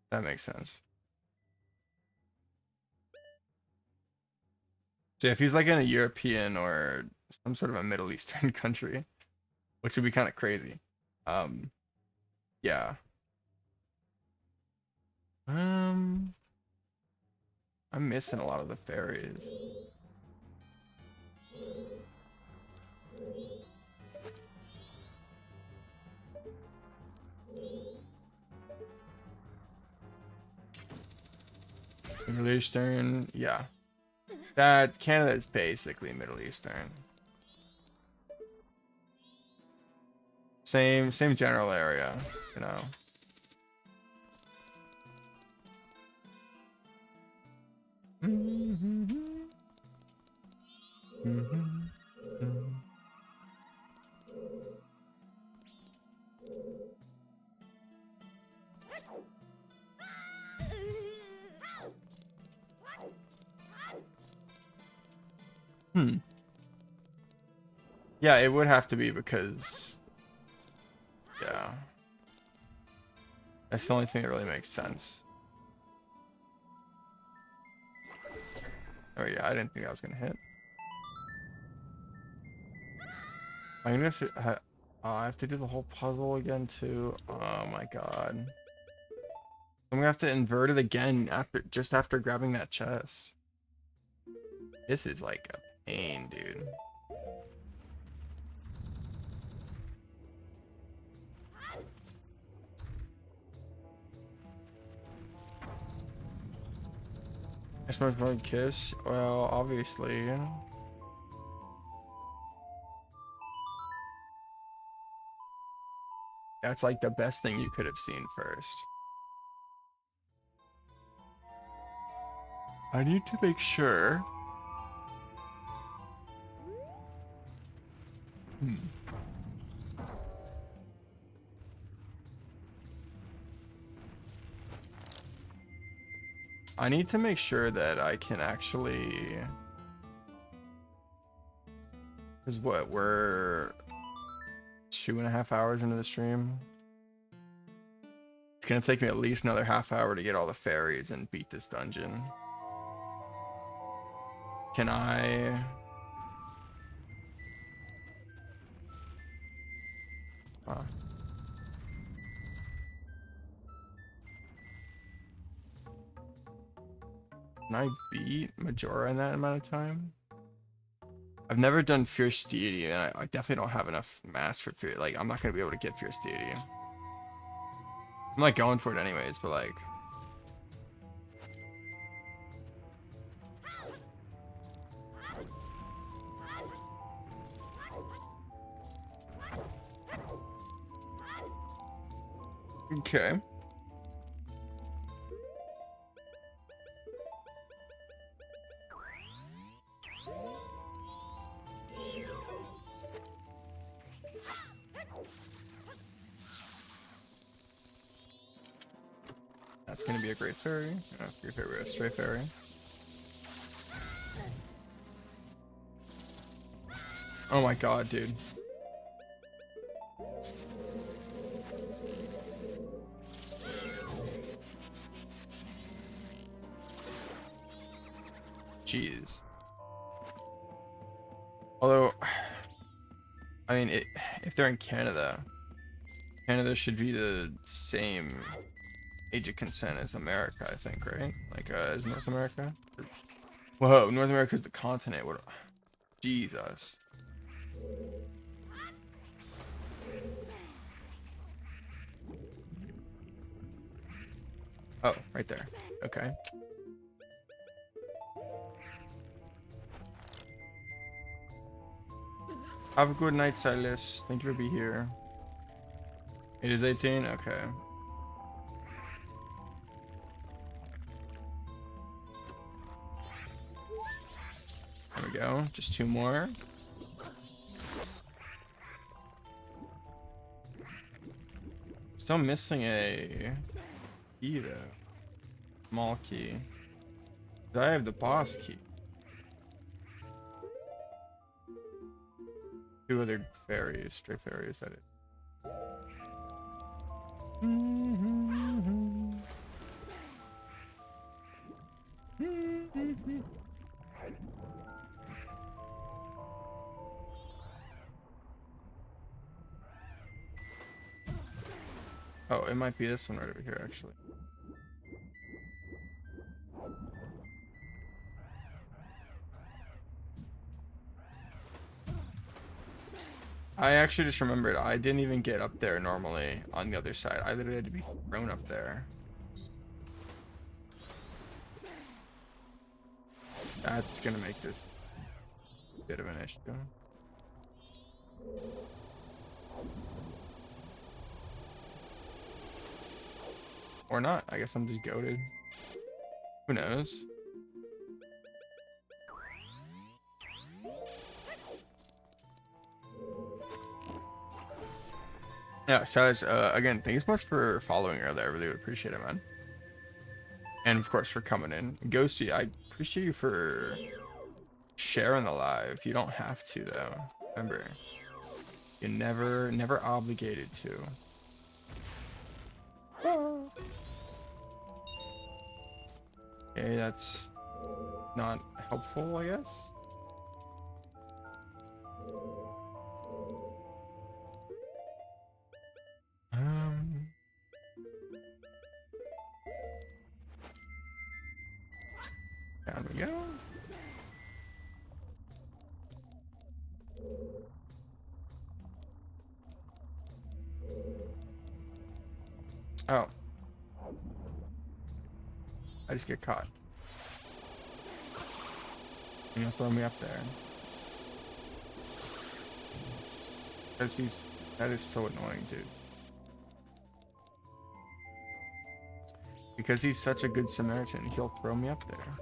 That makes sense. So if he's like in a European or some sort of a Middle Eastern country, which would be kind of crazy. Um, yeah. Um, I'm missing a lot of the fairies. Middle Eastern, yeah. That Canada is basically Middle Eastern. Same general area, you know. Yeah, it would have to be because yeah. That's the only thing that really makes sense. Oh yeah, I didn't think I was gonna hit. I'm gonna have to, I have to do the whole puzzle again too. Oh my god. I'm gonna have to invert it again just after grabbing that chest. This is like a pain, dude. I suppose more kiss. Well, obviously. That's like the best thing you could have seen first. I need to make sure. I need to make sure that I can actually. Is what we're 2.5 hours into the stream. It's gonna take me at least another half hour to get all the fairies and beat this dungeon. Can I? Huh. Can I beat Majora in that amount of time? I've never done Fierce Deity, and I definitely don't have enough mass for Fierce. Like, I'm not gonna be able to get Fierce Deity. I'm like going for it anyways, but like. Okay. That's gonna be a great fairy. Your favorite stray fairy. Oh my god, dude. Jeez. Although, I mean, if they're in Canada, Canada should be the same age of consent as America, I think, right? Like, as North America? Whoa, North America is the continent. What? Jesus. Oh, right there. Okay. Have a good night, Silas. Thank you for being here. It is 18? Okay. There we go. Just 2 more. Still missing a key, though. Small key. I have the boss key. 2 other fairies, stray fairies, that is. Oh, it might be this one right over here, actually. I actually just remembered I didn't even get up there normally on the other side. I literally had to be thrown up there. That's gonna make this a bit of an issue. Or not. I guess I'm just goated. Who knows? Yeah, Silas, again, thanks so much for following earlier. I really would appreciate it, man. And of course for coming in. Ghosty, I appreciate you for sharing the live. You don't have to though. Remember, you're never obligated to. Okay, that's not helpful, I guess. Down we go. Oh. I just get caught. You're gonna throw me up there. Because that is so annoying, dude. Because he's such a good Samaritan, he'll throw me up there.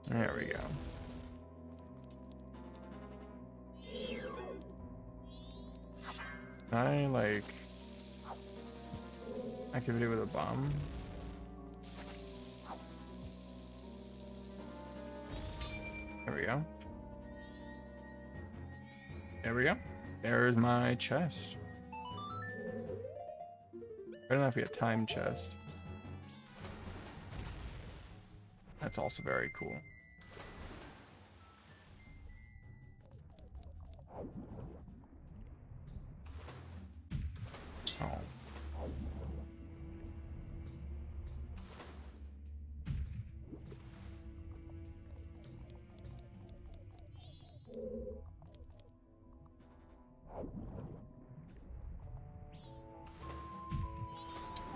There we go. Can I, like, activate it with a bomb? There we go. There we go. There's my chest. Better not be a time chest. That's also very cool. Oh.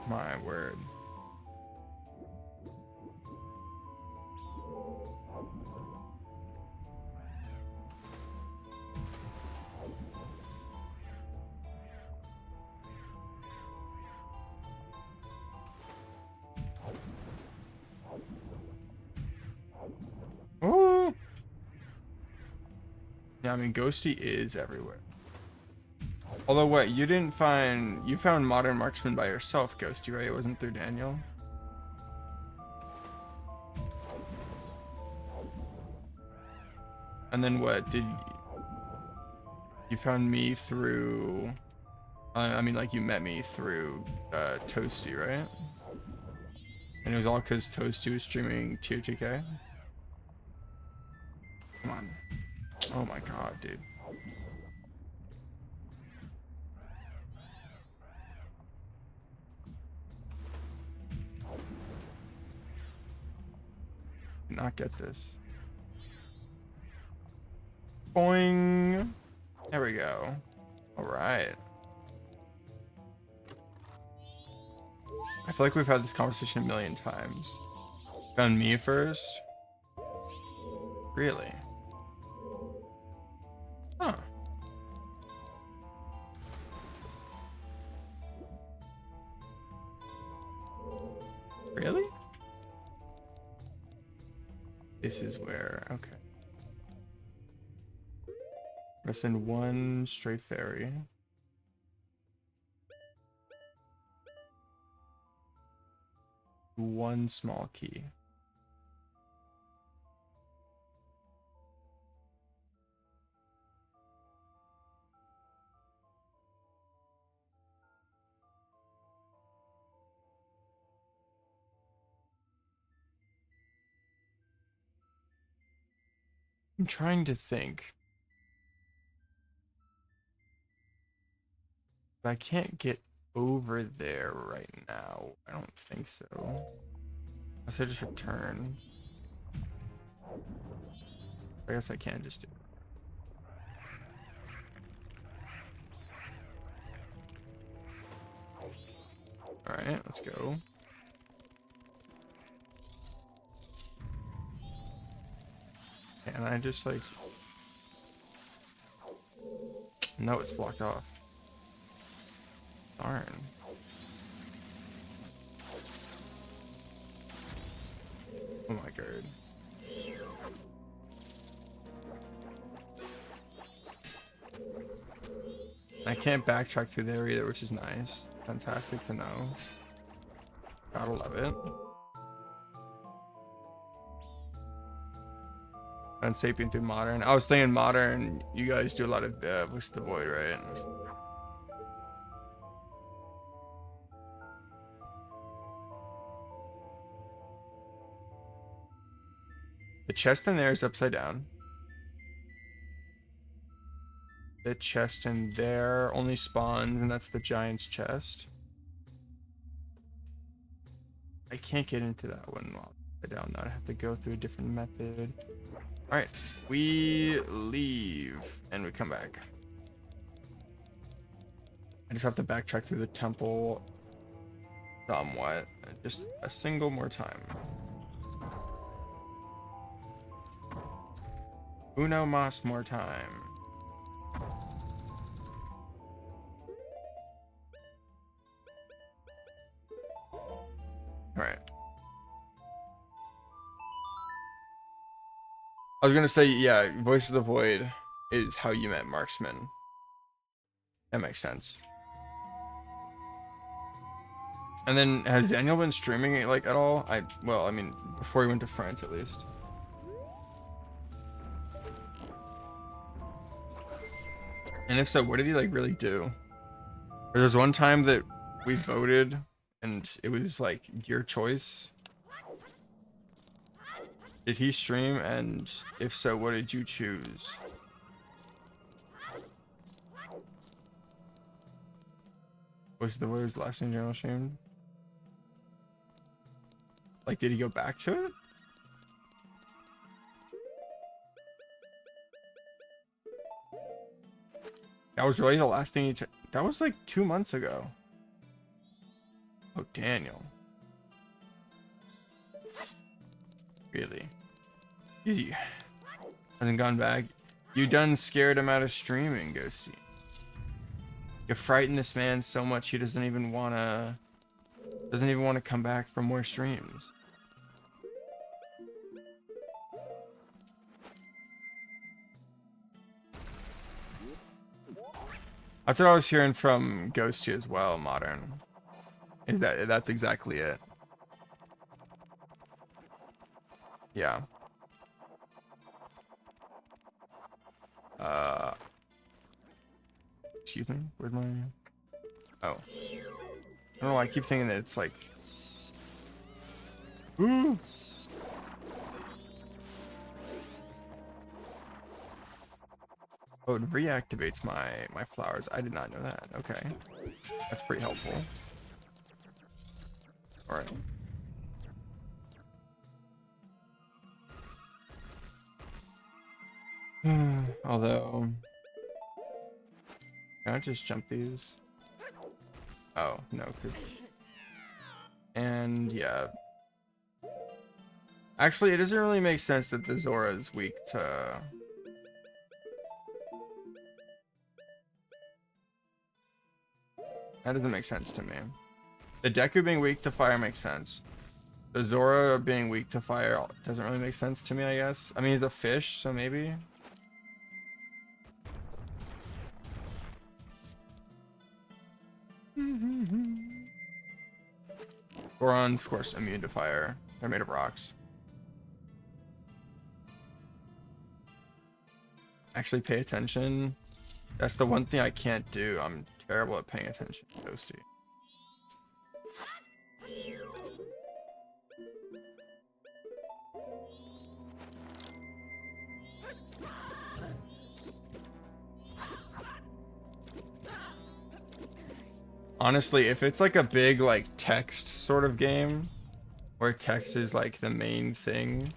My word. Oh. Yeah, I mean, Ghosty is everywhere. Although, what, you found Modern Marksman by yourself, Ghosty, right? It wasn't through Daniel? And then what, you found me through, I mean, like, you met me through, Toasty, right? And it was all because Toasty was streaming Tier 2K? Come on. Oh my god, dude. Did not get this. Boing! There we go. Alright. I feel like we've had this conversation a million times. Found me first? Really? Huh. Really? This is where, okay. We're send one stray fairy. One small key. I'm trying to think. I can't get over there right now. I don't think so. I should just return. I guess I can just do it. Alright, let's go. And I just like... No, it's blocked off. Darn. Oh my god. I can't backtrack through there either, which is nice. Fantastic to know. Gotta love it. And Sapien through Modern. I was thinking Modern, you guys do a lot of Boost of the Void, right? The chest in there is upside down. The chest in there only spawns, and that's the giant's chest. I can't get into that one while upside down. I'd have to go through a different method. Alright, we leave, and we come back. I just have to backtrack through the temple somewhat. Just a single more time. Uno mas more time. Alright. I was gonna say, yeah, Voice of the Void is how you met Marksman. That makes sense. And then has Daniel been streaming it like at all? Well, I mean, before he went to France at least. And if so, what did he like really do? There was one time that we voted and it was like your choice. Did he stream? And if so, what did you choose? Was the Warriors last thing Daniel streamed? Like, did he go back to it? That was really the last thing he that was like 2 months ago. Oh, Daniel. Really? He hasn't gone back. You done scared him out of streaming, Ghosty. You frighten this man so much he doesn't even wanna come back for more streams. That's what I was hearing from Ghosty as well, Modern. Is that's exactly it. Yeah. Excuse me? Where's my... Oh. I don't know why I keep thinking that it's like... Ooh! Oh, it reactivates my flowers. I did not know that. Okay. That's pretty helpful. Alright. Although... Can I just jump these? Oh, no. And, yeah. Actually, it doesn't really make sense that the Zora is weak to... That doesn't make sense to me. The Deku being weak to fire makes sense. The Zora being weak to fire doesn't really make sense to me, I guess. I mean, he's a fish, so maybe. Goron's, of course, immune to fire. They're made of rocks. Actually pay attention. That's the one thing I can't do. I'm terrible at paying attention, Ghosty. Honestly, if it's like a big like text sort of game where text is like the main thing,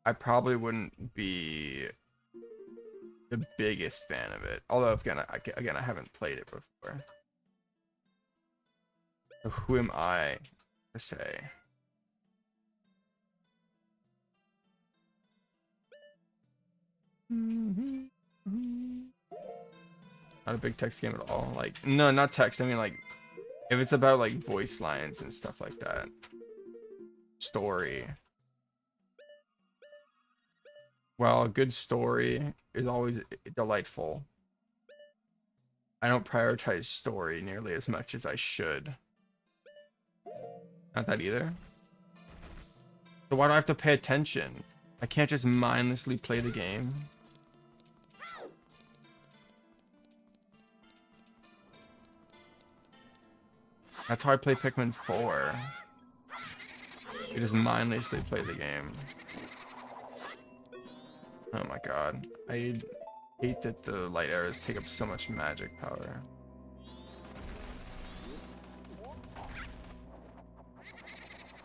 I probably wouldn't be the biggest fan of it. Although again, I haven't played it before. So who am I to say? Not a big text game at all. Like, no, not text. I mean, like, if it's about like voice lines and stuff like that. Story. Well, a good story is always delightful. I don't prioritize story nearly as much as I should. Not that either. So why do I have to pay attention? I can't just mindlessly play the game. That's how I play Pikmin 4. You just mindlessly play the game. Oh my god. I hate that the light arrows take up so much magic power.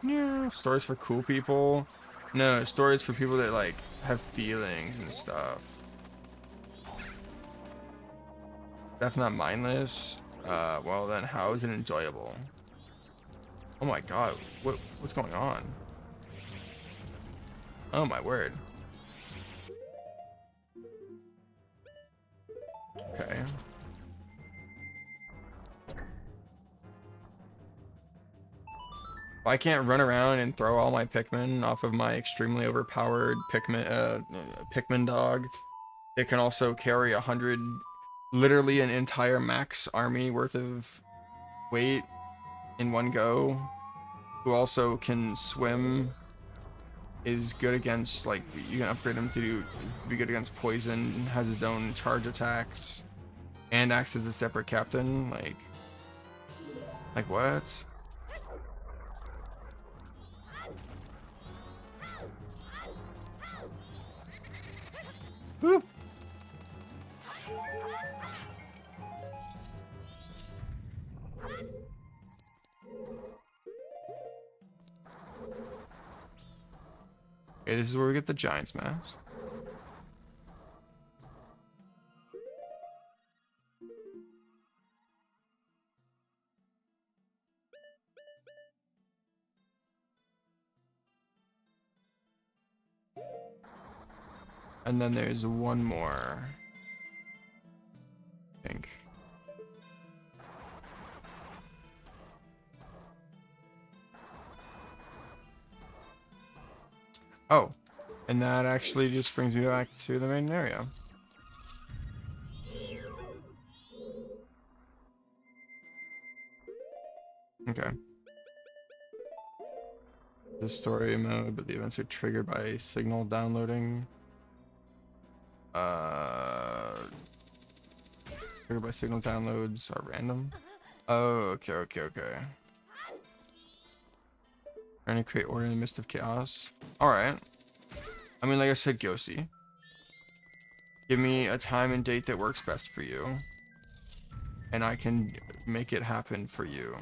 Yeah, stories for cool people. No, stories for people that like have feelings and stuff. That's not mindless. Well then, how is it enjoyable? Oh my god, what's going on? Oh my word. Okay. I can't run around and throw all my Pikmin off of my extremely overpowered Pikmin dog. It can also carry 100, literally an entire max army worth of weight in one go. Who also can swim, is good against, like, you can upgrade him to be good against poison, has his own charge attacks, and acts as a separate captain. Like what? Woo! Okay, this is where we get the Giant's Mask. And then there's one more, I think. Oh, and that actually just brings me back to the main area. Okay. The story mode, but the events are triggered by signal downloading. Triggered by signal downloads are random. Oh, okay. Trying to create order in the midst of chaos. Alright. I mean, like I said, Ghosty. Give me a time and date that works best for you. And I can make it happen for you.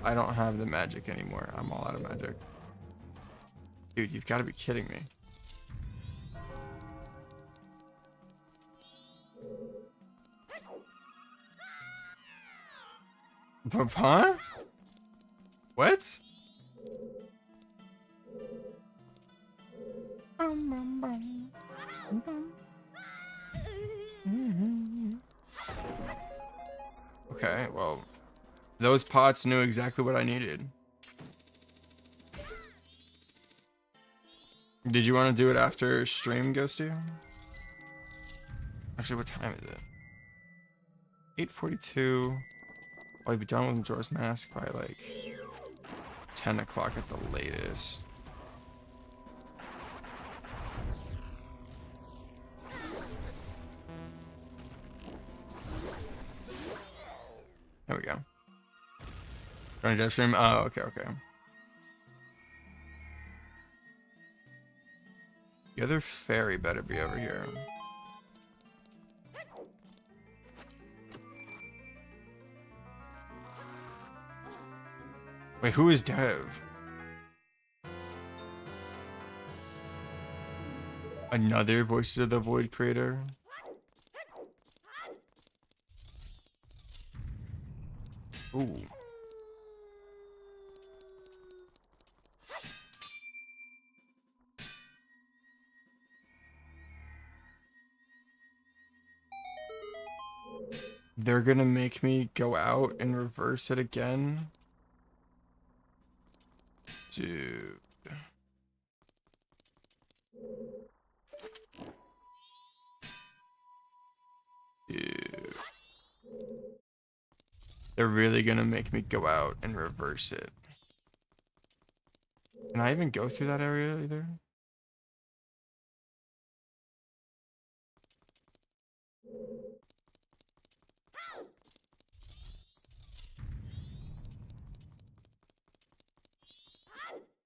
I don't have the magic anymore. I'm all out of magic. Dude, you've got to be kidding me. Huh? What? Okay, well, those pots knew exactly what I needed. Did you want to do it after stream, Ghosty? Actually, what time is it? 8:42. I'll be done with Majora's Mask by like 10 o'clock at the latest. There we go. Trying to dev stream? Oh, okay. The other fairy better be over here. Wait, who is Dev? Another Voices of the Void creator? Ooh. They're gonna make me go out and reverse it again? Dude. Dude. They're really gonna make me go out and reverse it. Can I even go through that area either?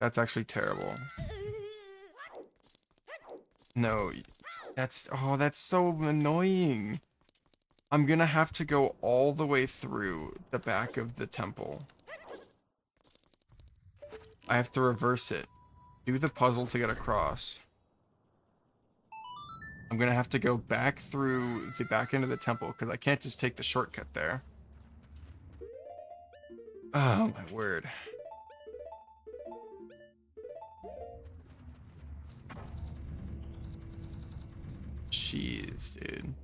That's actually terrible. No, that's so annoying. I'm gonna have to go all the way through the back of the temple. I have to reverse it. Do the puzzle to get across. I'm gonna have to go back through the back end of the temple because I can't just take the shortcut there. Oh my word. Jeez, dude.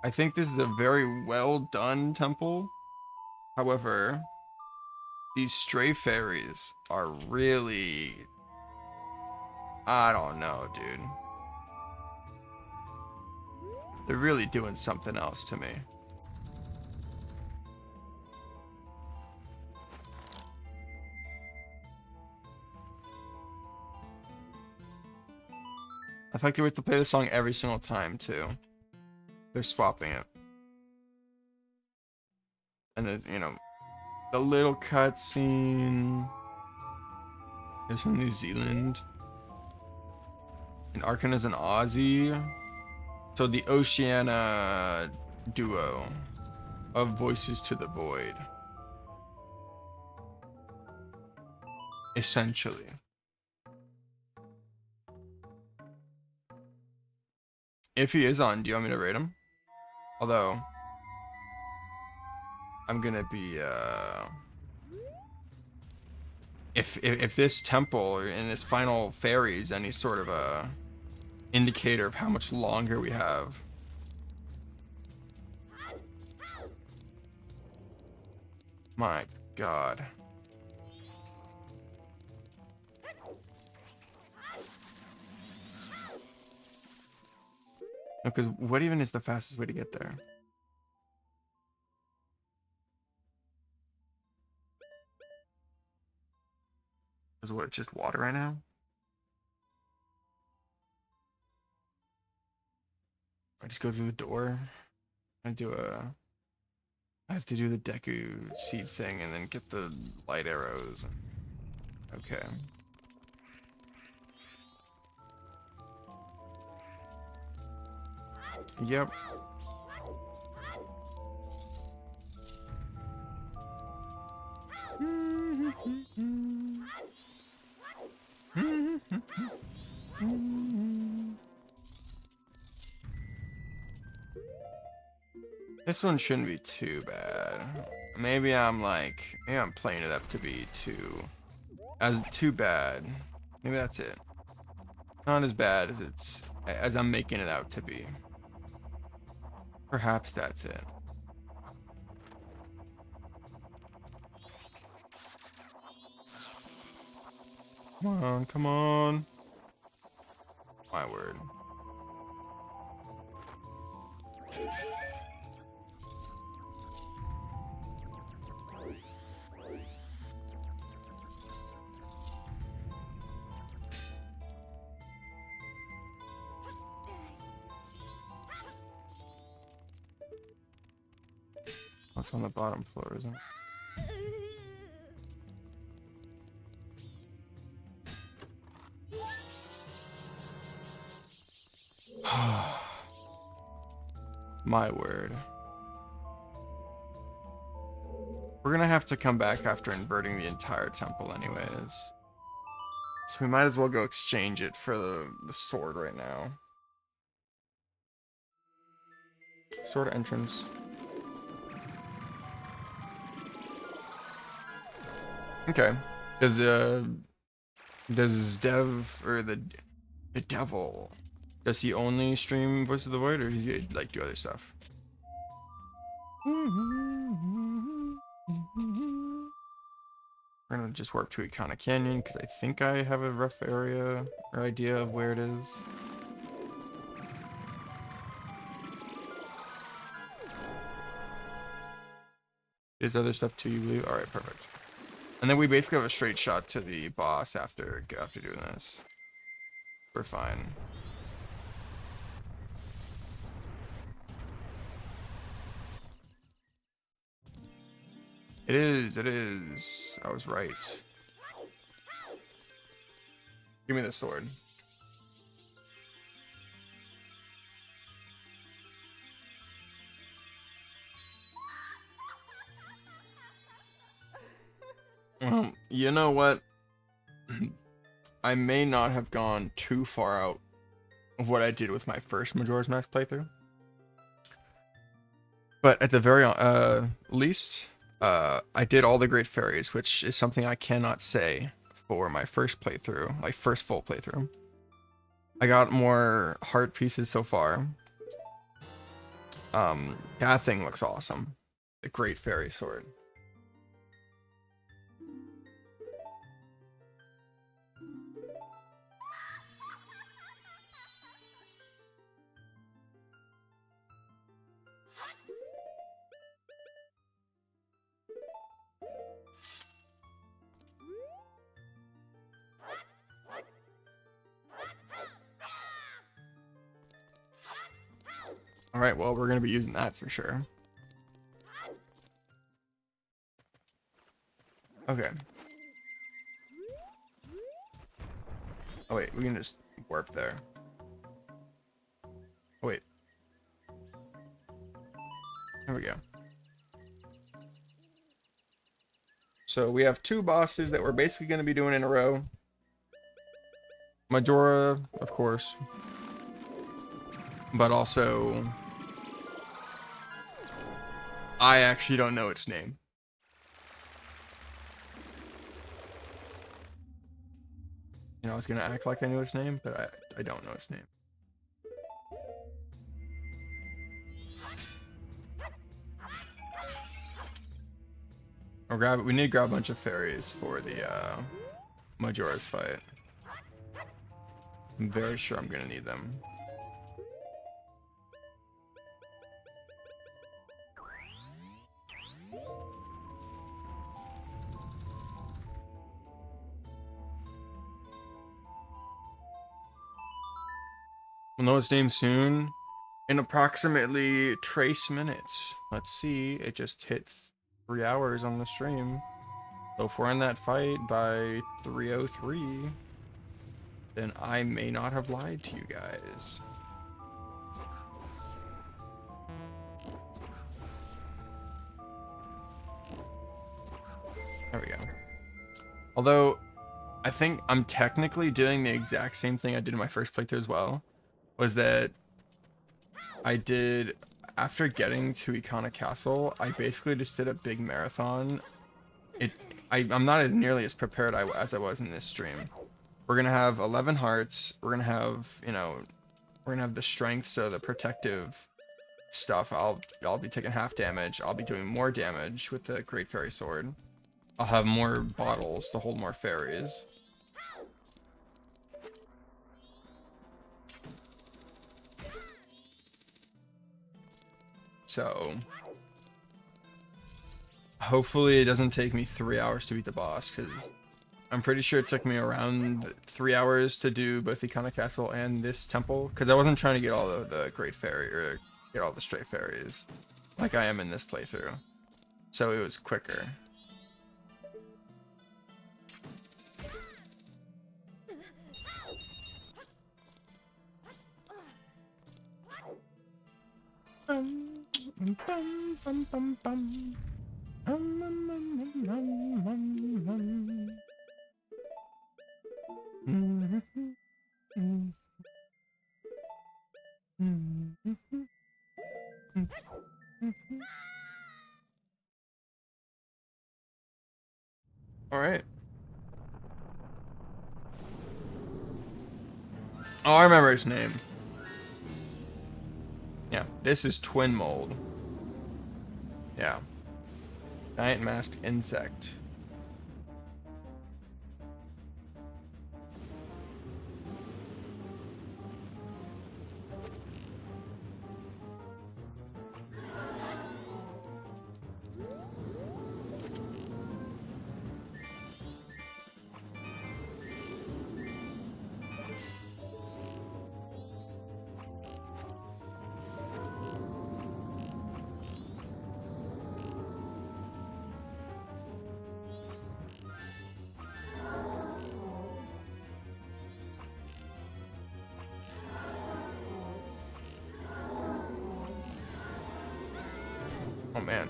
I think this is a very well done temple. However, these stray fairies are really... I don't know, dude. They're really doing something else to me. I feel like they have to play the song every single time, too. They're swapping it. And then, you know, the little cutscene is from New Zealand. And Arkan is an Aussie. So the Oceania duo of Voices to the Void. Essentially. If he is on, do you want me to rate him? Although, I'm gonna be, If this temple and this final fairy is any sort of a indicator of how much longer we have. My God. Because what even is the fastest way to get there? Is what, just water right now? I just go through the door. I have to do the Deku seed thing and then get the light arrows. Okay. Yep. This one shouldn't be too bad. Maybe I'm playing it up to be too bad. Maybe that's it. Not as bad as I'm making it out to be. Perhaps that's it. Come on, come on. My word. What's on the bottom floor, isn't it? My word. We're gonna have to come back after inverting the entire temple anyways. So we might as well go exchange it for the sword right now. Sword entrance. Okay. Does Dev or the devil, does he only stream Voice of the Void or does he like do other stuff? We're gonna just warp to Ikana Canyon because I think I have a rough area or idea of where it is. Is other stuff too, you believe? Alright, perfect. And then we basically have a straight shot to the boss after doing this. We're fine. It is. I was right. Give me the sword. You know what? I may not have gone too far out of what I did with my first Majora's Mask playthrough. But at the very least, I did all the Great Fairies, which is something I cannot say for my first playthrough, like first full playthrough. I got more heart pieces so far. That thing looks awesome. The Great Fairy Sword. All right, well, we're going to be using that for sure. Okay. Oh, wait, we can just warp there. Oh, wait. There we go. So we have two bosses that we're basically going to be doing in a row. Majora, of course. But also, I actually don't know its name. You know, I was going to act like I knew its name, but I don't know its name. We need to grab a bunch of fairies for the Majora's fight. I'm very sure I'm gonna need them. We'll know its name soon. In approximately trace minutes. Let's see, it just hit 3 hours on the stream. So if we're in that fight by 3:03, then I may not have lied to you guys. There we go. Although, I think I'm technically doing the exact same thing I did in my first playthrough as well. Was that I did, after getting to Ikana Castle, I basically just did a big marathon. I'm not nearly as prepared as I was in this stream. We're gonna have 11 hearts. We're gonna have, you know, we're gonna have the strength, so the protective stuff. I'll be taking half damage. I'll be doing more damage with the Great Fairy Sword. I'll have more bottles to hold more fairies. So hopefully it doesn't take me 3 hours to beat the boss, because I'm pretty sure it took me around 3 hours to do both Ikana Castle and this temple, because I wasn't trying to get all the Great Fairy, or get all the Stray Fairies, like I am in this playthrough. So it was quicker. All right. Oh, I remember his name. Yeah, this is Twin Mold. Yeah. Giant masked insect. Oh man.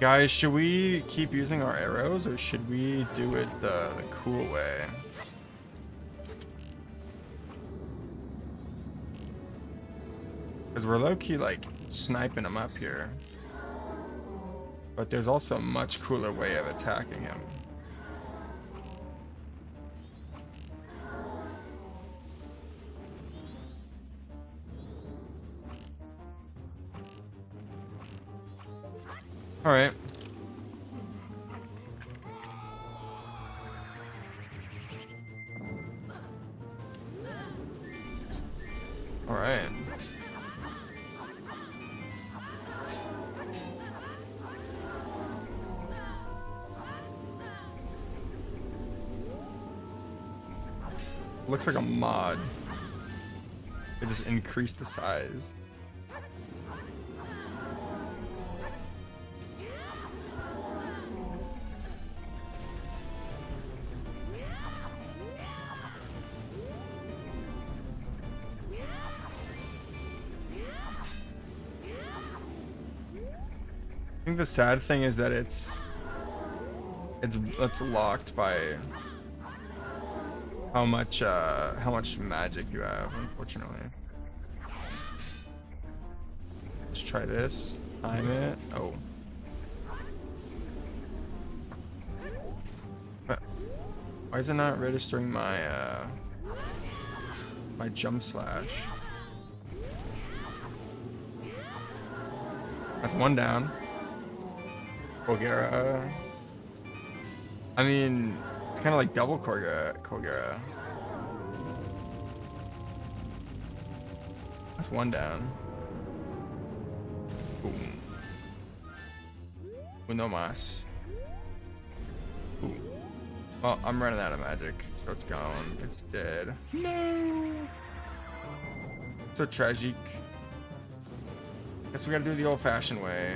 Guys, should we keep using our arrows or should we do it the cool way? Because we're low-key like sniping him up here. But there's also a much cooler way of attacking him. All right. All right. Looks like a mod. It just increased the size. I think the sad thing is that it's locked by how much magic you have, unfortunately. Let's try this. Time it. Oh. Why is it not registering my my jump slash? That's one down. Kogera. I mean, it's kind of like double Kogera. That's one down. Boom. Uno mas. Ooh. Well, I'm running out of magic, so it's gone. It's dead. No. So tragic. Guess we gotta do it the old-fashioned way.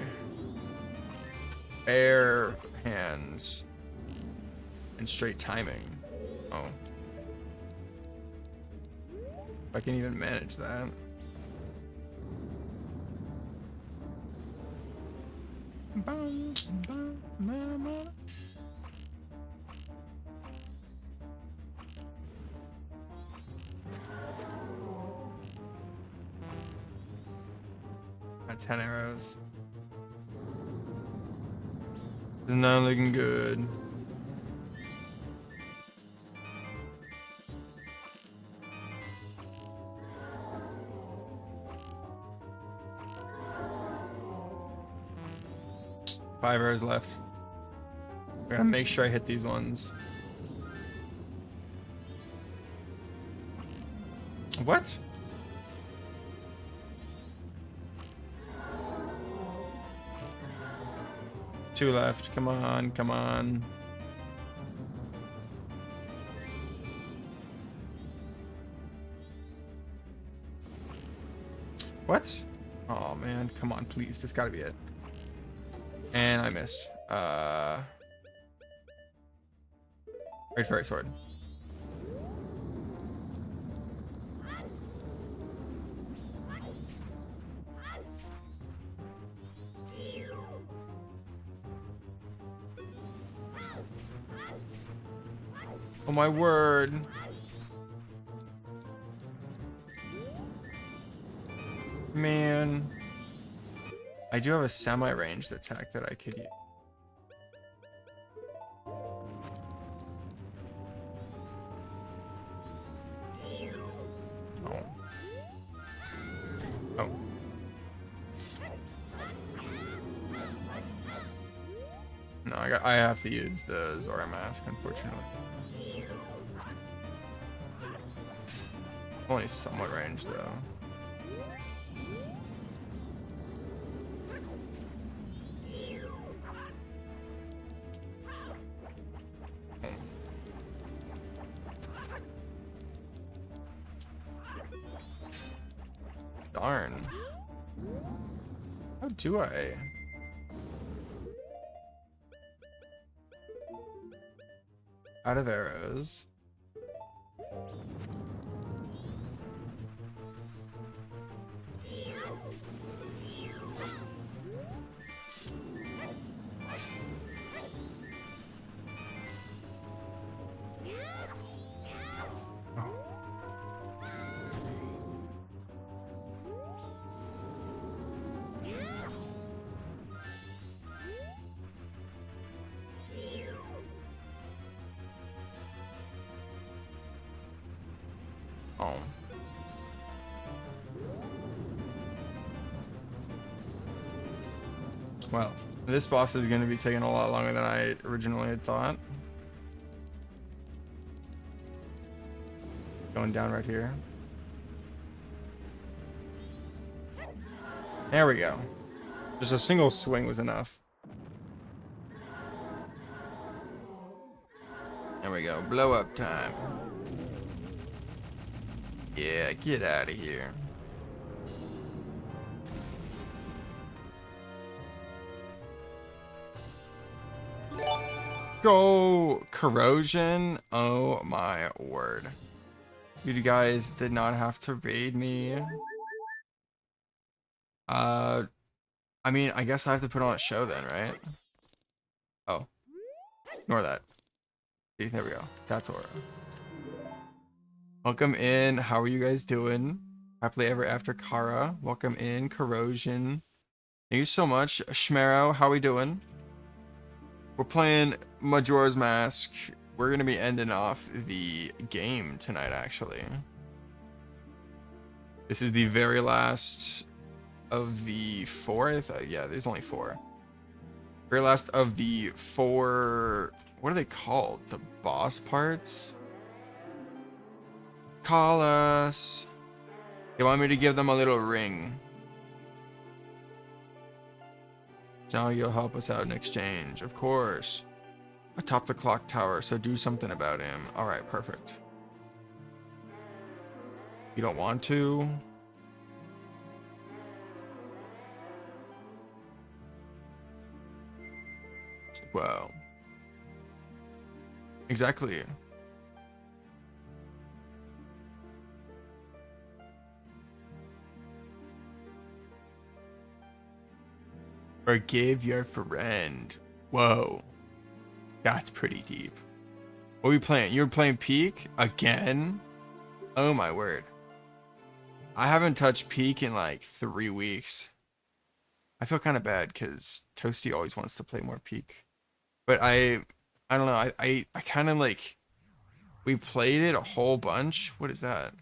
Air hands and straight timing. Oh, if I can even manage that. Got 10 arrows. It's not looking good. Five arrows left. I gotta make sure I hit these ones. What? Two left. Come on, come on. What? Oh man, come on, please. This gotta be it. And I missed. Great fairy sword. Oh my word. Man. I do have a semi-ranged attack that I could use. Oh. Oh. No, I have to use the Majoras Mask, unfortunately. Only somewhat ranged though. Darn. How do I? Out of arrows. Well, this boss is going to be taking a lot longer than I originally had thought. Going down right here. There we go. Just a single swing was enough. There we go. Blow up time. Yeah, get out of here. Go corrosion. Oh my word. You guys did not have to raid me. I mean, I guess I have to put on a show then, right? Oh, ignore that. See, there we go. That's Aura. Welcome in. How are you guys doing? Happily ever after, Kara. Welcome in, corrosion. Thank you so much, Schmero. How we doing? We're playing Majora's Mask. We're gonna be ending off the game tonight, actually. This is the very last of the four. Yeah, there's only four. Very last of the four. What are they called? The boss parts? Call us. They want me to give them a little ring. Now you'll help us out in exchange. Of course. Atop the clock tower, so do something about him. Alright, perfect. You don't want to? Well. Exactly. Forgive your friend. Whoa. That's pretty deep. What are we playing? You're playing Peak? Again? Oh my word. I haven't touched Peak in like 3 weeks. I feel kind of bad because Toasty always wants to play more Peak. But I don't know. I kind of like... We played it a whole bunch. What is that?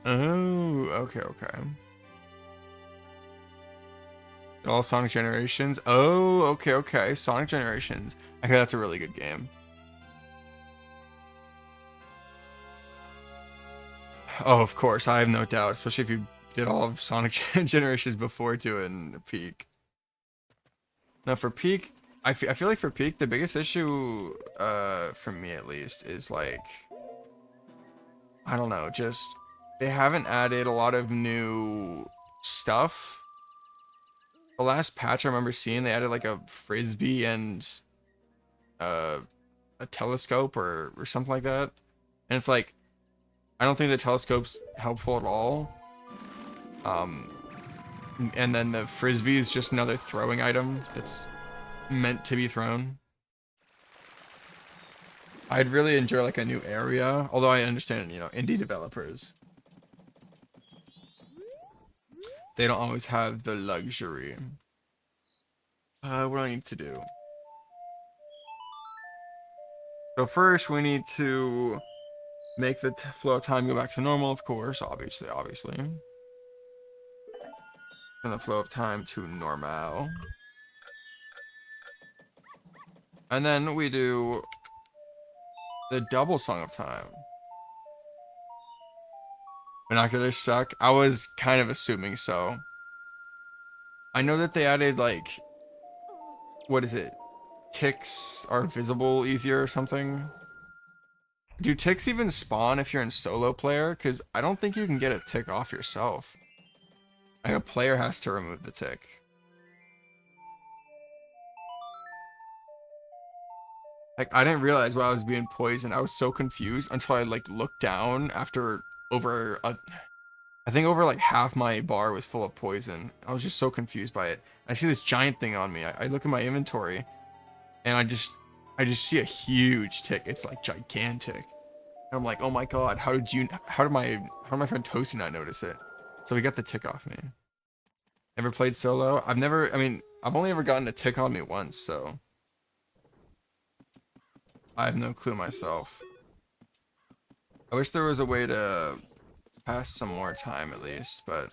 Oh, okay, okay. All Sonic Generations. Oh, okay, okay. Sonic Generations. I hear that's a really good game. Oh, of course. I have no doubt, especially if you did all of Sonic Generations before doing Peak. Now, for Peak, I feel like for Peak, the biggest issue, for me at least, is like, I don't know, just they haven't added a lot of new stuff. The last patch I remember seeing, they added like a frisbee and uh, a telescope or something like that. And it's like, I don't think the telescope's helpful at all. And then the frisbee is just another throwing item that's meant to be thrown. I'd really enjoy like a new area, although I understand, you know, indie developers, they don't always have the luxury. What do I need to do? So first we need to make the flow of time go back to normal, of course, obviously. And the flow of time to normal. And then we do the double song of time. Binoculars suck. I was kind of assuming so. I know that they added like, what is it? Ticks are visible easier or something. Do ticks even spawn if you're in solo player? Because I don't think you can get a tick off yourself. Like a player has to remove the tick. Like I didn't realize why I was being poisoned. I was so confused until I like looked down after I think over like half my bar was full of poison. I was just so confused by it. I see this giant thing on me. I look at my inventory and I just see a huge tick. It's like gigantic. And I'm like, oh my god, how did my friend Toasty not notice it? So he got the tick off me. Never played solo. I mean, I've only ever gotten a tick on me once, so I have no clue myself. I wish there was a way to pass some more time at least, but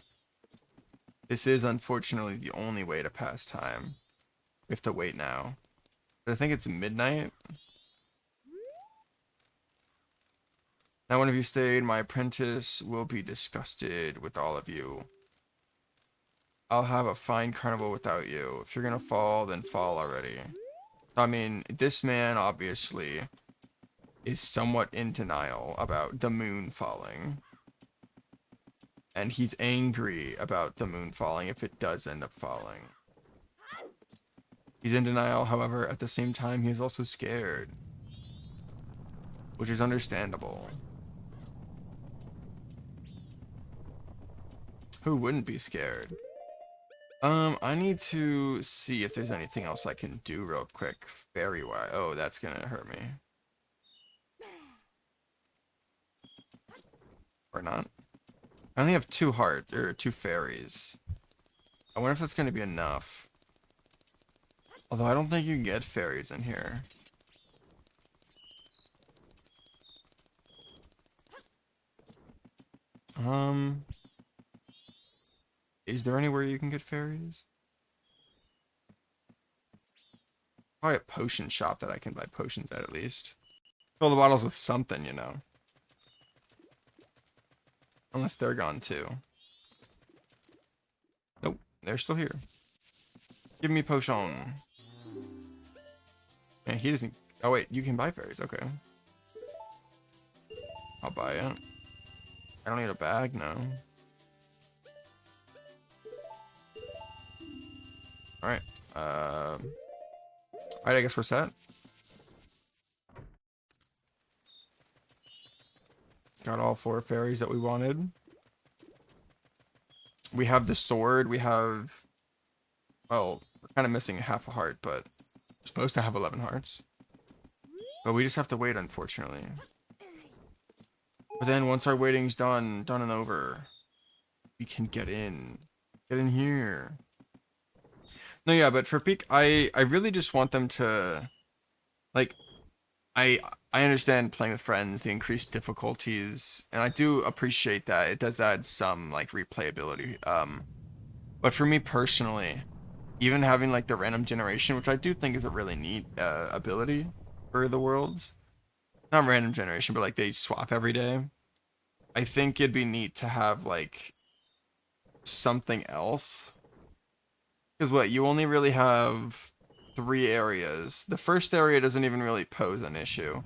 this is unfortunately the only way to pass time. We have to wait now. I think it's midnight. Now one of you stayed, my apprentice will be disgusted with all of you. I'll have a fine carnival without you. If you're gonna fall, then fall already. I mean, this man obviously is somewhat in denial about the moon falling. And he's angry about the moon falling if it does end up falling. He's in denial, however, at the same time, he is also scared. Which is understandable. Who wouldn't be scared? I need to see if there's anything else I can do real quick. Fairy wise. Oh, that's gonna hurt me. Or not. I only have 2 fairies. I wonder if that's gonna be enough. Although I don't think you can get fairies in here. Is there anywhere you can get fairies? Probably a potion shop that I can buy potions at least. Fill the bottles with something, you know. Unless they're gone too. Nope, they're still here. Give me potion. Man, he doesn't... Oh wait, you can buy fairies, okay. I'll buy it. I don't need a bag, no. Alright, alright, I guess we're set. Got all 4 fairies that we wanted. We have the sword, we have... Well, we're kind of missing half a heart, but we're supposed to have 11 hearts. But we just have to wait, unfortunately. But then once our waiting's done and over, we can get in. Get in here. No, yeah, but for peak, I really just want them to, like, I I understand playing with friends, the increased difficulties, and I do appreciate that. It does add some, like, replayability. But for me personally, even having, like, the random generation, which I do think is a really neat ability for the worlds. Not random generation, but, like, they swap every day. I think it'd be neat to have, like, something else. Because what, you only really have 3 areas. The first area doesn't even really pose an issue.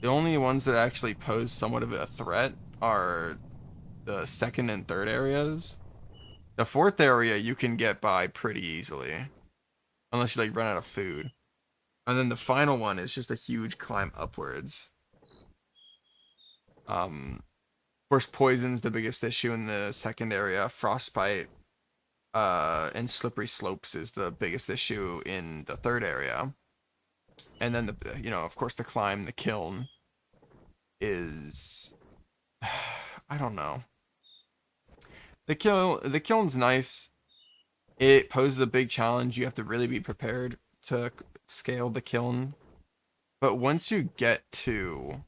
The only ones that actually pose somewhat of a threat are the second and third areas. The fourth area you can get by pretty easily. Unless you like run out of food. And then the final one is just a huge climb upwards. Of course, poison's the biggest issue in the second area. Frostbite and slippery slopes is the biggest issue in the third area. And then of course, the climb, the kiln is I don't know. The kiln's nice. It poses a big challenge. You have to really be prepared to scale the kiln. But once you get to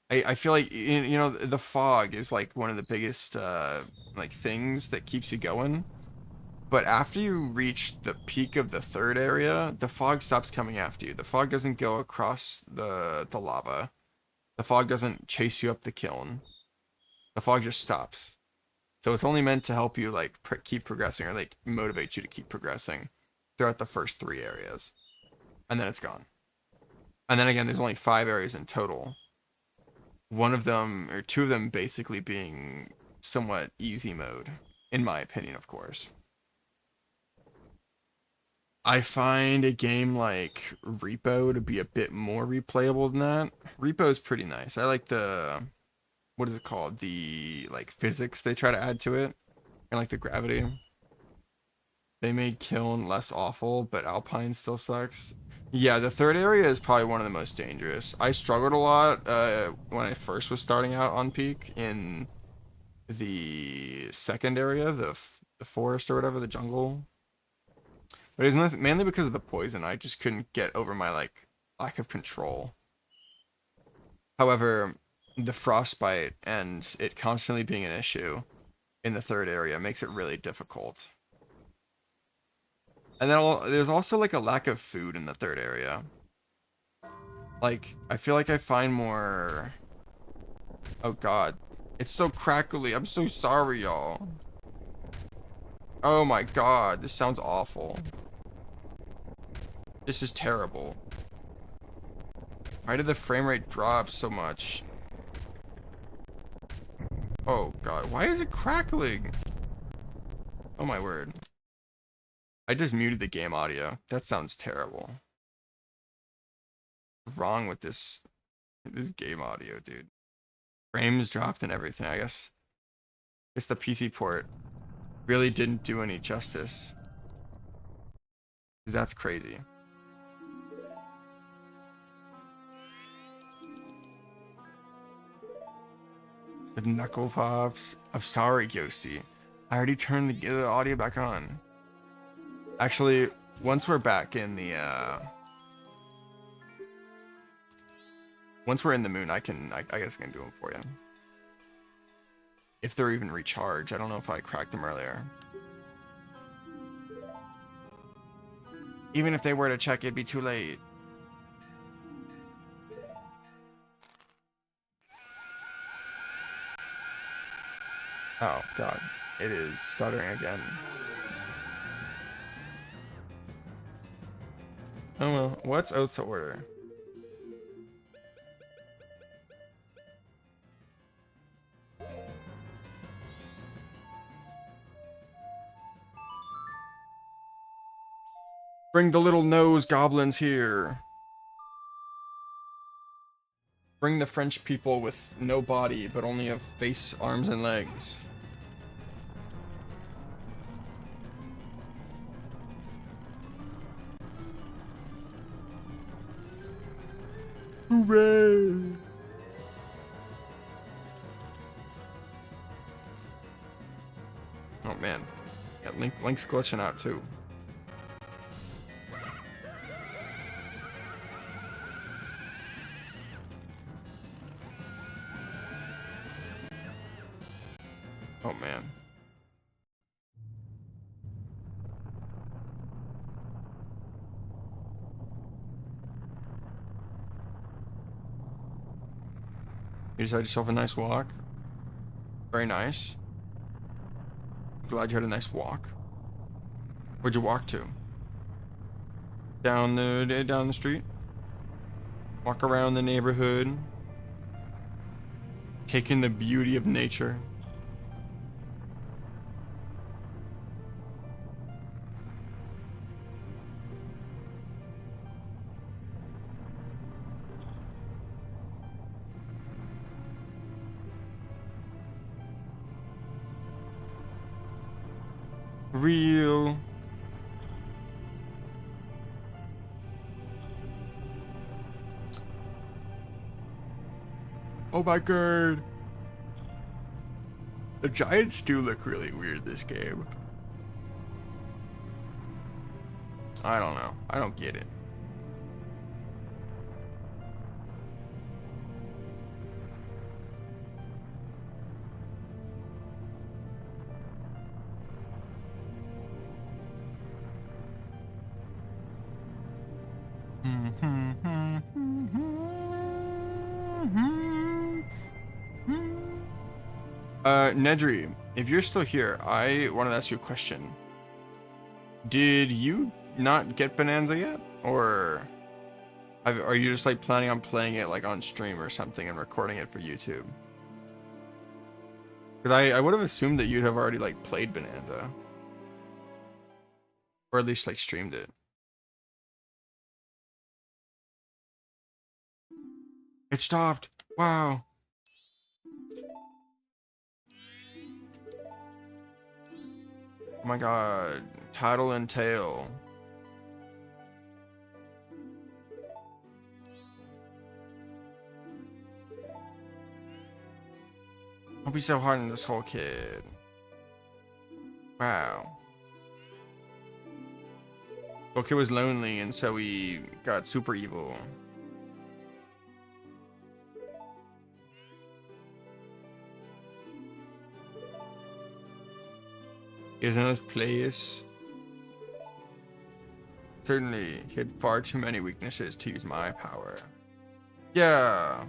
I feel like the fog is like one of the biggest like things that keeps you going. But after you reach the peak of the third area, the fog stops coming after you. The fog doesn't go across the lava. The fog doesn't chase you up the kiln. The fog just stops. So it's only meant to help you like keep progressing or like motivate you to keep progressing throughout the first 3 areas. And then it's gone. And then again, there's only 5 areas in total. One of them or 2 of them basically being somewhat easy mode, in my opinion, of course. I find a game like Repo to be a bit more replayable than that. Repo is pretty nice. I like what is it called? The like physics they try to add to it, and like the gravity. They made Kiln less awful, but Alpine still sucks. Yeah, the third area is probably one of the most dangerous. I struggled a lot when I first was starting out on Peak in the second area, the forest or whatever, the jungle. But it was mainly because of the poison. I just couldn't get over my like lack of control. However, the frostbite and it constantly being an issue in the third area makes it really difficult. And then there's also like a lack of food in the third area. Like, I feel like I find more... Oh god. It's so crackly. I'm so sorry, y'all. Oh my god. This sounds awful. This is terrible. Why did the frame rate drop so much? Oh god. Why is it crackling? Oh my word. I just muted the game audio. That sounds terrible. What's wrong with this game audio, dude? Frames dropped and everything, I guess. The PC port really didn't do any justice. That's crazy. The knuckle pops. I'm sorry, Ghosty. I already turned the audio back on. Actually, once we're back in the once we're in the moon, I guess I can do them for you. If they're even recharged. I don't know if I cracked them earlier. Even if they were to check, it'd be too late. Oh god, it is stuttering again. Oh well, what's oath to order? Bring the little nose goblins here. Bring the French people with no body, but only a face, arms, and legs. Hooray! Oh man, yeah, Link's glitching out too. Oh man. You just had yourself a nice walk. Very nice. Glad you had a nice walk. Where'd you walk to? Down the street. Walk around the neighborhood. Take in the beauty of nature. Real. Oh my god. The giants do look really weird this game. I don't know. I don't get it. Nedry, if you're still here, I want to ask you a question. Did you not get Bonanza yet? Or are you just like planning on playing it like on stream or something and recording it for YouTube? Because I would have assumed that you'd have already like played Bonanza. Or at least like streamed it. It stopped. Wow. Oh my god. Tattle and Tail. Hope he's so hard on this whole kid. Wow. Well, kid was lonely, and so he got super evil. Is in his place. Certainly, he had far too many weaknesses to use my power. Yeah.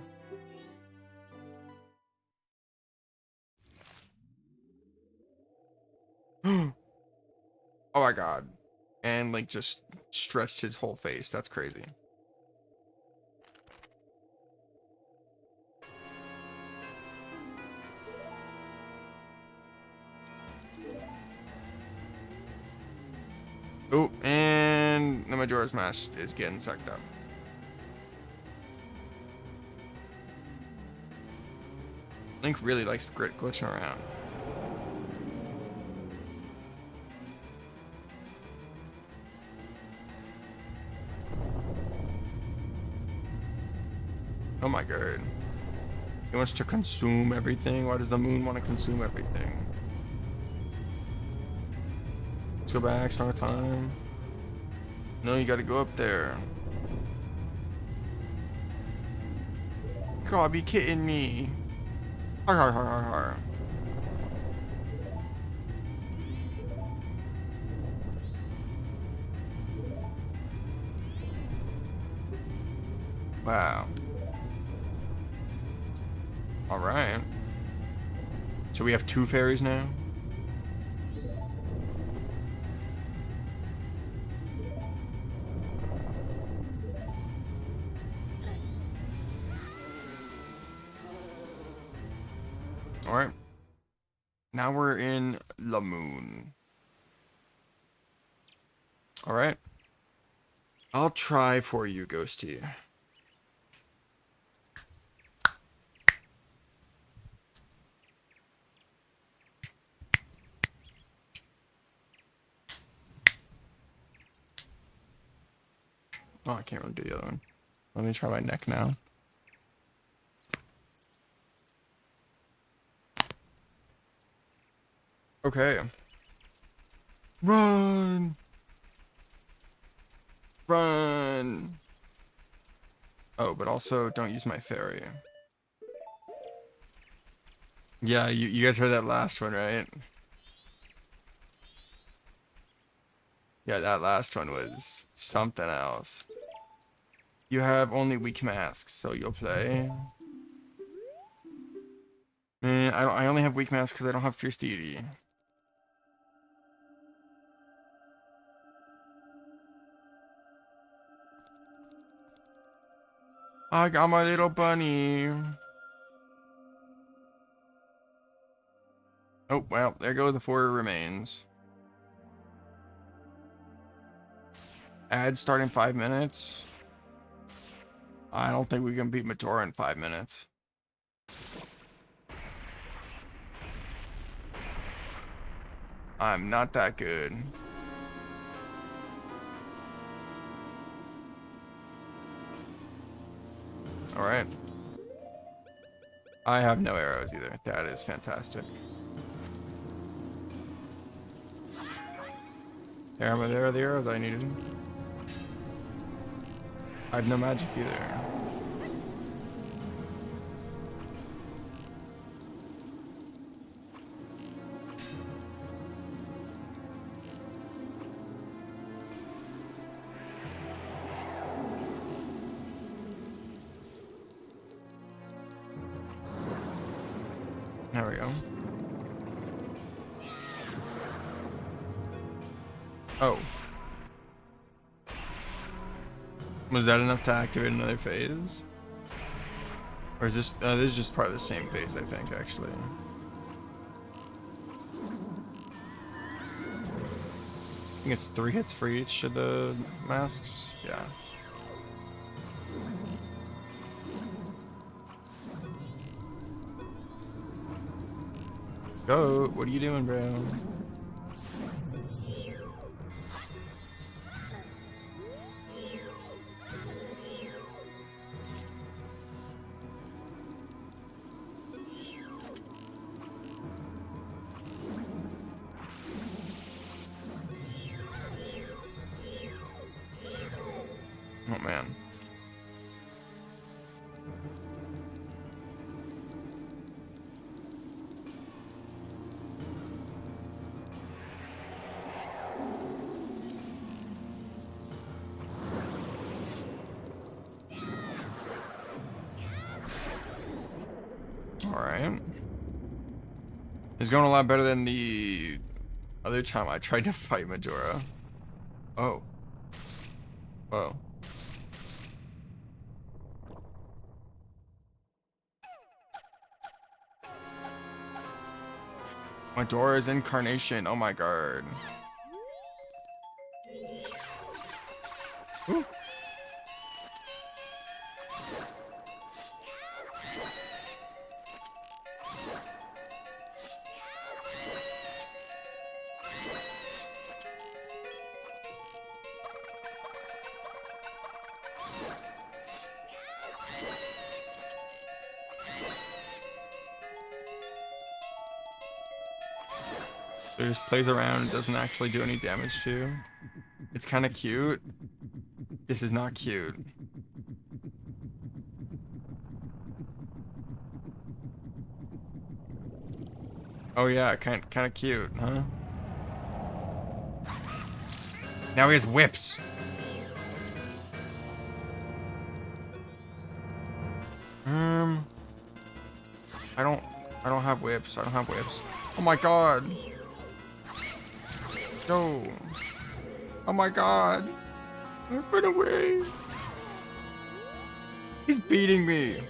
Oh my god. And like just stretched his whole face. That's crazy. Oh, and the Majora's Mask is getting sucked up. Link really likes glitching around. Oh my god. He wants to consume everything. Why does the moon want to consume everything? Let's go back, start time. No, you gotta go up there. God, be kidding me. Har har har har har. Wow. Alright. So we have 2 fairies now? Alright. Now we're in the moon. Alright. I'll try for you, Ghosty. Oh, I can't really do the other one. Let me try my neck now. Okay. Run! Run! Oh, but also don't use my fairy. Yeah, you guys heard that last one, right? Yeah, that last one was something else. You have only weak masks, so you'll play. Man, I only have weak masks because I don't have fierce deity. I got my little bunny. Oh, well, there go the 4 remains. Ad start in 5 minutes. I don't think we can beat Majora in 5 minutes. I'm not that good. Alright. I have no arrows either. That is fantastic. There are the arrows I needed. I have no magic either. There we go. Oh. Was that enough to activate another phase? Or is this... this is just part of the same phase, I think, actually. I think it's 3 hits for each of the masks. Yeah. Go! What are you doing, bro? Oh man. Alright. It's going a lot better than the other time I tried to fight Majora. Oh. Oh. Majora's incarnation. Oh my god. Ooh. It just plays around and doesn't actually do any damage to you. It's kind of cute. This is not cute. Oh yeah, kind of cute, huh? Now he has whips. I don't have whips. I don't have whips. Oh my god. No. Oh my god. Run away. He's beating me.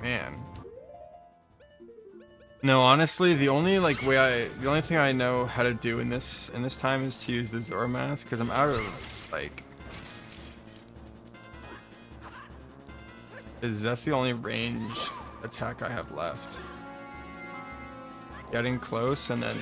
Man. No, honestly, the only thing I know how to do in this time is to use the Majoras Mask because I'm out of that's the only ranged attack I have left. Getting close and then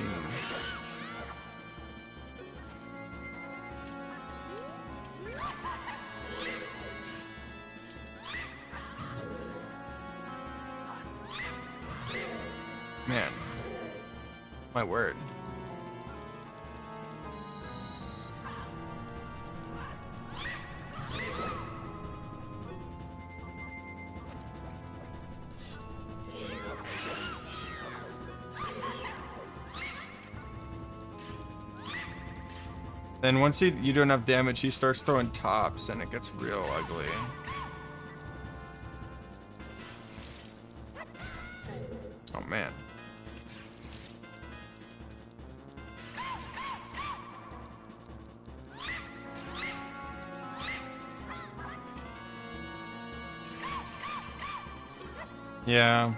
man, my word. Then once you do enough damage, he starts throwing tops and it gets real ugly. Oh man. Yeah.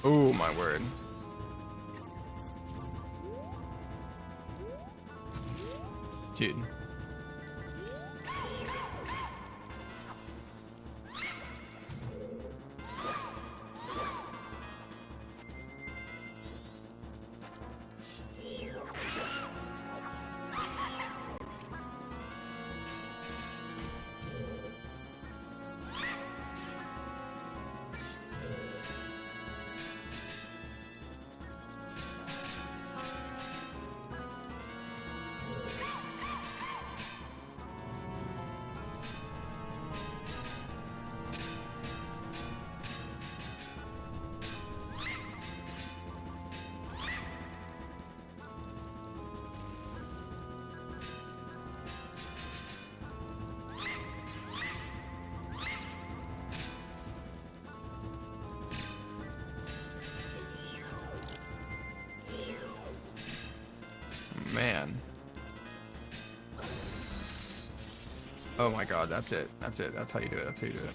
Oh my word. Dude. Oh my god, that's it. That's it. That's how you do it. That's how you do it.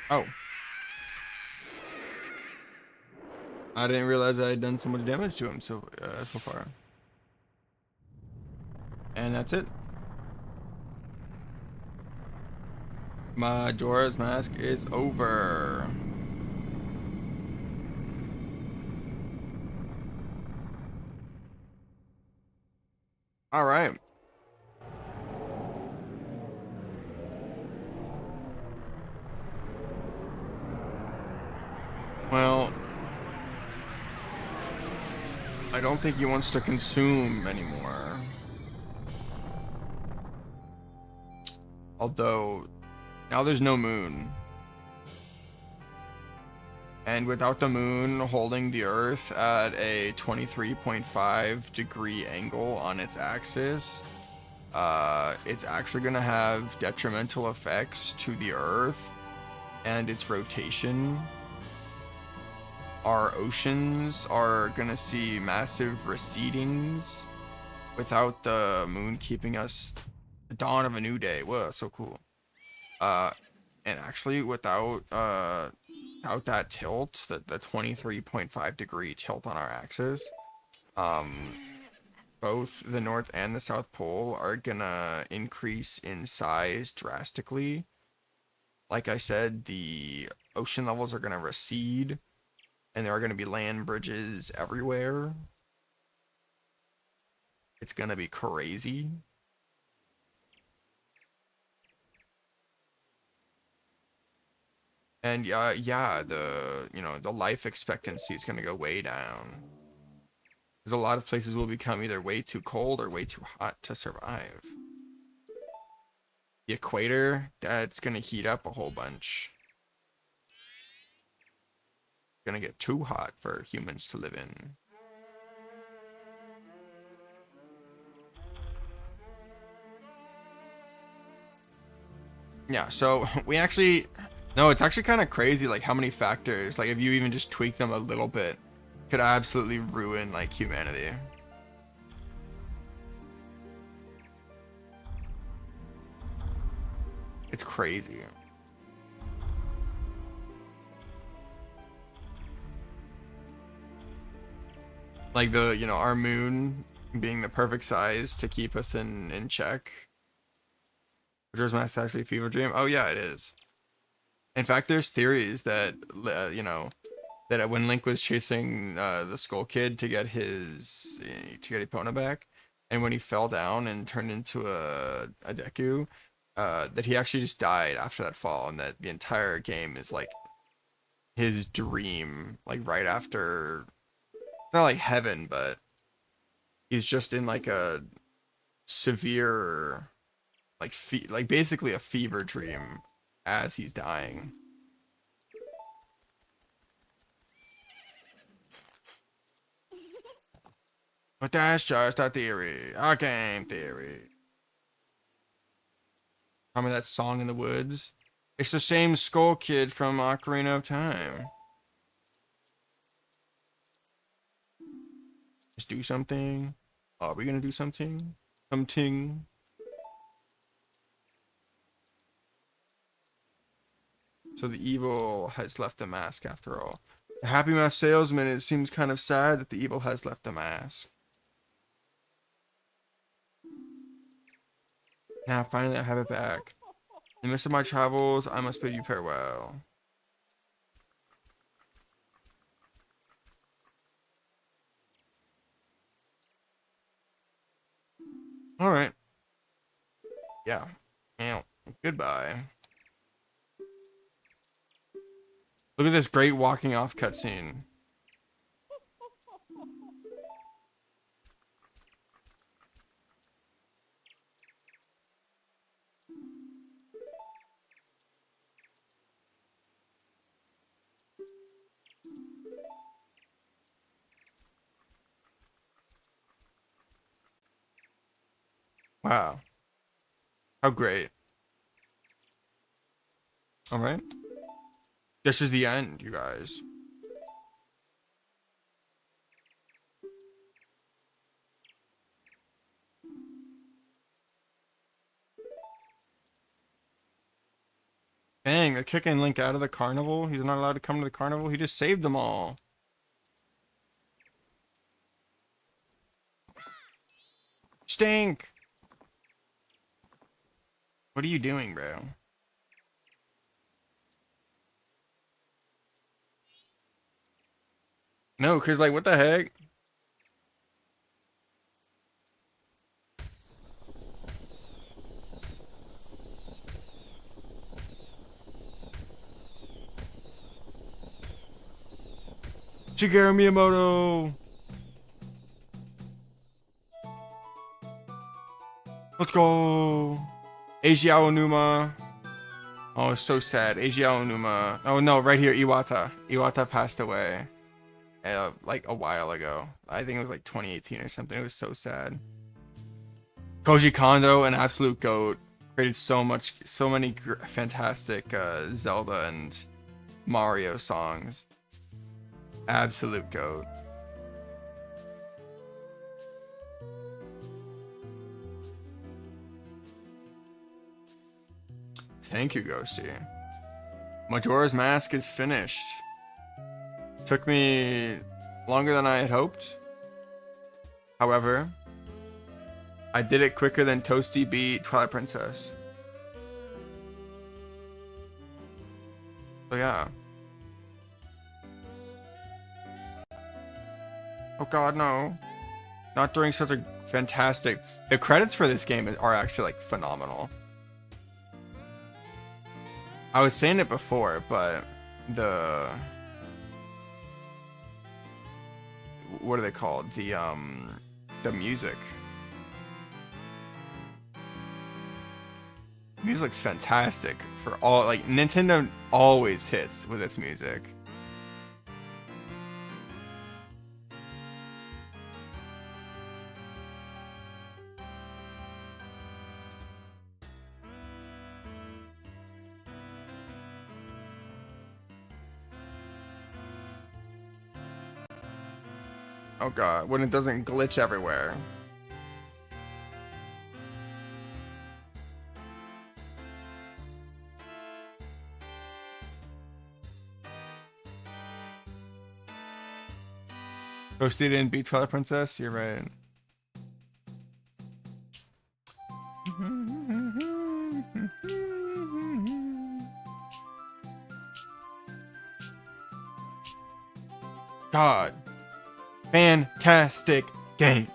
Oh. I didn't realize I had done so much damage to him so far. And that's it. Majora's Mask is over. All right. Well, I don't think he wants to consume anymore. Although, now there's no moon. And without the moon holding the Earth at a 23.5 degree angle on its axis, it's actually going to have detrimental effects to the Earth and its rotation. Our oceans are going to see massive recedings without the moon keeping us the dawn of a new day. Whoa, so cool. And actually without that tilt, the 23.5 degree tilt on our axis, both the North and the South Pole are gonna increase in size drastically. Like I said, the ocean levels are gonna recede, and there are gonna be land bridges everywhere. It's gonna be crazy. And yeah, the life expectancy is gonna go way down. Because a lot of places will become either way too cold or way too hot to survive. The equator, that's gonna heat up a whole bunch. It's gonna get too hot for humans to live in. Yeah, so we actually, no, it's actually kind of crazy, like how many factors, like if you even just tweak them a little bit, could absolutely ruin like humanity. It's crazy. Like our moon being the perfect size to keep us in check. Majora's Mask actually a fever dream? Oh yeah, it is. In fact, there's theories that that when Link was chasing the Skull Kid to get Epona back, and when he fell down and turned into a Deku, that he actually just died after that fall, and that the entire game is like his dream, like right after, not like heaven, but he's just in like a severe, like basically a fever dream as he's dying. But that's just a theory, a game theory. Tell me that song in the woods. It's the same Skull Kid from Ocarina of Time. Just do something. Are we gonna do something? Something. So the evil has left the mask after all. The Happy Mask salesman, it seems kind of sad that the evil has left the mask. Now finally I have it back. In the midst of my travels, I must bid you farewell. Alright. Yeah. Well, goodbye. Look at this great walking off cutscene. Wow. How great. Alright. This is the end, you guys. Dang, they're kicking Link out of the carnival. He's not allowed to come to the carnival. He just saved them all. Stink! What are you doing, bro? No, cause like, what the heck? Shigeru Miyamoto! Let's go! Eiji Aonuma. Oh, it's so sad. Eiji Aonuma. Oh no, right here, Iwata. Iwata passed away. Like a while ago. I think it was like 2018 or something. It was so sad. Koji Kondo, an absolute goat. Created so many fantastic Zelda and Mario songs. Absolute goat. Thank you, Ghosty. Majora's Mask is finished. Took me longer than I had hoped. However, I did it quicker than Toasty beat Twilight Princess. So yeah. Oh god, no. Not during such a fantastic... The credits for this game are actually like phenomenal. I was saying it before, but the... What are they called? The music. Music's fantastic for all, like, Nintendo always hits with its music. Oh god, when it doesn't glitch everywhere. Toasty didn't beat Twilight Princess? You're right. God. Fantastic game.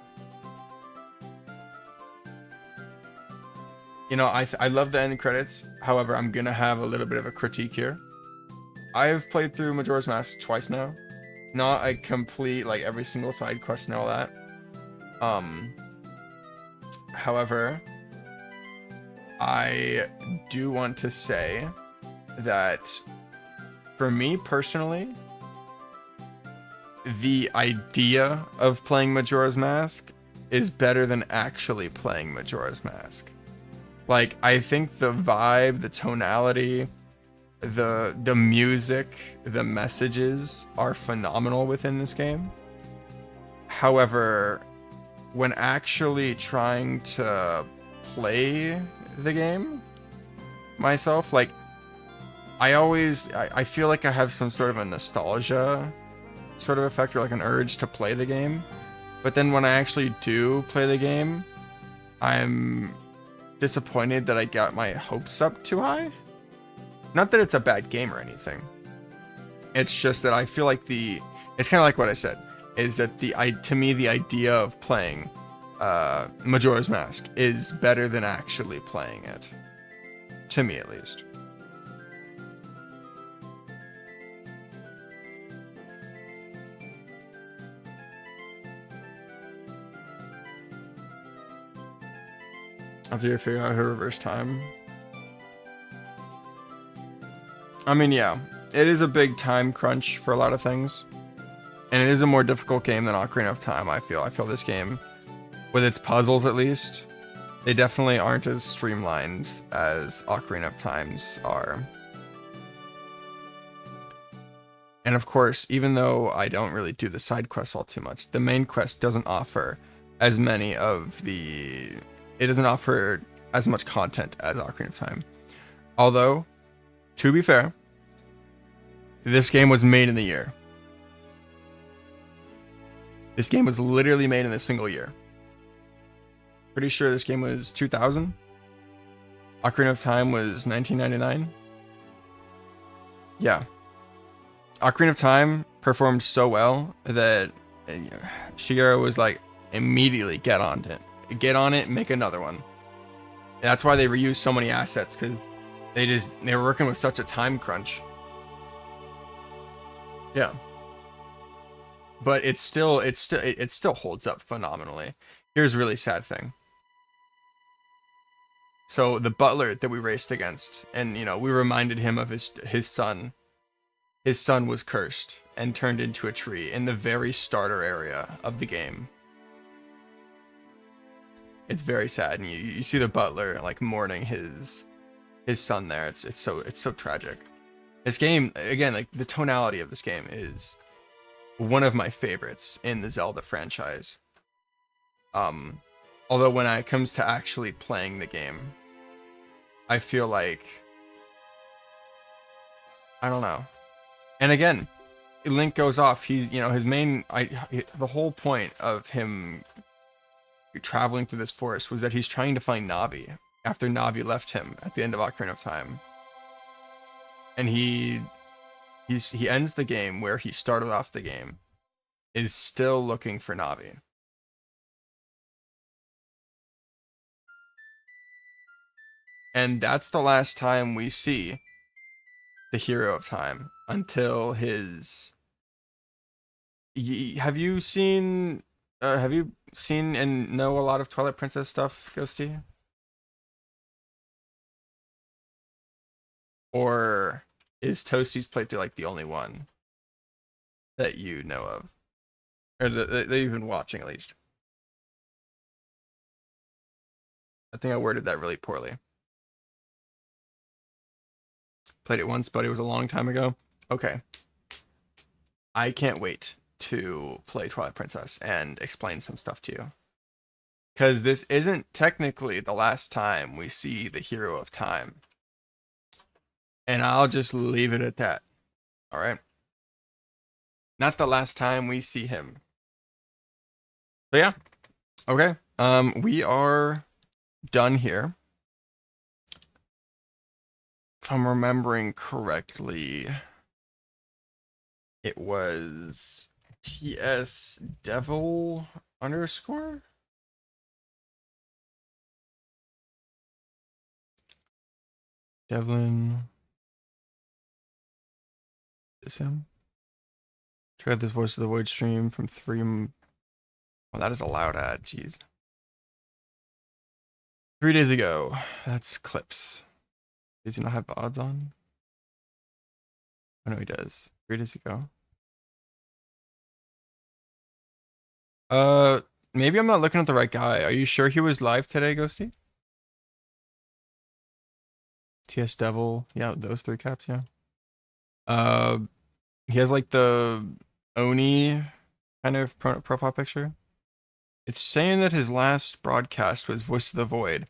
You know, I love the end credits. However, I'm gonna have a little bit of a critique here. I've played through Majora's Mask twice now. Not a complete, like, every single side quest and all that. However, I do want to say that for me personally, the idea of playing Majora's Mask is better than actually playing Majora's Mask. Like, I think the vibe, the tonality, the music, the messages are phenomenal within this game. However, when actually trying to play the game myself, like, I feel like I have some sort of a nostalgia sort of effect, or like an urge to play the game, but then when I actually do play the game, I'm disappointed that I got my hopes up too high. Not that it's a bad game or anything, it's just that I feel like it's kind of like what I said, is that to me the idea of playing Majora's Mask is better than actually playing it, to me at least. After you figure out how to reverse time. I mean, yeah, it is a big time crunch for a lot of things, and it is a more difficult game than Ocarina of Time. I feel this game, with its puzzles at least, they definitely aren't as streamlined as Ocarina of Time's are. And of course, even though I don't really do the side quests all too much, the main quest doesn't offer as many of it doesn't offer as much content as Ocarina of Time. Although, To be fair, this game was made in the year. This game was literally made in a single year. Pretty sure this game was 2000. Ocarina of Time was 1999. Yeah. Ocarina of Time performed so well that Shigeru was like, immediately get on it. Get on it and make another one. And that's why they reused so many assets, because they were working with such a time crunch. Yeah. But it still holds up phenomenally. Here's a really sad thing. So the butler that we raced against, and we reminded him of his son. His son was cursed and turned into a tree in the very starter area of the game. It's very sad, and you see the butler like mourning his son there. It's so tragic. This game, again, like the tonality of this game is one of my favorites in the Zelda franchise. Although when it comes to actually playing the game, I feel like, I don't know. And again, Link goes off. He's, his main, the whole point of him traveling through this forest was that he's trying to find Navi after Navi left him at the end of Ocarina of Time. And he ends the game where he started off the game, is still looking for Navi. And that's the last time we see the hero of time until his. Have you seen and know a lot of Twilight Princess stuff, Ghosty? Or is Toasty's playthrough like the only one that you know of? Or that you've been watching, at least? I think I worded that really poorly. Played it once, but it was a long time ago. Okay. I can't wait to play Twilight Princess and explain some stuff to you. Because this isn't technically the last time we see the hero of time. And I'll just leave it at that. Alright? Not the last time we see him. So yeah. Okay. We are done here. If I'm remembering correctly, it was TS Devil _ Devlin. Is him? Check out this Voice of the Void stream from 3. Oh, that is a loud ad. Jeez. 3 days ago. That's clips. Does he not have odds on? Oh no, he does. 3 days ago. Maybe I'm not looking at the right guy. Are you sure he was live today, Ghosty? TS Devil. Yeah, those 3 caps, yeah. He has like the Oni kind of profile picture. It's saying that his last broadcast was Voice of the Void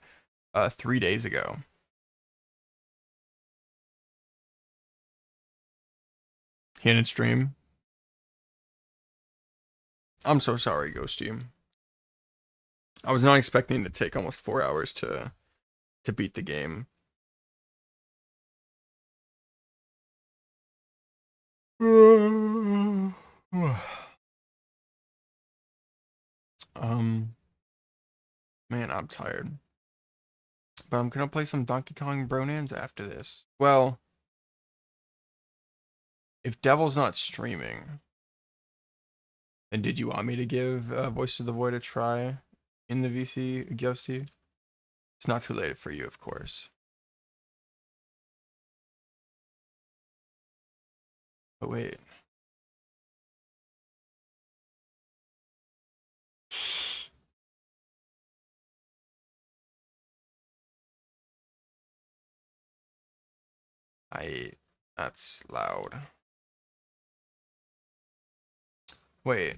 3 days ago. He didn't stream. I'm so sorry, Ghosty. I was not expecting to take almost 4 hours to beat the game. Man, I'm tired. But I'm gonna play some Donkey Kong Bronans after this. Well, if Devil's not streaming, then did you want me to give Voice of the Void a try in the VC, Ghosty? It's not too late for you, of course. But wait. That's loud. Wait.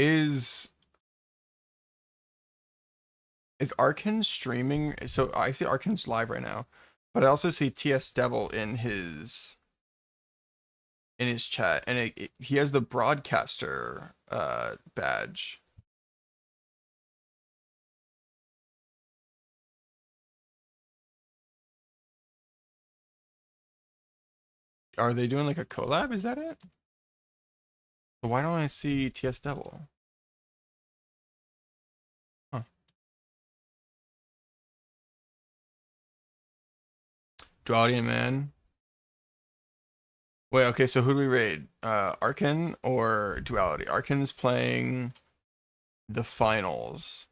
Is Arkin streaming? So I see Arkin's live right now, but I also see TS Devil in his chat, and he has the broadcaster badge. Are they doing like a collab? Is that it? But why don't I see TS Devil? Huh. Duality and Man. Wait, okay, so who do we raid? Arkin or Duality? Arkin's playing the finals.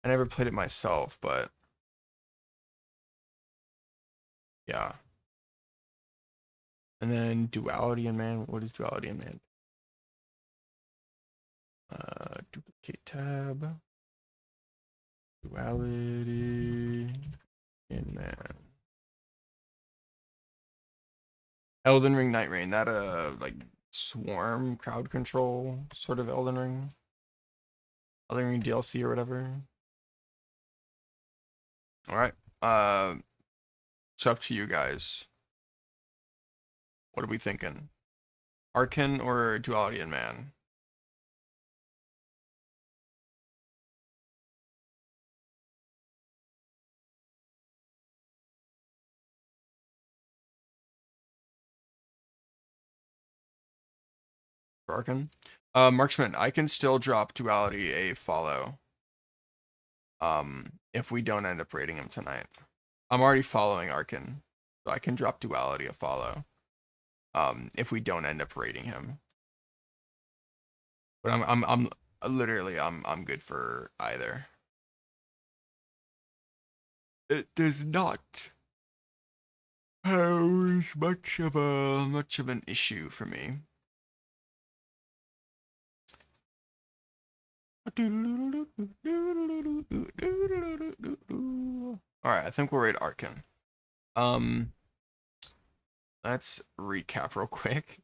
I never played it myself, but yeah. And then Duality and Man. What is Duality and Man? Duplicate tab. Duality and Man. Elden Ring Night Rain. That like swarm crowd control sort of Elden Ring. Elden Ring DLC or whatever. All right. It's up to you guys. What are we thinking? Arkin or Duality and Man? For Arkin? Marksman, I can still drop Duality a follow. If we don't end up raiding him tonight. I'm already following Arkin, so I can drop Duality a follow. If we don't end up raiding him. But I'm literally I'm good for either. It does not pose much of an issue for me. All right, I think we'll raid Arkin. Let's recap real quick.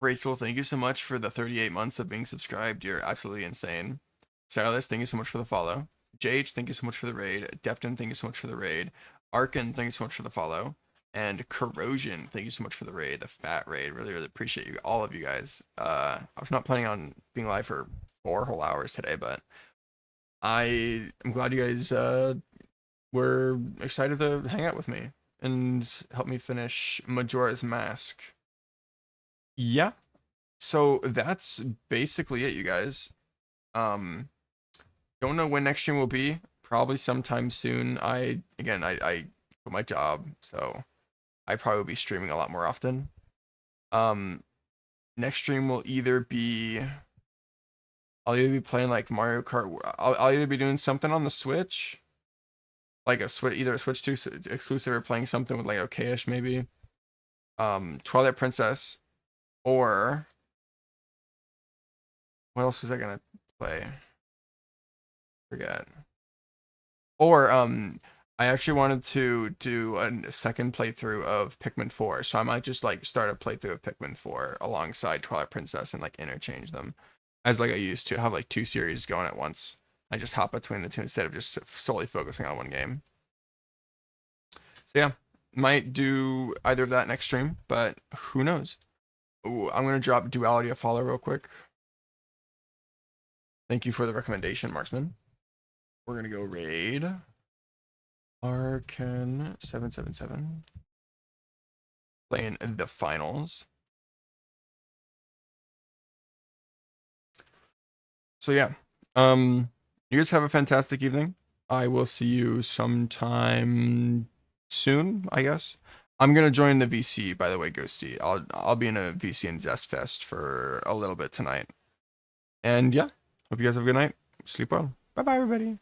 Rachel, thank you so much for the 38 months of being subscribed. You're absolutely insane. Silas, thank you so much for the follow. JH, thank you so much for the raid. Defton, thank you so much for the raid. Arkin, thank you so much for the follow. And Corrosion, thank you so much for the raid, the fat raid. Really, really appreciate you, all of you guys. I was not planning on being live for 4 whole hours today, but I am glad you guys were excited to hang out with me and help me finish Majora's Mask. Yeah, so that's basically it, you guys. Don't know when next stream will be. Probably sometime soon. I quit my job, so I probably will be streaming a lot more often. Next stream will either be I'll either be playing like Mario Kart. I'll either be doing something on the Switch, like a Switch, either a Switch 2 exclusive, or playing something with like okayish maybe. Twilight Princess, or what else was I gonna play? Forget. Or I actually wanted to do a second playthrough of Pikmin 4, so I might just like start a playthrough of Pikmin 4 alongside Twilight Princess and like interchange them, as like I used to have like 2 series going at once. I just hop between the two instead of just solely focusing on one game. So yeah, might do either of that next stream, but who knows? Ooh, I'm gonna drop Duality a follow real quick. Thank you for the recommendation, Marksman. We're gonna go raid Arcan 777. Playing the finals. So yeah, you guys have a fantastic evening. I will see you sometime soon, I guess. I'm gonna join the VC, by the way, Ghosty. I'll be in a VC and Zest Fest for a little bit tonight. And yeah, hope you guys have a good night. Sleep well. Bye bye, everybody.